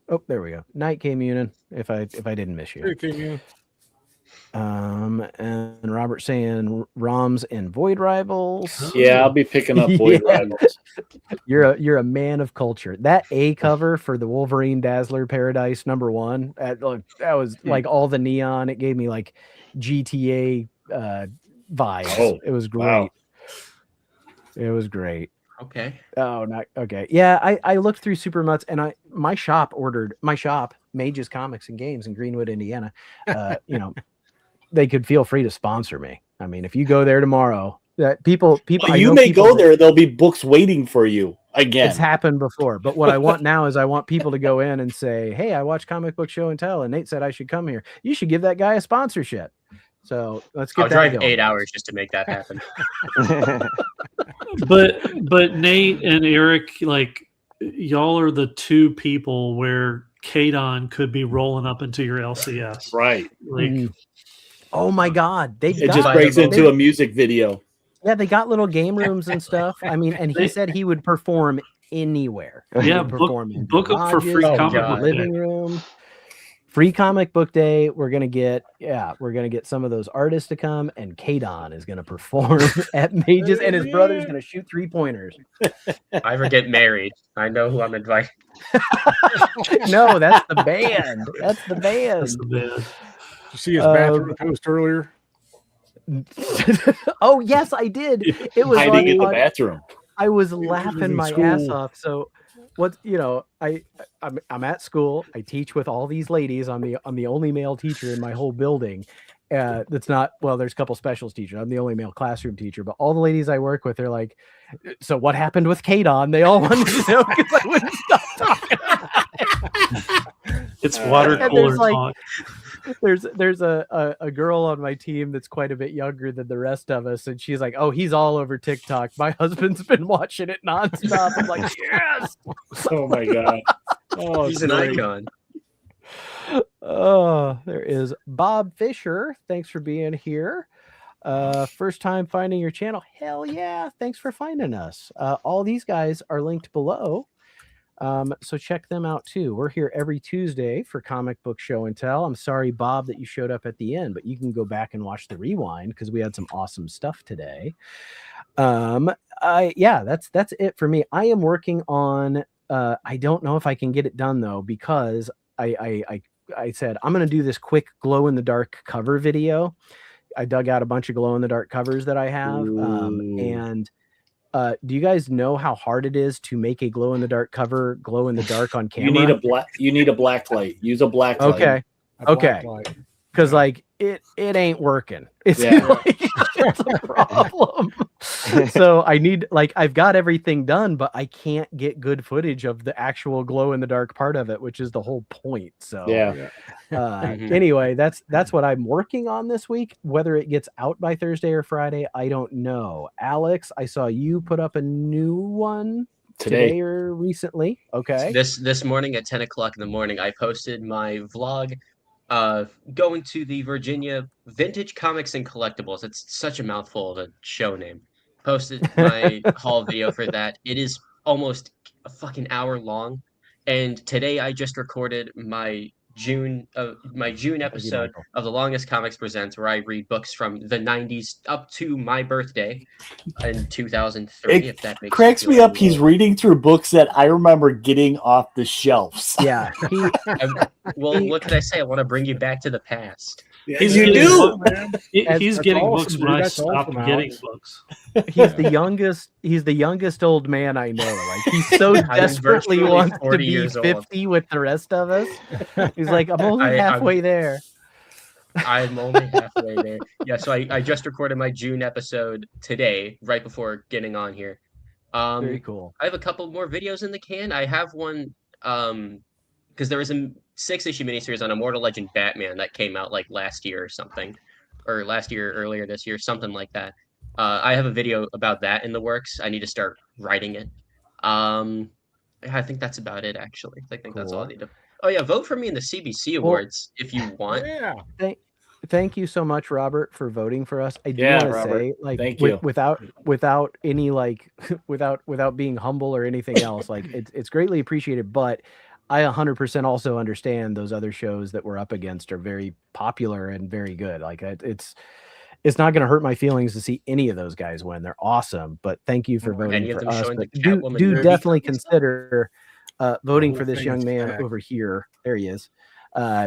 Oh, there we go. Night came Munin. If I didn't miss you. Here it came in. And Robert saying Roms and Void Rivals. Yeah, I'll be picking up Void Yeah. Rivals. You're a man of culture. That A cover for the Wolverine Dazzler Paradise #1. That was like all the neon. It gave me like GTA vibes. Oh, It was great. wow. It was great. Okay. Oh, not okay. Yeah, I looked through Super Mutts and my shop, Mages Comics and Games in Greenwood, Indiana. They could feel free to sponsor me. I mean, if you go there tomorrow, that people Well, I you know may people go that- there. There'll be books waiting for you again. It's happened before, but what I want now is I want people to go in and say, "Hey, I watched Comic Book Show and Tell, and Nate said I should come here. You should give that guy a sponsorship." So let's get I'll that drive going. 8 hours just to make that happen. But Nate and Eric, like y'all are the two people where Kadon could be rolling up into your LCS. Right. Like Mhm. Oh my God, they It got, just Buy breaks them into a music video. yeah, they got little game rooms and stuff. I mean, and he said he would perform anywhere. He Yeah, would book- perform in book 'em for garages, free comic in the book living room. free comic book day. We're gonna get some of those artists to come, and Kadon is gonna perform at Mages, and his brother's gonna shoot 3-pointers. If I ever get married, I know who I'm inviting. No, that's the band. That's the band. That's the band. Did you see his bathroom post earlier? Oh yes, I did. It was hiding in the bathroom. I was was laughing in my school. ass off. So I'm at school. I teach with all these ladies. I'm the only male teacher in my whole building. That's not, well, there's a couple specials teachers. I'm the only male classroom teacher, but all the ladies I work with, they're like, so what happened with Kadon? They all wanted to know because I wouldn't stop talking. It's water And cooler talk. There's a girl on my team that's quite a bit younger than the rest of us, and she's like, oh, he's all over TikTok. My husband's been watching it nonstop. I'm like, yes. Oh my god. Oh, He's an great. icon. Oh, there is Bob Fisher. Thanks for being here. First time finding your channel. Hell yeah. Thanks for finding us. All these guys are linked below. So check them out too. We're here every Tuesday for Comic Book Show and Tell. I'm sorry, Bob, that you showed up at the end, but you can go back and watch the rewind because we had some awesome stuff today. Yeah, that's it for me. I am working on I don't know if I can get it done though, because I said I'm going to do this quick glow in the dark cover video. I dug out a bunch of glow in the dark covers that I have. And do you guys know how hard it is to make a glow in the dark cover glow in the dark on camera? You need a black light. Use a black light. Okay. Okay. Because like it ain't working. It's, it's a problem. So I need, like, I've got everything done, but I can't get good footage of the actual glow in the dark part of it, which is the whole point. So anyway, that's what I'm working on this week. Whether it gets out by Thursday or Friday, I don't know. Alex, I saw you put up a new one today or recently. Okay. This morning at 10 o'clock in the morning, I posted my vlog going to the Virginia Vintage Comics and Collectibles. It's such a mouthful of a show name. Posted my haul video for that. It is almost a fucking hour long, and today I just recorded my June episode of The Longest Comics Presents, where I read books from the 90s up to my birthday in 2003. If that makes cracks me up. He's reading through books that I remember getting off the shelves. Yeah. Well, what can I say? I want to bring you back to the past. He's getting books when I stopped getting books. He's the youngest. He's the youngest old man I know. Like, he so desperately wants to be 50 with the rest of us. He's like, I'm only halfway there. I'm only halfway there. Yeah. So I just recorded my June episode today, right before getting on here. Very cool. I have a couple more videos in the can. I have one because there was a 6-issue miniseries on Immortal Legend Batman that came out like last year or something, or earlier this year, something like that. I have a video about that in the works. I need to start writing it. I think that's about it, actually. I think that's all I need to. Oh yeah, vote for me in the CBC Awards if you want. Yeah. Thank you so much, Robert, for voting for us. I do Yeah, want to Robert. say, like, Thank you. without any like, without being humble or anything else, like, it's greatly appreciated. But I 100% also understand those other shows that we're up against are very popular and very good. Like, it's not going to hurt my feelings to see any of those guys win. They're awesome. But thank you for voting for us. But do definitely consider voting for this young man over here. There he is.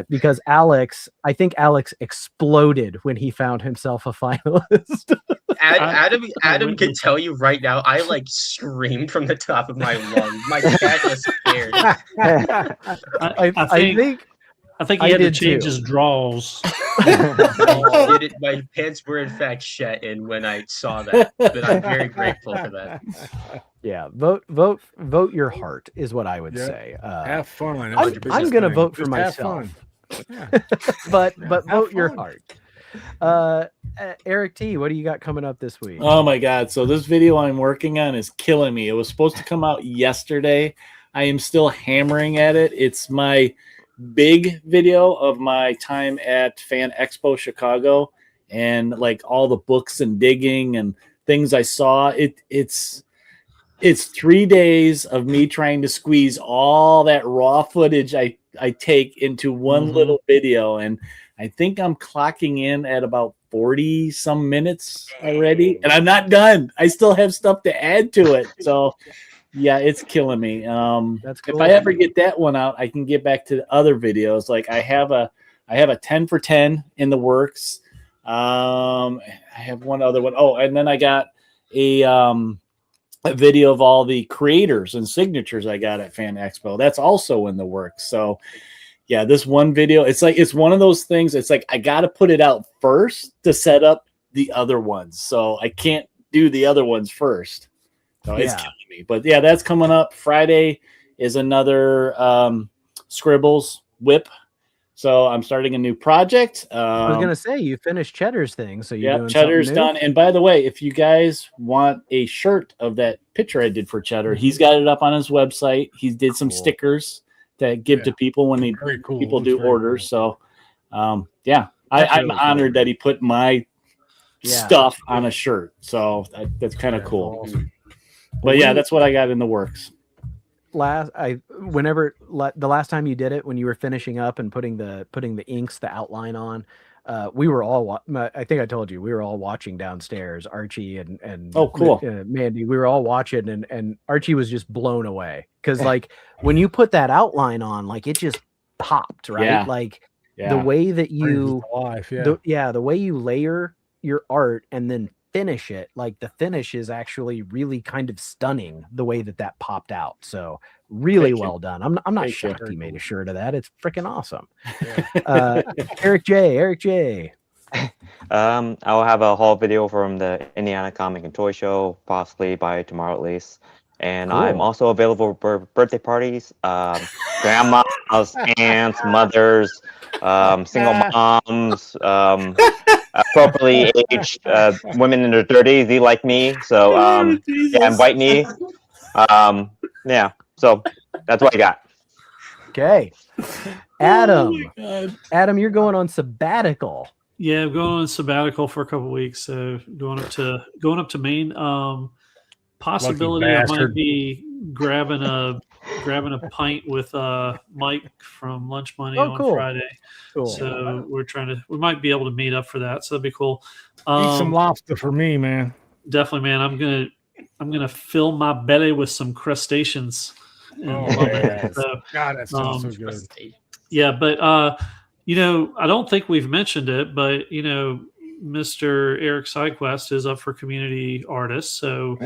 Because I think Alex exploded when he found himself a finalist. Adam can tell you right now, I like screamed from the top of my lungs. My cat was scared. I think he had to change his draws. My pants were in fact shet in when I saw that, but I'm very grateful for that. Yeah, vote your heart is what I would say. Have fun. I'm going to vote for myself. but vote your heart. Eric T, what do you got coming up this week? Oh my god, so this video I'm working on is killing me. It was supposed to come out yesterday. I am still hammering at it. It's my big video of my time at Fan Expo Chicago and like all the books and digging and things I saw. It's 3 days of me trying to squeeze all that raw footage I I take into one little video, and I think I'm clocking in at about 40 some minutes already, and I'm not done. I still have stuff to add to it. So yeah, it's killing me. That's cool. If I ever get that one out, I can get back to the other videos. Like I have a 10 for 10 in the works. I have one other one. Oh, and then I got a video of all the creators and signatures I got at Fan Expo. That's also in the works. So yeah, this one video, it's one of those things. It's like I got to put it out first to set up the other ones. So I can't do the other ones first. So it's killing me. But yeah, that's coming up. Friday is another Scribbles whip. So I'm starting a new project. I was gonna say you finished Cheddar's thing, so you're doing Cheddar's something new? done. And by the way, if you guys want a shirt of that picture I did for Cheddar, he's got it up on his website. He did some stickers to give to people when people do orders. Cool. So I'm honored that he put my stuff on a shirt. So that's kind of cool. Awesome. But yeah, that's what I got in the works. The last time you did it, when you were finishing up and putting the inks, the outline on, we were all I think I told you we were all watching downstairs, Archie and oh cool Mandy, we were all watching, and Archie was just blown away because like when you put that outline on, like it just popped, right? The way that you the way you layer your art and then finish it, like the finish is actually really kind of stunning the way that popped out. So really well done. I'm not shocked he made a shirt of that. It's freaking awesome. Eric J. I'll have a haul video from the Indiana Comic and Toy Show, possibly by tomorrow at least. And I'm also available for birthday parties, grandmas, aunts, mothers, single moms, appropriately aged women in their 30s. They like me, so invite me. So that's what I got. Okay, Adam, you're going on sabbatical. Yeah, I'm going on sabbatical for a couple of weeks. So going up to Maine. Possibility I might be grabbing a pint with Mike from Lunch Money on Friday. Cool. So we might be able to meet up for that. So that'd be cool. Eat some lobster for me, man. Definitely, man. I'm gonna fill my belly with some crustaceans. God, that sounds so good. Yeah, but I don't think we've mentioned it, but Mr. Eric Sidequest is up for community artist, so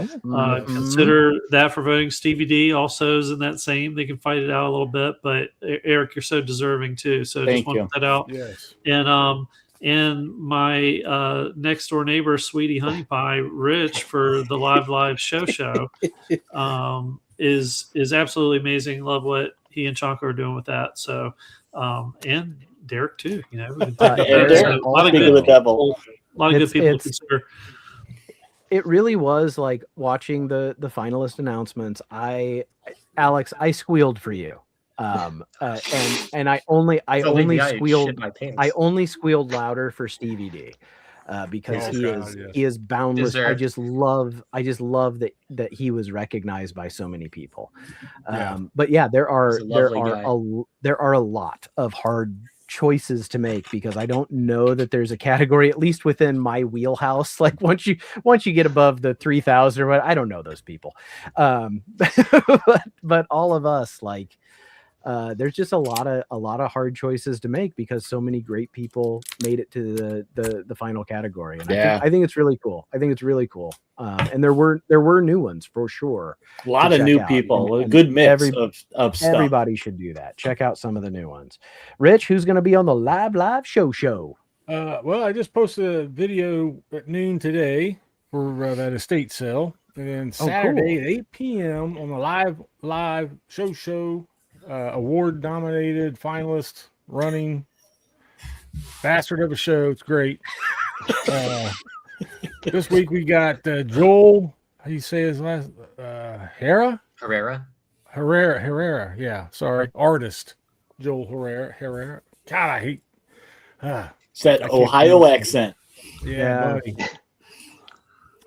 consider that for voting. Stevie D also is in that same. They can fight it out a little bit, but Eric, you're so deserving too. So just want to put that out. Yes. And my next door neighbor, Sweetie Honey Pie, Rich, for the live show is absolutely amazing. Love what he and Chonko are doing with that. So and Derek too, a lot of good people. It really was like watching the finalist announcements. Alex, I squealed for you, and I only squealed louder for Stevie D, because he is boundless. Deserved. I just love that he was recognized by so many people. But yeah, there are a lot of hard choices to make, because I don't know that there's a category, at least within my wheelhouse. Like once you get above the 3,000 or what, I don't know those people. But all of us, like, there's just a lot of hard choices to make, because so many great people made it to the final category. And I think it's really cool. And there were new ones for sure. A lot of new people, a good mix of stuff. Everybody should do that. Check out some of the new ones. Rich, who's going to be on the live show? Well, I just posted a video at noon today for that estate sale, and then Saturday at 8 p.m. on the live show. Award nominated finalist running bastard of a show. It's great. This week we got Joel. How do you say his last? Herrera. Yeah, sorry, artist Joel Herrera. God, I hate. It's that Ohio accent. Yeah.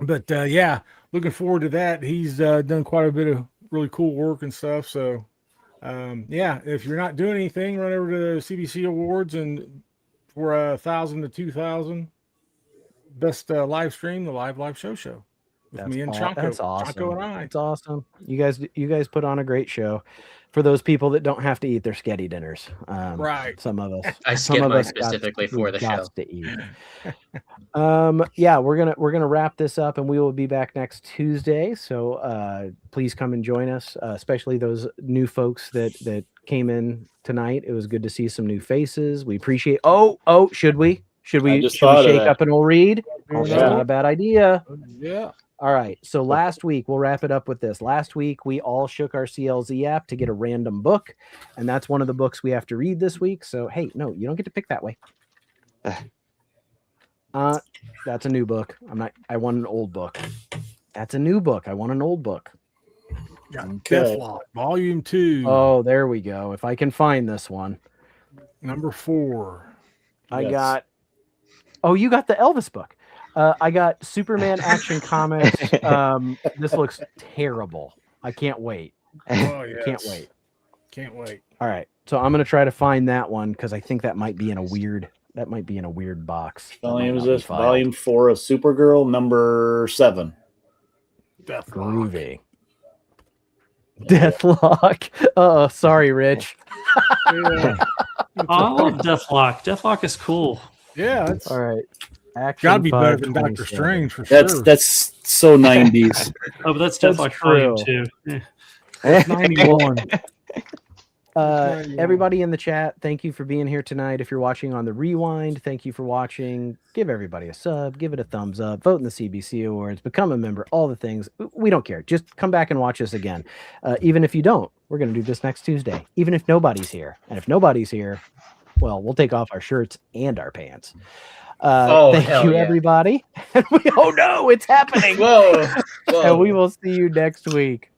But looking forward to that. He's done quite a bit of really cool work and stuff. So Yeah, if you're not doing anything, run over to the CBC Awards and for 1,000 to 2,000 best live stream, the live show with me and Chanko. That's awesome. Chanko and I. It's awesome. You guys put on a great show for those people that don't have to eat their sketty dinners. Right. Some of us. I some skipped of mine us specifically for the show. to eat. Yeah, we're gonna wrap this up, and we will be back next Tuesday. So please come and join us, especially those new folks that came in tonight. It was good to see some new faces. We appreciate. Oh, should we shake up and we'll read? That's not a bad idea. Yeah. All right. So last week, we'll wrap it up with this. Last week, we all shook our CLZ app to get a random book, and that's one of the books we have to read this week. So, hey, no, you don't get to pick that way. That's a new book. I want an old book. That's a new book. I want an old book. Deathlock, Volume 2. Oh, there we go. If I can find this one. Number 4. You got the Elvis book. I got Superman Action Comics. This looks terrible. I can't wait. Oh, yes. Can't wait. All right. So I'm going to try to find that one because I think that might be in a weird box. Volume 4 of Supergirl, number 7. Groovy. Deathlock. Oh, sorry, Rich. I love Deathlock. Deathlock is cool. Yeah, that's all right. Gotta be better than Doctor Strange for sure. That's so 90s. Oh, but that's Deathlock Volume 2. That's 91. Everybody in the chat, thank you for being here tonight. If you're watching on the rewind, thank you for watching. Give everybody a sub, give it a thumbs up, vote in the CBC Awards, become a member, all the things. We don't care. Just come back and watch us again. Even if you don't, we're going to do this next Tuesday, even if nobody's here. And if nobody's here, well, we'll take off our shirts and our pants. Thank you, everybody. Oh no, it's happening. Whoa. And we will see you next week.